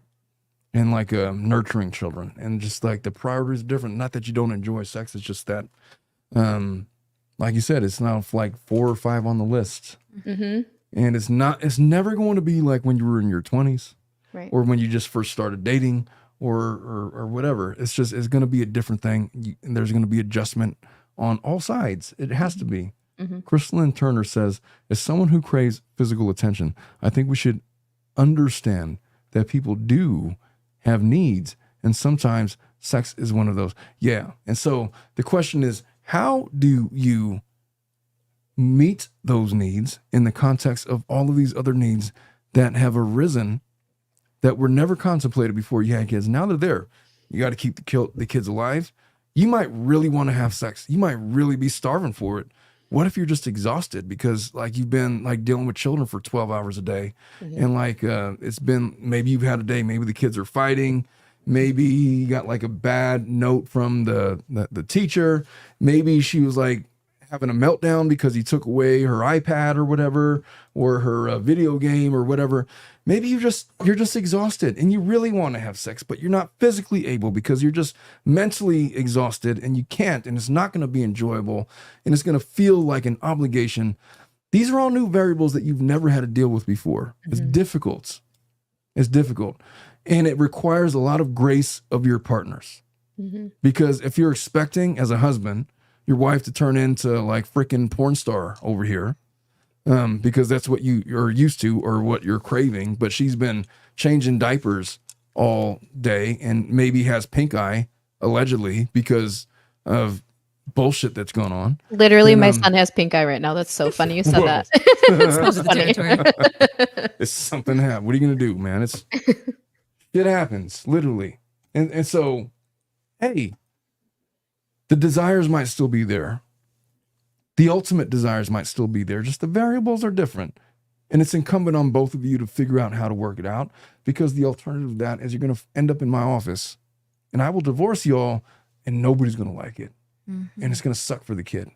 and like nurturing children, and just like the priorities are different. Not that you don't enjoy sex, it's just that, like you said, it's now like 4 or 5 on the list, and it's never going to be like when you were in your 20s, Right. or when you just first started dating, or whatever. It's going to be a different thing, and there's going to be adjustment on all sides. It has to be. Crystalline Turner says, as someone who craves physical attention, I think we should understand that people do have needs, and sometimes sex is one of those. Yeah. And so the question is, how do you meet those needs in the context of all of these other needs that have arisen that were never contemplated before you had kids? Now they're there. You got to keep the kids alive. You might really want to have sex. You might really be starving for it. What if you're just exhausted because like you've been like dealing with children for 12 hours a day, and like it's been, maybe you've had a day, maybe the kids are fighting, maybe you got like a bad note from the teacher, maybe she was like having a meltdown because he took away her iPad or whatever, or her video game or whatever. Maybe you're just exhausted and you really want to have sex, but you're not physically able because you're just mentally exhausted and you can't, and it's not going to be enjoyable, and it's going to feel like an obligation. These are all new variables that you've never had to deal with before. It's difficult. It's difficult. And it requires a lot of grace of your partners. Because if you're expecting as a husband, your wife to turn into like freaking porn star over here, because that's what you're used to or what you're craving, but she's been changing diapers all day and maybe has pink eye, allegedly, because of bullshit that's going on. Literally, my son has pink eye right now. That's so funny you said that. Exposed the territory. It's something happen. What are you gonna do, man? It happens, literally. And so, hey, the desires might still be there. The ultimate desires might still be there. Just the variables are different. And it's incumbent on both of you to figure out how to work it out, because the alternative to that is you're going to end up in my office and I will divorce y'all and nobody's going to like it. And it's going to suck for the kid.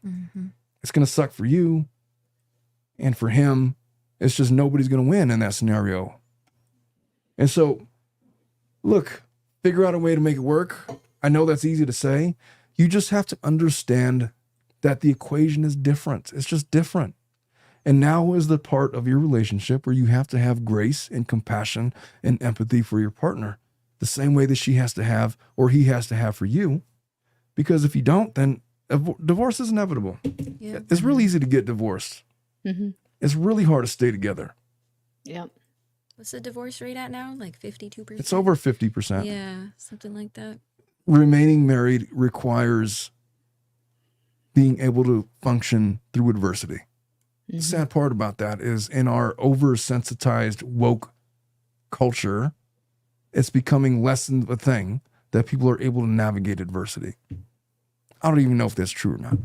It's going to suck for you and for him. It's just nobody's going to win in that scenario. And so, look, figure out a way to make it work. I know that's easy to say. You just have to understand that the equation is different. It's just different. And now is the part of your relationship where you have to have grace and compassion and empathy for your partner, the same way that she has to have, or he has to have for you. Because if you don't, then divorce is inevitable. Yeah. It's really easy to get divorced. It's really hard to stay together. Yeah. What's the divorce rate at now? Like 52%? It's over 50%. Yeah, something like that. Remaining married requires being able to function through adversity. The sad part about that is, in our oversensitized woke culture, it's becoming less of a thing that people are able to navigate adversity. I don't even know if that's true or not.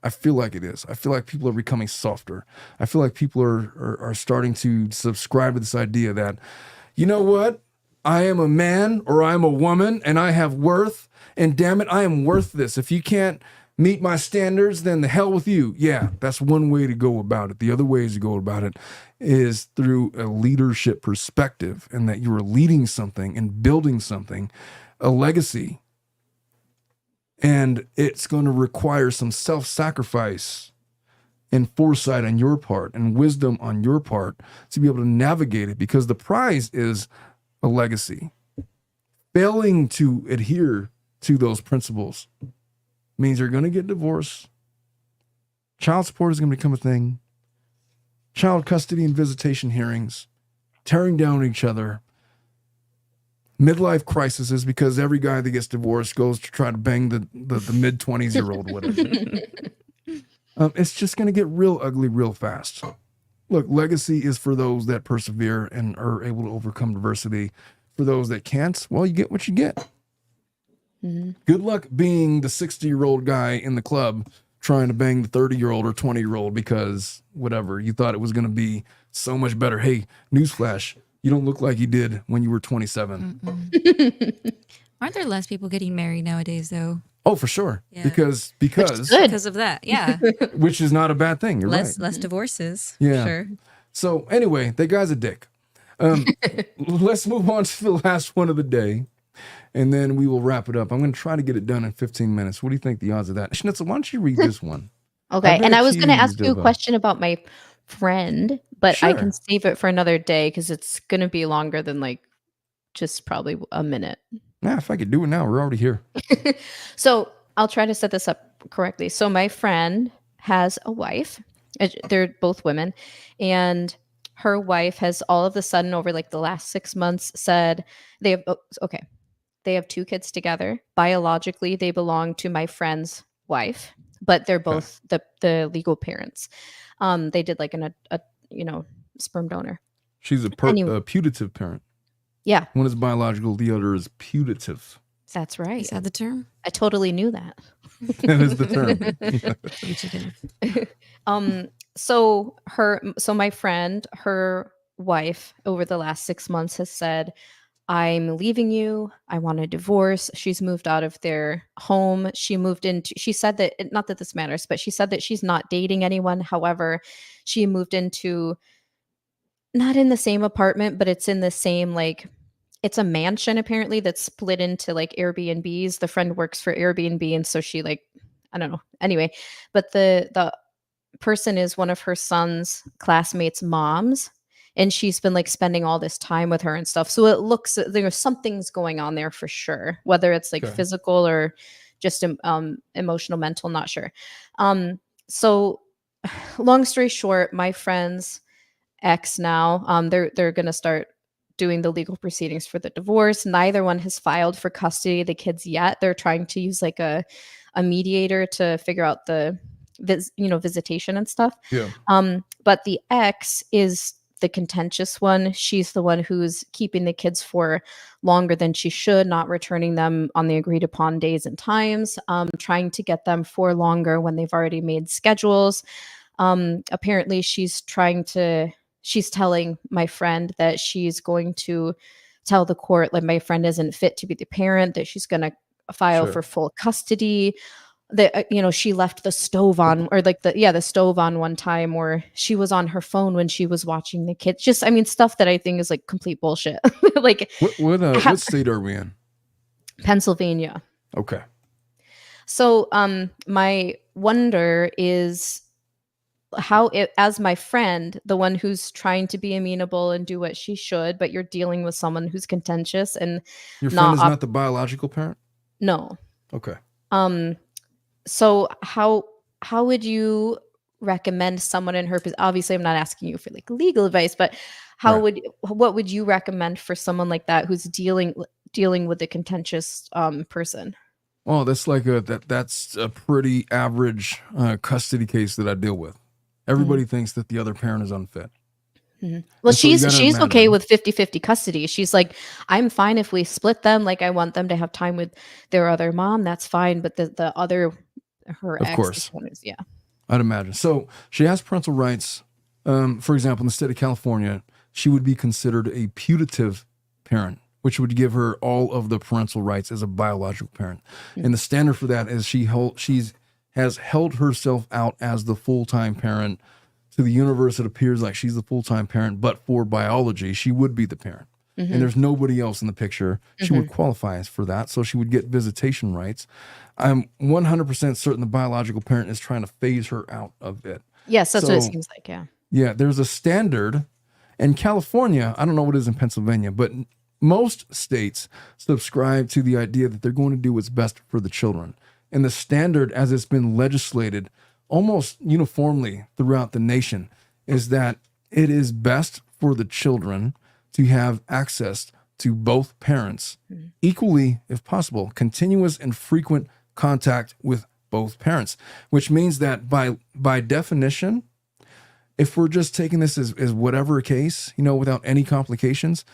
I feel like it is. I feel like people are becoming softer. I feel like people are starting to subscribe to this idea that, you know what? I am a man or I'm a woman and I have worth, and damn it, I am worth this. If you can't meet my standards, then the hell with you. Yeah, that's one way to go about it. The other ways to go about it is through a leadership perspective, and that you are leading something and building something, a legacy. And it's going to require some self-sacrifice and foresight on your part and wisdom on your part to be able to navigate it, because the prize is a legacy. Failing to adhere to those principles means you're going to get divorced. Child support is going to become a thing. Child custody and visitation hearings, tearing down each other. Midlife crises, because every guy that gets divorced goes to try to bang the mid-20s-year-old, whatever. It's just going to get real ugly real fast. Look, legacy is for those that persevere and are able to overcome adversity. For those that can't, well, you get what you get. Good luck being the 60-year-old guy in the club trying to bang the 30-year-old or 20-year-old because whatever, you thought it was going to be so much better. Hey, newsflash, you don't look like you did when you were 27. Aren't there less people getting married nowadays, though? Oh, for sure. Yeah. Because good. Because of that, yeah. which is not a bad thing. You're less right. divorces. Yeah. Sure. So anyway, that guy's a dick. Let's move on to the last one of the day, and then we will wrap it up. I'm going to try to get it done in 15 minutes. What do you think the odds of that? Schnitzel, why don't you read this one? Okay. And I was going to ask accused you a of question about my friend, but I Sure. can save it for another day because it's going to be longer than like just probably a minute. Nah, if I could do it now, we're already here. So I'll try to set this up correctly. So my friend has a wife. They're both women, and her wife has all of a sudden over like the last 6 months said they have they have 2 kids together. Biologically, they belong to my friend's wife, but they're both the legal parents. They did like a sperm donor. She's a Anyway. putative parent. Yeah, One is biological, the other is putative. that's right. Is that the term? I totally knew that. That is the term. So my friend, her wife over the last 6 months has said, I'm leaving you. I want a divorce. She's moved out of their home. She said that, not that this matters, but she said that she's not dating anyone. However, she moved into, not in the same apartment, but it's in the same, like, it's a mansion apparently that's split into like Airbnbs. The friend works for Airbnb. And so she like, I don't know. Anyway, but the person is one of her son's classmates' moms. And she's been like spending all this time with her and stuff. So it looks, there's something's going on there for sure. Whether it's like Okay. physical or just emotional, mental, not sure. So long story short, my friend's ex now, they're going to start doing the legal proceedings for the divorce. Neither one has filed for custody of the kids yet. They're trying to use like a mediator to figure out the visitation and stuff. Yeah. But the ex is the contentious one. She's the one who's keeping the kids for longer than she should, not returning them on the agreed upon days and times, trying to get them for longer when they've already made schedules. Apparently she's telling my friend that she's going to tell the court like my friend isn't fit to be the parent, that she's going to file Sure. for full custody, that she left the stove on, or like the stove on one time, or she was on her phone when she was watching the kids. Just, I mean, stuff that I think is like complete bullshit. Like What state are we in? Pennsylvania. Okay. So my wonder is how as my friend, the one who's trying to be amenable and do what she should, but you're dealing with someone who's contentious and Your friend is not the biological parent? no. Okay. So how would you recommend someone in her position? Obviously, I'm not asking you for like legal advice, but what would you recommend for someone like that who's dealing with a contentious person? Oh, that's like that's a pretty average custody case that I deal with. Everybody thinks that the other parent is unfit. Well, And so you she's gotta okay imagine. with 50-50 custody. She's like, I'm fine if we split them. Like, I want them to have time with their other mom. That's fine. But the other, her Of ex, course. this one is, yeah. I'd imagine. So she has parental rights. For example, in the state of California, she would be considered a putative parent, which would give her all of the parental rights as a biological parent. And the standard for that is she has held herself out as the full-time parent. To the universe, it appears like she's the full-time parent, but for biology, she would be the parent. And there's nobody else in the picture. She would qualify for that, so she would get visitation rights. I'm 100% certain the biological parent is trying to phase her out of it. Yes, that's what it So- seems like, yeah. Yeah, there's a standard in California. I don't know what it is in Pennsylvania, but most states subscribe to the idea that they're going to do what's best for the children. And the standard, as it's been legislated almost uniformly throughout the nation, is that it is best for the children to have access to both parents equally, if possible, continuous and frequent contact with both parents, which means that by definition, if we're just taking this as whatever case, without any complications,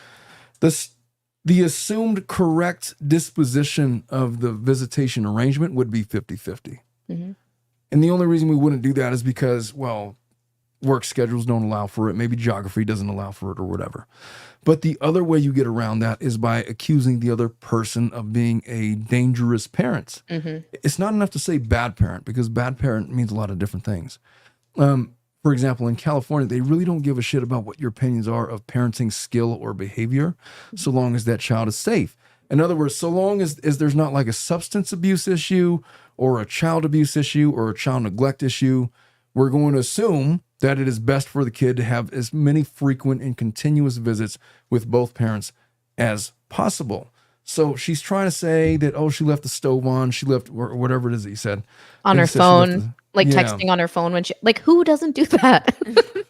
the assumed correct disposition of the visitation arrangement would be 50-50. Mhm. And the only reason we wouldn't do that is because, well, work schedules don't allow for it. Maybe geography doesn't allow for it or whatever. But the other way you get around that is by accusing the other person of being a dangerous parent. Mhm. It's not enough to say bad parent, because bad parent means a lot of different things. For example, in California, they really don't give a shit about what your opinions are of parenting skill or behavior, so long as that child is safe. In other words, so long as there's not like a substance abuse issue or a child abuse issue or a child neglect issue, we're going to assume that it is best for the kid to have as many frequent and continuous visits with both parents as possible. So she's trying to say that, oh, she left the stove on, she left, or whatever it is that he said. On He her said she left phone, like yeah. texting on her phone when she, like, who doesn't do that?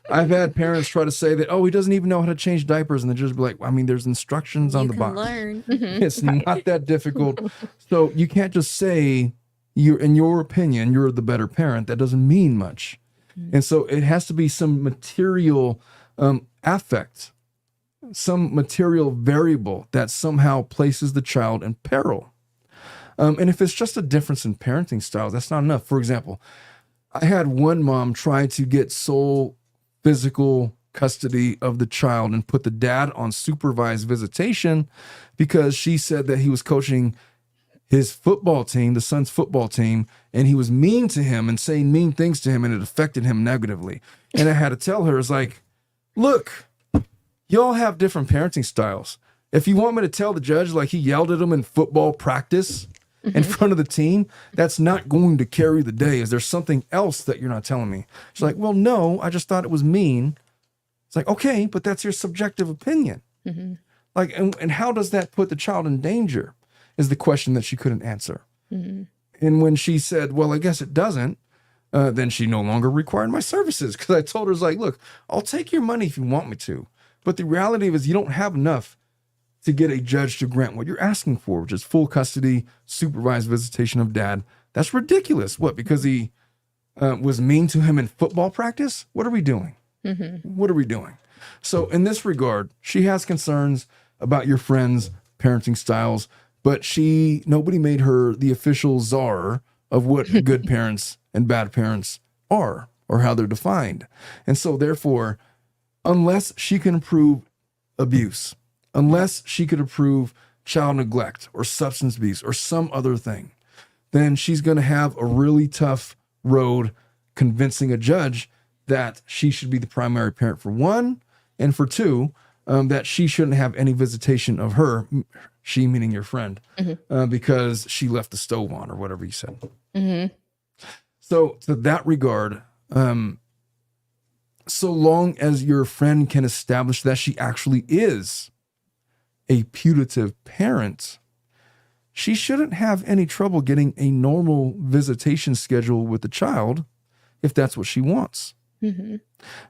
I've had parents try to say that, oh, he doesn't even know how to change diapers. And they just be like, I mean, there's instructions on You the can box. learn. Mhm. It's not that difficult. So you can't just say in your opinion, you're the better parent. That doesn't mean much. And so it has to be some material affect, some material variable that somehow places the child in peril. And if it's just a difference in parenting styles, that's not enough. For example, I had one mom try to get sole physical custody of the child and put the dad on supervised visitation because she said that he was coaching his football team, the son's football team, and he was mean to him and saying mean things to him, and it affected him negatively. And I had to tell her, it's like, look, y'all have different parenting styles. If you want me to tell the judge like he yelled at him in football practice in front of the team, that's not going to carry the day. Is there something else that you're not telling me? She's like, well, no, I just thought it was mean. It's like, okay, but that's your subjective opinion. Mhm. Like, and how does that put the child in danger is the question that she couldn't answer. Mhm. And when she said, well, I guess it doesn't, then she no longer required my services. Because I told her, it's like, look, I'll take your money if you want me to. But the reality is you don't have enough to get a judge to grant what you're asking for, which is full custody, supervised visitation of dad. That's ridiculous. What, because he was mean to him in football practice? What are we doing? Mhm. What are we doing? So in this regard, she has concerns about your friends' parenting styles, but nobody made her the official czar of what good parents and bad parents are or how they're defined. And so therefore, unless she can prove abuse, unless she could approve child neglect or substance abuse or some other thing, then she's going to have a really tough road convincing a judge that she should be the primary parent for one, and for two, that she shouldn't have any visitation of her, she meaning your friend, because she left the stove on or whatever you said. Mhm. So to that regard, so long as your friend can establish that she actually is a putative parent, she shouldn't have any trouble getting a normal visitation schedule with the child if that's what she wants. Mhm.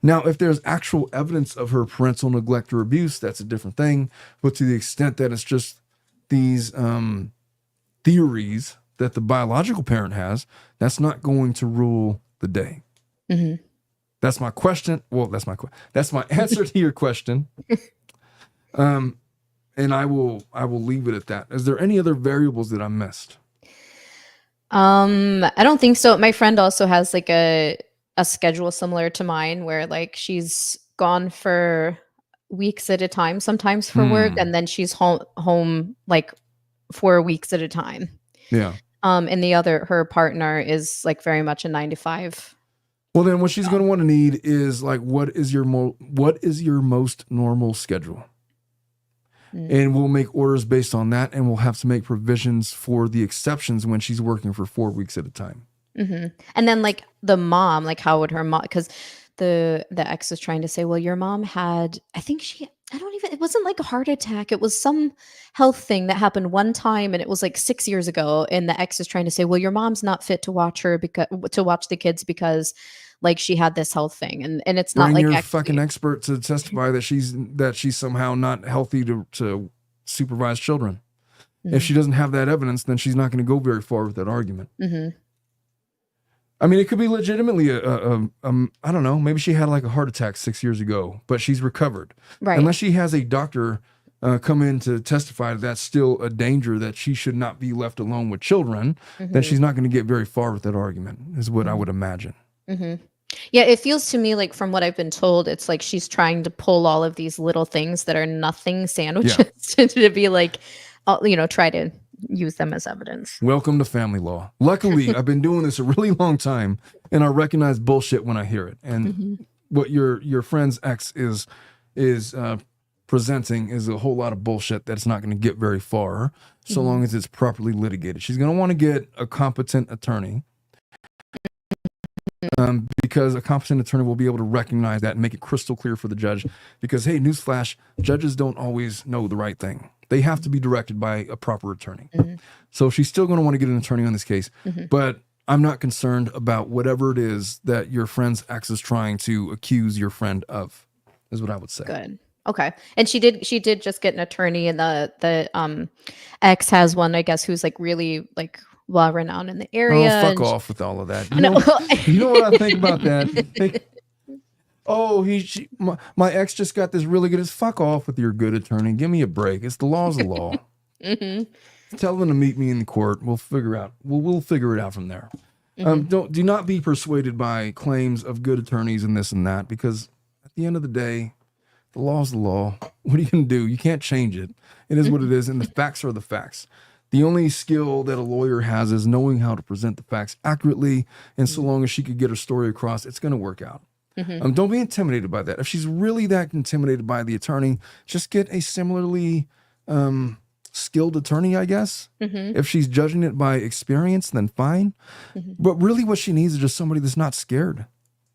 Now, if there's actual evidence of her parental neglect or abuse, that's a different thing. But to the extent that it's just these theories that the biological parent has, that's not going to rule the day. Mhm. That's my question. Well, that's my answer to your question. And I will leave it at that. Is there any other variables that I missed? I don't think so. My friend also has like a schedule similar to mine where like she's gone for weeks at a time, sometimes for work, and then she's home like 4 weeks at a time. Yeah. And her partner is like very much a 9 to 5. Well, then what she's going to want to need is like, what is your most normal schedule? And we'll make orders based on that, and we'll have to make provisions for the exceptions when she's working for 4 weeks at a time. Mm-hmm. And then like the mom, like how would her mom, because the ex is trying to say, well, your mom had, it wasn't like a heart attack. It was some health thing that happened one time, and it was like 6 years ago. And the ex is trying to say, well, your mom's not fit to watch the kids because like she had this health thing, and it's not Bring like your actually, fucking expert to testify that she's somehow not healthy to supervise children. If she doesn't have that evidence, then she's not going to go very far with that argument. Mm-hmm. I mean, it could be legitimately I don't know, maybe she had like a heart attack 6 years ago, but she's recovered. Right. Unless she has a doctor come in to testify that that's still a danger, that she should not be left alone with children, then she's not going to get very far with that argument, is what I would imagine. Yeah, it feels to me like from what I've been told, it's like she's trying to pull all of these little things that are nothing sandwiches to be like, try to use them as evidence. Welcome to family law. Luckily, I've been doing this a really long time, and I recognize bullshit when I hear it. And what your friend's ex is presenting is a whole lot of bullshit that's not going to get very far, so long as it's properly litigated. She's going to want to get a competent attorney, because a competent attorney will be able to recognize that and make it crystal clear for the judge. Because, hey, newsflash, judges don't always know the right thing. They have to be directed by a proper attorney. So she's still going to want to get an attorney on this case. But I'm not concerned about whatever it is that your friend's ex is trying to accuse your friend of, is what I would say. Good. Okay. And she did just get an attorney, and the ex has one, I guess, who's like really like well renowned in the area. Oh, fuck off with all of that. You know what I think about that? My ex just got this really good. Fuck off with your good attorney. Give me a break. It's the law's the law. Tell them to meet me in the court. We'll figure out. We'll figure it out from there. Do not be persuaded by claims of good attorneys and this and that, because at the end of the day, the law's the law. What are you going to do? You can't change it. It is what it is, and the facts are the facts. The only skill that a lawyer has is knowing how to present the facts accurately, and so long as she could get her story across, it's going to work out. Don't be intimidated by that. If she's really that intimidated by the attorney, just get a similarly skilled attorney, I guess. If she's judging it by experience, then fine. But really what she needs is just somebody that's not scared.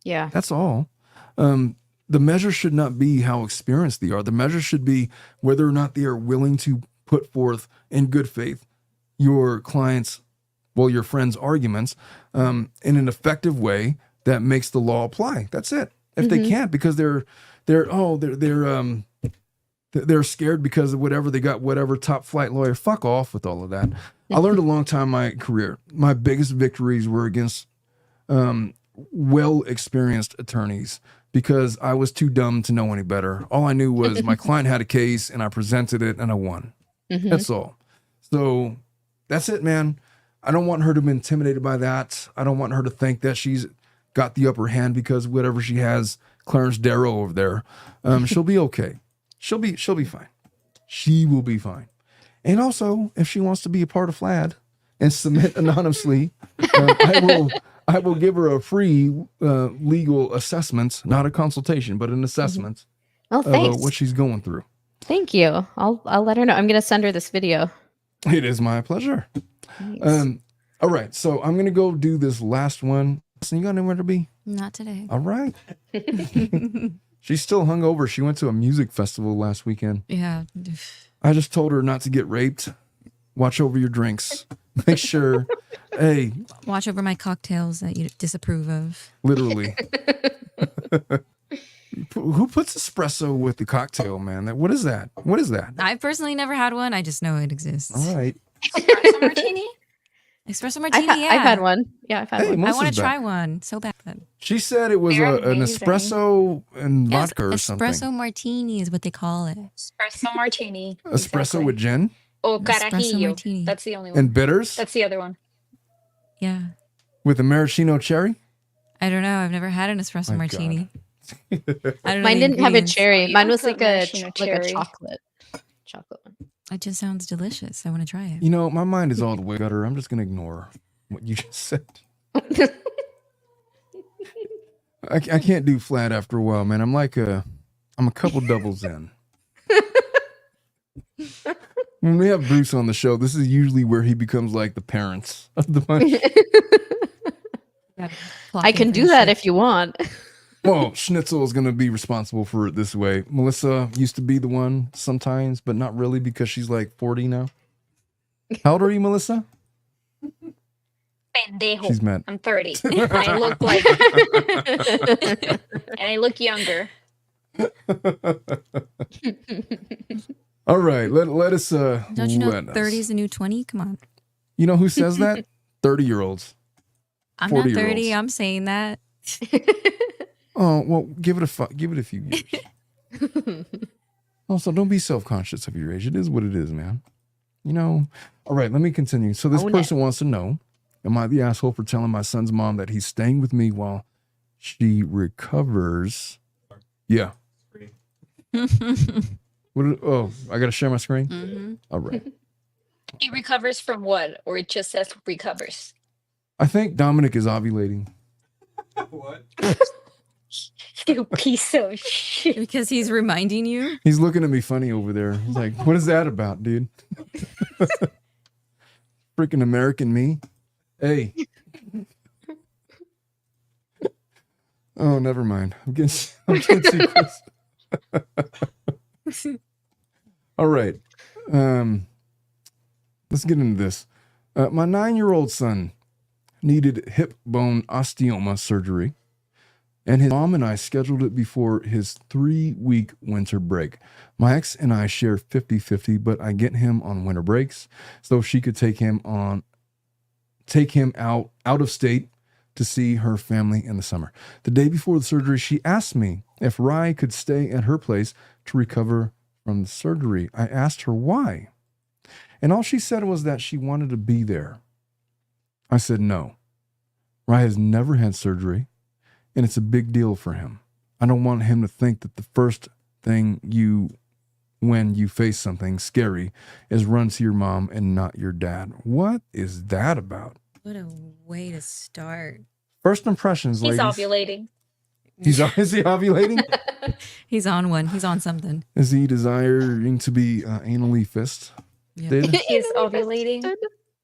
Yeah. That's all. The measure should not be how experienced they are. The measure should be whether or not they are willing to put forth in good faith your client's, your friend's arguments in an effective way that makes the law apply. That's it. If they can't, because they're scared because of whatever, they got whatever top flight lawyer, fuck off with all of that. I learned a long time in my career, my biggest victories were against well-experienced attorneys, because I was too dumb to know any better. All I knew was my client had a case and I presented it and I won. That's all. So that's it, man. I don't want her to be intimidated by that. I don't want her to think that she's got the upper hand because whatever she has, Clarence Darrow over there. She'll be okay. She'll be fine. She will be fine. And also, if she wants to be a part of FLAD and submit anonymously, I will give her a free legal assessment, not a consultation, but an assessment Oh, thanks. of what she's going through. Thank you. I'll let her know. I'm gonna send her this video. It is my pleasure. All right, so I'm gonna go do this last one. So you got anywhere to be? Not today. All right. She's still hungover. She went to a music festival last weekend. Yeah. I just told her not to get raped. Watch over your drinks. Make sure. Hey, Watch over my cocktails that you disapprove of. literally. Who puts espresso with the cocktail, man? What is that? What is that? I've personally never had one. I just know it exists. All right. Espresso martini? Espresso I've, martini, yeah. I've had one. Yeah, I've had Hey, one. I Melissa's want to back. try one so bad. She said it was They're an amazing. espresso and Yes, vodka or something. espresso martini is what they call it. Espresso martini. Espresso exactly. with gin Oh, Espresso carajillo. martini. That's the only one. and bitters That's the other one. Yeah. with a maraschino cherry. I don't know. I've never had an espresso My martini. I don't know Mine the didn't have a ingredients. cherry. You Mine don't was put like a maraschino like a cherry. chocolate one. It just sounds delicious. I want to try it. You know, my mind is all the way gutter. I'm just gonna ignore what you just said. I can't do flat after a while, man. I'm a couple doubles in. When we have Bruce on the show, this is usually where he becomes like the parents of the bunch. I can do that if you want. Well, Schnitzel is going to be responsible for it this way. Melissa used to be the one sometimes, but not really because she's like 40 now. How old are you, Melissa? Pendejo. She's mad. I'm 30. And I look like and I look younger. All right, let us. Don't you know let us. 30 is the new 20? Come on. You know who says that? 30-year-olds. I'm not 30. 40-year-olds. I'm saying that. Oh well, give it a few years. Also, don't be self-conscious of your age. It is what it is, man. You know. All right, let me continue. So this Own it. person wants to know, am I the asshole for telling my son's mom that he's staying with me while she recovers? Yeah. Oh, I got to share my screen? Mhm. All right. He recovers from what? Or it just says recovers? I think Dominic is ovulating. What? You piece of shit. Because he's reminding you. He's looking at me funny over there. He's like, what is that about, dude? Freaking American me. Hey. Oh, never mind. I'm getting too close. All right. Let's get into this. My 9-year-old son needed hip bone osteoma surgery, and his mom and I scheduled it before his 3-week winter break. My ex and I share 50-50, but I get him on winter breaks so she could take him out of state to see her family in the summer. The day before the surgery, she asked me if Rye could stay at her place to recover from the surgery. I asked her why, and all she said was that she wanted to be there. I said no. Rye has never had surgery, and it's a big deal for him. I don't want him to think that the first thing when you face something scary is run to your mom and not your dad. What is that about? What a way to start. First impressions, He's ladies. ovulating. Is he ovulating? He's on one. He's on something. Is he desiring to be anally fist? Yeah. He's ovulating.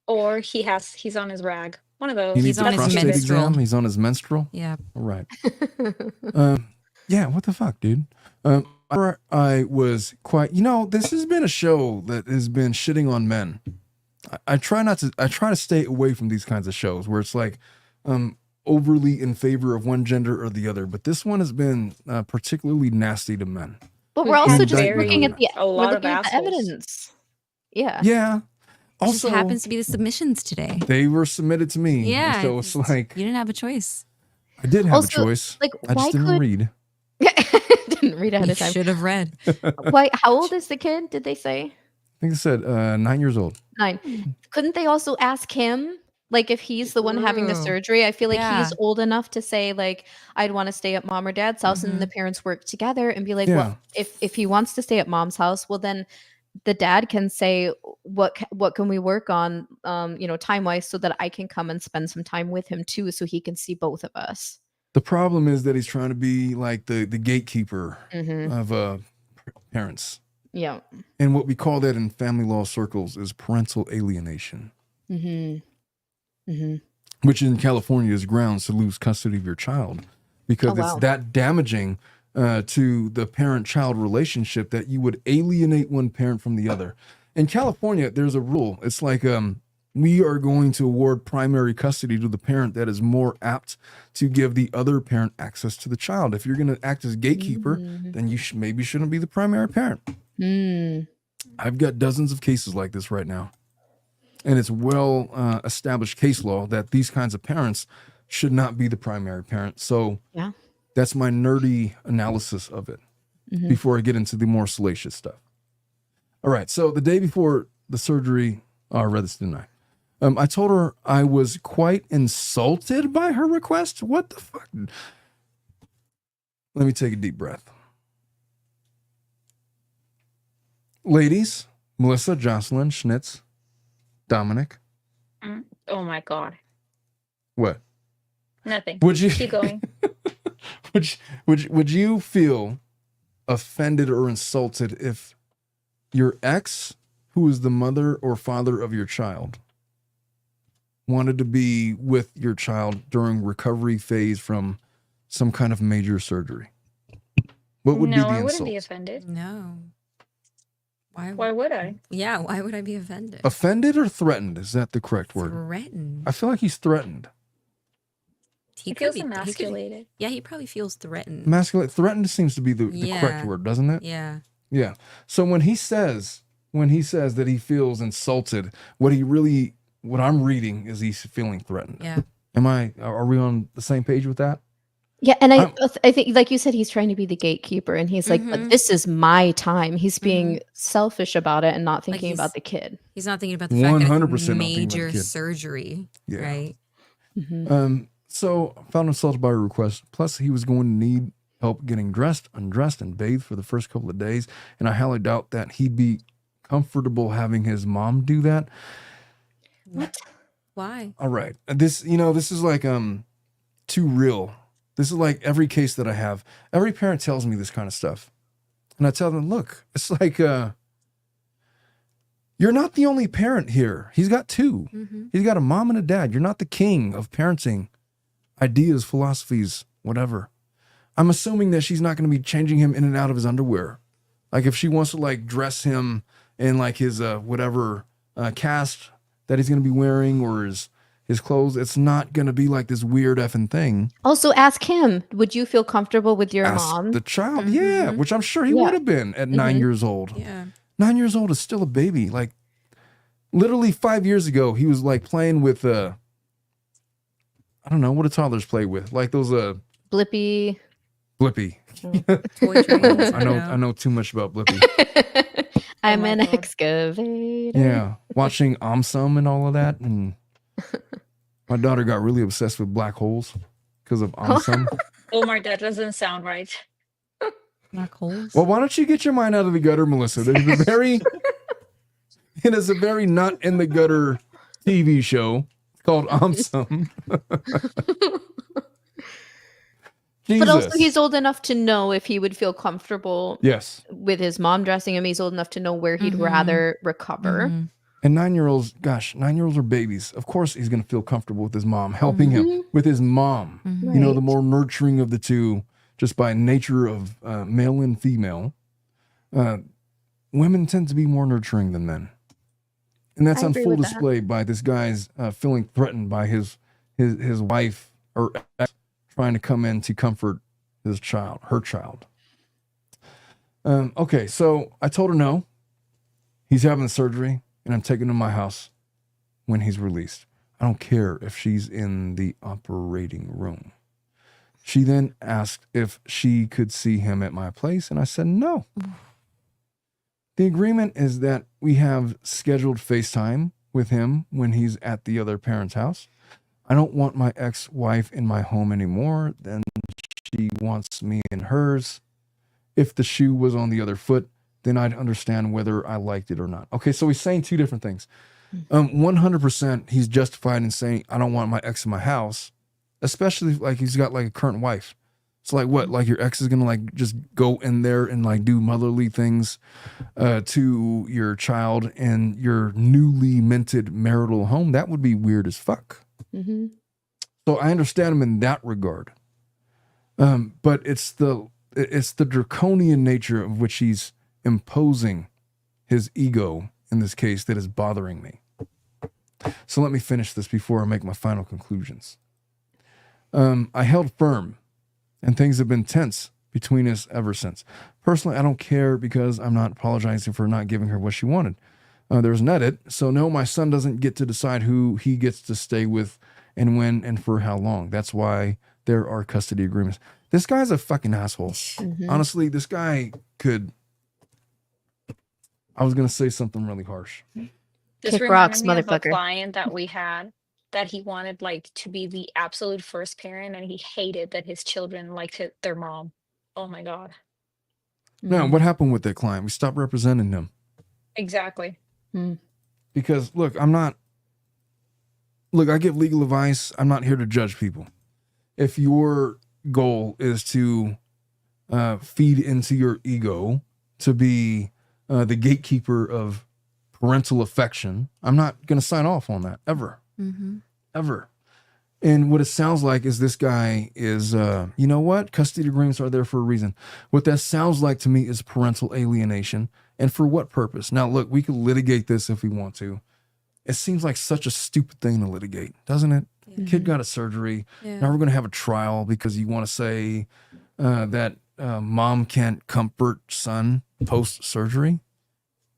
Or he's on his rag. One of those. He He's needs on a his prostate menstrual. exam. He's on his menstrual. Yeah. All right. Yeah, what the fuck, dude? I was quite, this has been a show that has been shitting on men. I try to stay away from these kinds of shows where it's like overly in favor of one gender or the other, but this one has been particularly nasty to men. But We've we're also had just very- looking at a lot we're of looking at the assholes. evidence. Yeah. Yeah. It just Also, happens to be the submissions today. they were submitted to me. Yeah. So it's like, You didn't have a choice. I did have Also, a choice. like, I why just didn't could read. didn't read ahead You of time. should have read. Why? How old is the kid? Did they say I think it said 9 years old. 9? Couldn't they also ask him? Like if he's the one having the True. surgery, I feel like Yeah. he's old enough to say like I'd want to stay at mom or dad's house, and the parents work together and be like, Yeah. well, if he wants to stay at mom's house, well then the dad can say what can we work on, time wise, so that I can come and spend some time with him too, so he can see both of us. The problem is that he's trying to be like the gatekeeper Mm-hmm. of parents. Yeah. And what we call that in family law circles is parental alienation, Mm-hmm. Mm-hmm. which in California is grounds to lose custody of your child because Oh, wow. it's that damaging to the parent-child relationship that you would alienate one parent from the other. In California, there's a rule. It's like we are going to award primary custody to the parent that is more apt to give the other parent access to the child. If you're going to act as gatekeeper, then you maybe shouldn't be the primary parent. Mm. I've got dozens of cases like this right now. And it's well established case law that these kinds of parents should not be the primary parent. So Yeah. that's my nerdy analysis of it Mhm. before I get into the more salacious stuff. All right. So the day before the surgery, I read this, didn't I? I told her I was quite insulted by her request. What the fuck? Let me take a deep breath. Ladies, Melissa, Jocelyn, Schnitz, Dominic. Oh my god. What? Nothing. Would you Keep going. would you feel offended or insulted if your ex, who is the mother or father of your child, wanted to be with your child during recovery phase from some kind of major surgery? What would be No, the I insult? wouldn't be offended. No. Why would I? Yeah, why would I be offended? Offended or threatened? Is that the correct word? Threatened. I feel like he's threatened. He could feels be- he could- emasculated. Yeah, he probably feels threatened. Threatened seems to be the correct Yeah. word, doesn't it? Yeah. Yeah. So when he says that he feels insulted, what I'm reading is he's feeling threatened. Yeah. Are we on the same page with that? Yeah, and I'm- I think, like you said, he's trying to be the gatekeeper, and he's like, "But this is my time." He's being selfish about it and not thinking about he's- the kid. He's not thinking about the fact that 100% it's not thinking about the major kid. surgery, Yeah. right? So found himself by request. Plus, he was going to need help getting dressed, undressed, and bathed for the first couple of days. And I highly doubt that he'd be comfortable having his mom do that. What? Why? All right. This is like too real. This is like every case that I have. Every parent tells me this kind of stuff. And I tell them, look, it's like you're not the only parent here. He's got two. He's got a mom and a dad. You're not the king of parenting ideas, philosophies, whatever. I'm assuming that she's not going to be changing him in and out of his underwear. Like if she wants to like dress him in like his whatever cast that he's going to be wearing or his clothes, it's not going to be like this weird effing thing. Also, ask him, would you feel comfortable with your Ask mom? the child, yeah, which I'm sure he Yeah. would have been at 9 years old. Yeah. 9 years old is still a baby. Like literally 5 years ago, he was like playing with I don't know what do toddlers play with, like those Blippy. Blippy. Toy trains. I know too much about Blippy. I'm my an God. excavator. Yeah, watching Omsum and all of that, and my daughter got really obsessed with black holes because of Omsum. Omar, that doesn't sound right. Black holes. Well, why don't you get your mind out of the gutter, Melissa? It is a very not in the gutter TV show called Omsum. But also, Jesus. he's old enough to know if he would feel comfortable Yes. with his mom dressing him. He's old enough to know where he'd rather recover. And 9-year-olds, gosh, 9-year-olds are babies. Of course, he's going to feel comfortable with his mom, helping him with his mom. You know, the more nurturing of the two, just by nature of male and female. Women tend to be more nurturing than men. And that's I on agree full with that. display by this guy's feeling threatened by his wife or ex trying to come in to comfort her child. Okay, so I told her no. He's having surgery, and I'm taking him to my house when he's released. I don't care if she's in the operating room. She then asked if she could see him at my place, and I said no. The agreement is that we have scheduled FaceTime with him when he's at the other parent's house. I don't want my ex-wife in my home anymore than she wants me in hers. If the shoe was on the other foot, then I'd understand whether I liked it or not. Okay, so he's saying two different things. 100% he's justified in saying, I don't want my ex in my house, especially like he's got like a current wife. So like what? Like your ex is gonna like just go in there and like do motherly things to your child in your newly minted marital home? That would be weird as fuck. So I understand him in that regard. But it's the draconian nature of which he's imposing his ego in this case that is bothering me. So let me finish this before I make my final conclusions. I held firm, and things have been tense between us ever since. Personally, I don't care because I'm not apologizing for not giving her what she wanted. There's an edit, so no, my son doesn't get to decide who he gets to stay with and when and for how long. That's why there are custody agreements. This guy's a fucking asshole. Honestly, this guy could... I was going to say something really harsh. This Kick rocks, reminded me of a motherfucker. client that we had that he wanted like to be the absolute first parent, and he hated that his children liked their mom. Oh my god. Now, what happened with that client? We stopped representing him. Exactly. Because, look, I give legal advice. I'm not here to judge people. If your goal is to feed into your ego, to be the gatekeeper of parental affection, I'm not going to sign off on that, ever. Ever. And what it sounds like is this guy is, you know what? Custody agreements are there for a reason. What that sounds like to me is parental alienation. And for what purpose? Now, look, we could litigate this if we want to. It seems like such a stupid thing to litigate, doesn't it? Kid got a surgery. Now we're going to have a trial because you want to say that mom can't comfort son post-surgery.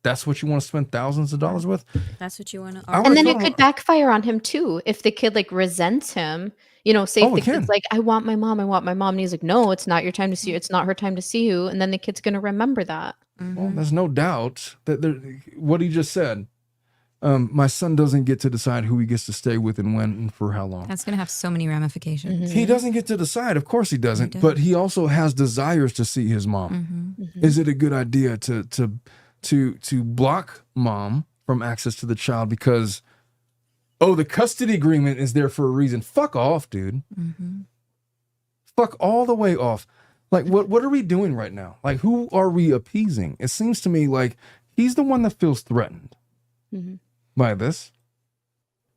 That's what you want to spend thousands of dollars with? That's what you want to. I And then No, it no, could backfire on him too if the kid like resents him. Say if Oh, the it can. kid's like, I want my mom, and he's like, no, it's not your time to see you. It's not her time to see you. And then the kid's gonna remember that. Well, there's no doubt that what he just said. My son doesn't get to decide who he gets to stay with and when and for how long. That's gonna have so many ramifications. He doesn't get to decide. Of course he doesn't. He But he also has desires to see his mom. Is it a good idea to block mom from access to the child because, oh, the custody agreement is there for a reason? Fuck off, dude. Fuck all the way off. Like, what are we doing right now? Like, who are we appeasing? It seems to me like he's the one that feels threatened by this.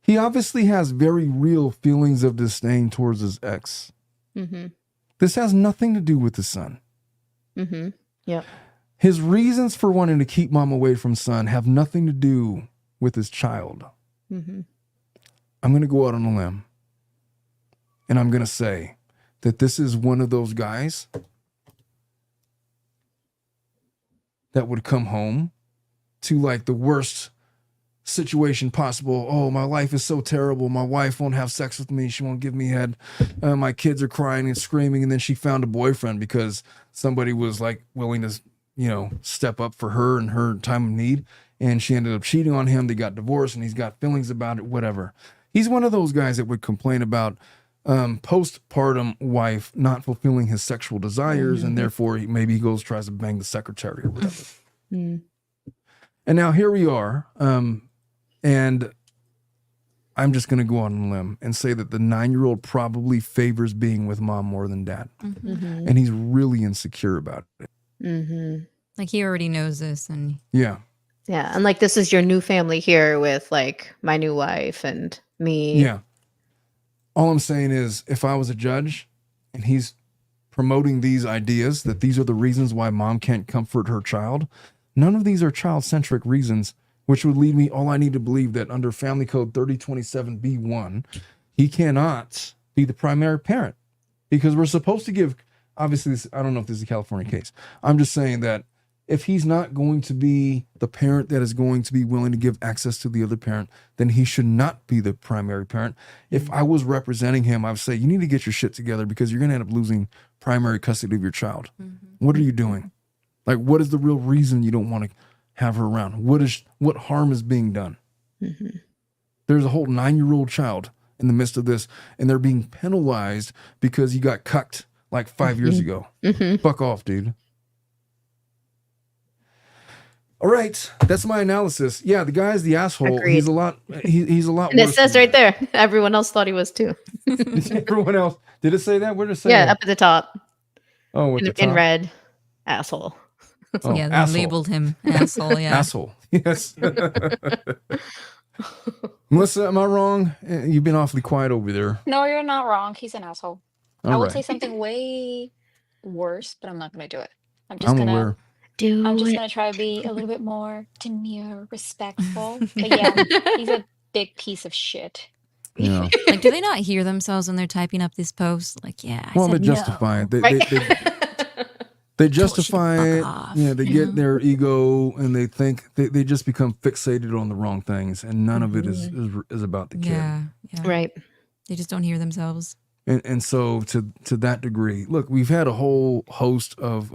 He obviously has very real feelings of disdain towards his ex. This has nothing to do with his son. Yeah. His reasons for wanting to keep mom away from son have nothing to do with his child. I'm going to go out on a limb and I'm going to say that this is one of those guys that would come home to like the worst situation possible. Oh, my life is so terrible. My wife won't have sex with me. She won't give me head. My kids are crying and screaming. And then she found a boyfriend because somebody was like willing to, step up for her in her time of need. And she ended up cheating on him. They got divorced and he's got feelings about it, whatever. He's one of those guys that would complain about postpartum wife not fulfilling his sexual desires. And therefore maybe he goes, tries to bang the secretary or whatever. And now here we are. And I'm just going to go on a limb and say that the 9-year-old probably favors being with mom more than dad. And he's really insecure about it. Like he already knows this, and Yeah. And like, this is your new family here with like my new wife and me. Yeah. All I'm saying is if I was a judge and he's promoting these ideas that these are the reasons why mom can't comfort her child, none of these are child-centric reasons, which would lead me, all I need to believe that under Family Code 3027B1, he cannot be the primary parent because we're supposed to give, obviously, I don't know if this is a California case. I'm just saying that if he's not going to be the parent that is going to be willing to give access to the other parent, then he should not be the primary parent. If I was representing him, I would say, you need to get your shit together because you're going to end up losing primary custody of your child. What are you doing? Like, what is the real reason you don't want to have her around? What harm is being done? There's a whole 9-year-old child in the midst of this, and they're being penalized because you got cucked like 5 years ago. Fuck off, dude. All right, that's my analysis. Yeah, the guy's the asshole. Agreed. He's a lot. He's a lot. And it worse says than right there, everyone else thought he was too. that. Everyone else. Did it say that? Where did it say Yeah, that? up at the top Oh, at the top. in red, asshole. Oh, yeah, they asshole. labeled him asshole. Yeah, Asshole. Yes. Melissa, am I wrong? You've been awfully quiet over there. No, you're not wrong. He's an asshole. I All would right. say something way worse, but I'm not going to do it. I'm I'm gonna aware. I'm just gonna try to be a little bit more demure, respectful. But yeah, he's a big piece of shit. Yeah. like, do they not hear themselves when they're typing up this post? Like, yeah, I Well, they said justify no. it. They justify fuck it. off. Yeah, they get their ego and they think they just become fixated on the wrong things, and none of it is about the kid. Yeah, Right. They just don't hear themselves. And so to that degree, look, we've had a whole host of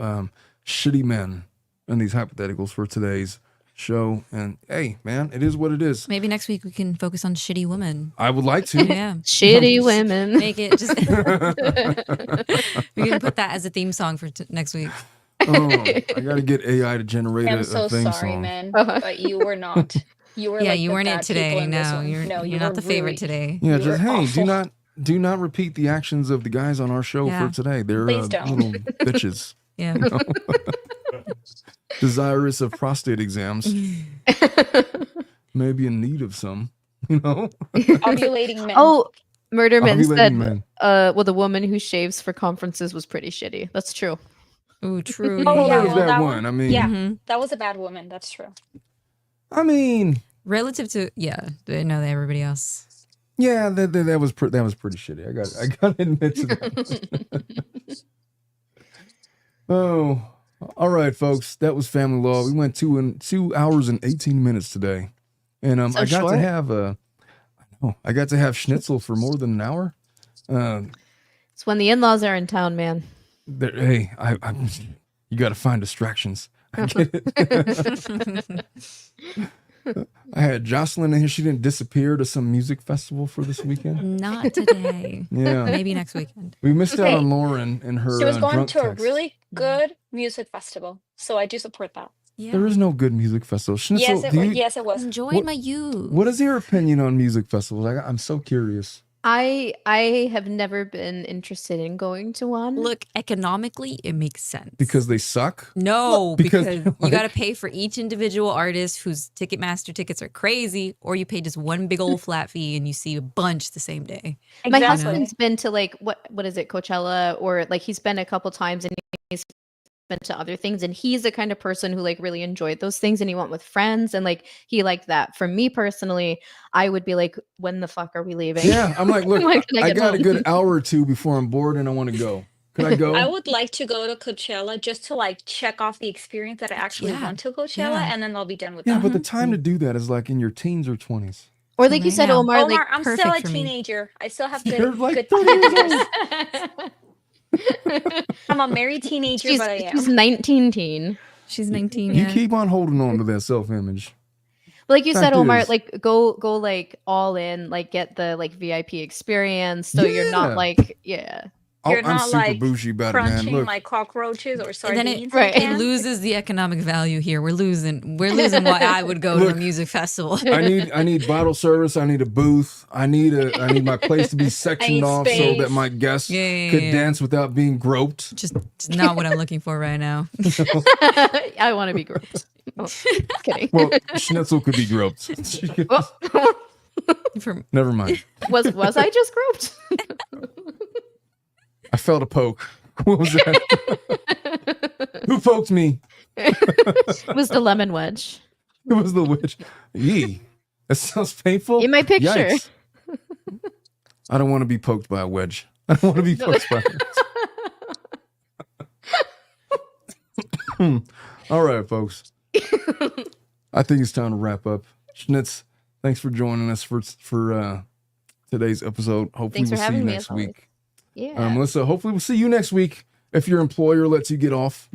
shitty men in these hypotheticals for today's show, and hey, man, it is what it is. Maybe next week we can focus on shitty women. I would like to. Yeah, Shitty women. make it just. We can put that as a theme song for next week. Oh, I got to get AI to generate I'm a so theme sorry, song. man, but you were not. You were Yeah, like you the weren't it bad people today. in this No, one. you're No, you're were not the favorite really- today. Yeah, You just were hey, awful. do not repeat the actions of the guys on our show Yeah. for today. They're Please don't. little bitches, Yeah. desirous of prostate exams, maybe in need of some. Ovulating men. Oh, Murderman Ovulating said, men. well, the woman who shaves for conferences was pretty shitty. That's true. Ooh, true. Oh, Well, yeah, there's well, that that one. one- I mean, yeah. Mhm. That was a bad woman. That's true. I mean, Relative to everybody else. yeah, that was pretty shitty. I got to admit to that. Oh, All right, folks. That was Family Law. We went 2 hours and 18 minutes today. And So I got short. to have I got to have schnitzel for more than an hour. It's when the in-laws are in town, man. Hey, you got to find distractions. I get it. I had Jocelyn in here. She didn't disappear to some music festival for this weekend. Not today. Yeah, Maybe next weekend. we missed out Hey, on Lauren and her. She was going drunk to a text. really good music festival, so I do support that. Yeah. There is no good music festival. Schnitzel, Yes, it was. Enjoying What- my youth. what is your opinion on music festivals? I'm so curious. I have never been interested in going to one. Look, economically, it makes sense. Because they suck? No, because, because like- you got to pay for each individual artist whose Ticketmaster tickets are crazy, or you pay just one big old flat fee and you see a bunch the same day. My Exactly. husband's been to like what is it, Coachella, or like he's been a couple times and he's been to other things, and he's the kind of person who like really enjoyed those things and he went with friends and like he liked that. For me personally, I would be like, when the fuck are we leaving? Yeah, I'm like, look, When can I I get got a home? good hour or two before I'm bored and I want to go. Could I go? I would like to go to Coachella just to like check off the experience that I actually Yeah, want to Coachella, yeah. and then I'll be done with Yeah, that. but the time to do that is like in your teens or 20s. Or like you Right said, now. Omar, like Omar, I'm still perfect a for me. teenager. I still have You're good, like good 30 years years. I'm a married teenager, she's, but I she's am. 19 teen. She's 19. You Yeah. keep on holding on to that self-image. But like you said, Fact Omar, is- like go like all in, like get the like VIP experience, so you're Yeah. not like You're I'm not super like bougie about it, man. crunching Look, like cockroaches or And sardines. then in it, a Right. it can. loses the economic value here. We're losing why I would go to a Look. music festival. I need bottle service. I need a booth. I need my place to be sectioned need off so space. that my guests Yeah. could dance without being groped. Just not what I'm looking for right now. I want to be groped. Oh, kidding. Well, Schnitzel could be groped. Oh, For Never mind. was I just groped? I felt a poke. What was that? Who poked me? It was the lemon wedge. It was the witch. Yee. That sounds painful. In my picture. Yikes. I don't want to be poked by a wedge. I don't want to be poked by a wedge. All right, folks. I think it's time to wrap up. Schnitz, thanks for joining us for today's episode. Hopefully Thanks for we'll see having you me, next as always. week. Yeah. Melissa, hopefully we'll see you next week if your employer lets you get off.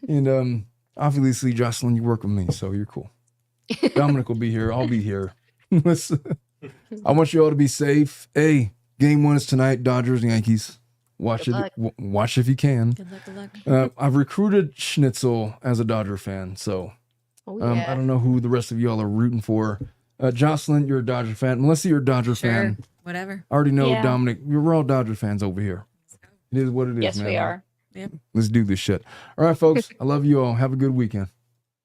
And obviously, Jocelyn, you work with me, so you're cool. Dominic will be here. I'll be here. Listen, I want you all to be safe. Hey, game 1 is tonight, Dodgers, Yankees. Watch Good it. luck. Watch if you can. Good luck, good luck. I've recruited Schnitzel as a Dodger fan, so Oh, yeah. I don't know who the rest of y'all are rooting for. Jocelyn, you're a Dodger fan. Melissa, you're a Dodger Sure. fan. Whatever. I already know Yeah. Dominic. We're all Dodger fans over here. It is what it is, Yes, man. we are. Let's do this shit. All right, folks. I love you all. Have a good weekend.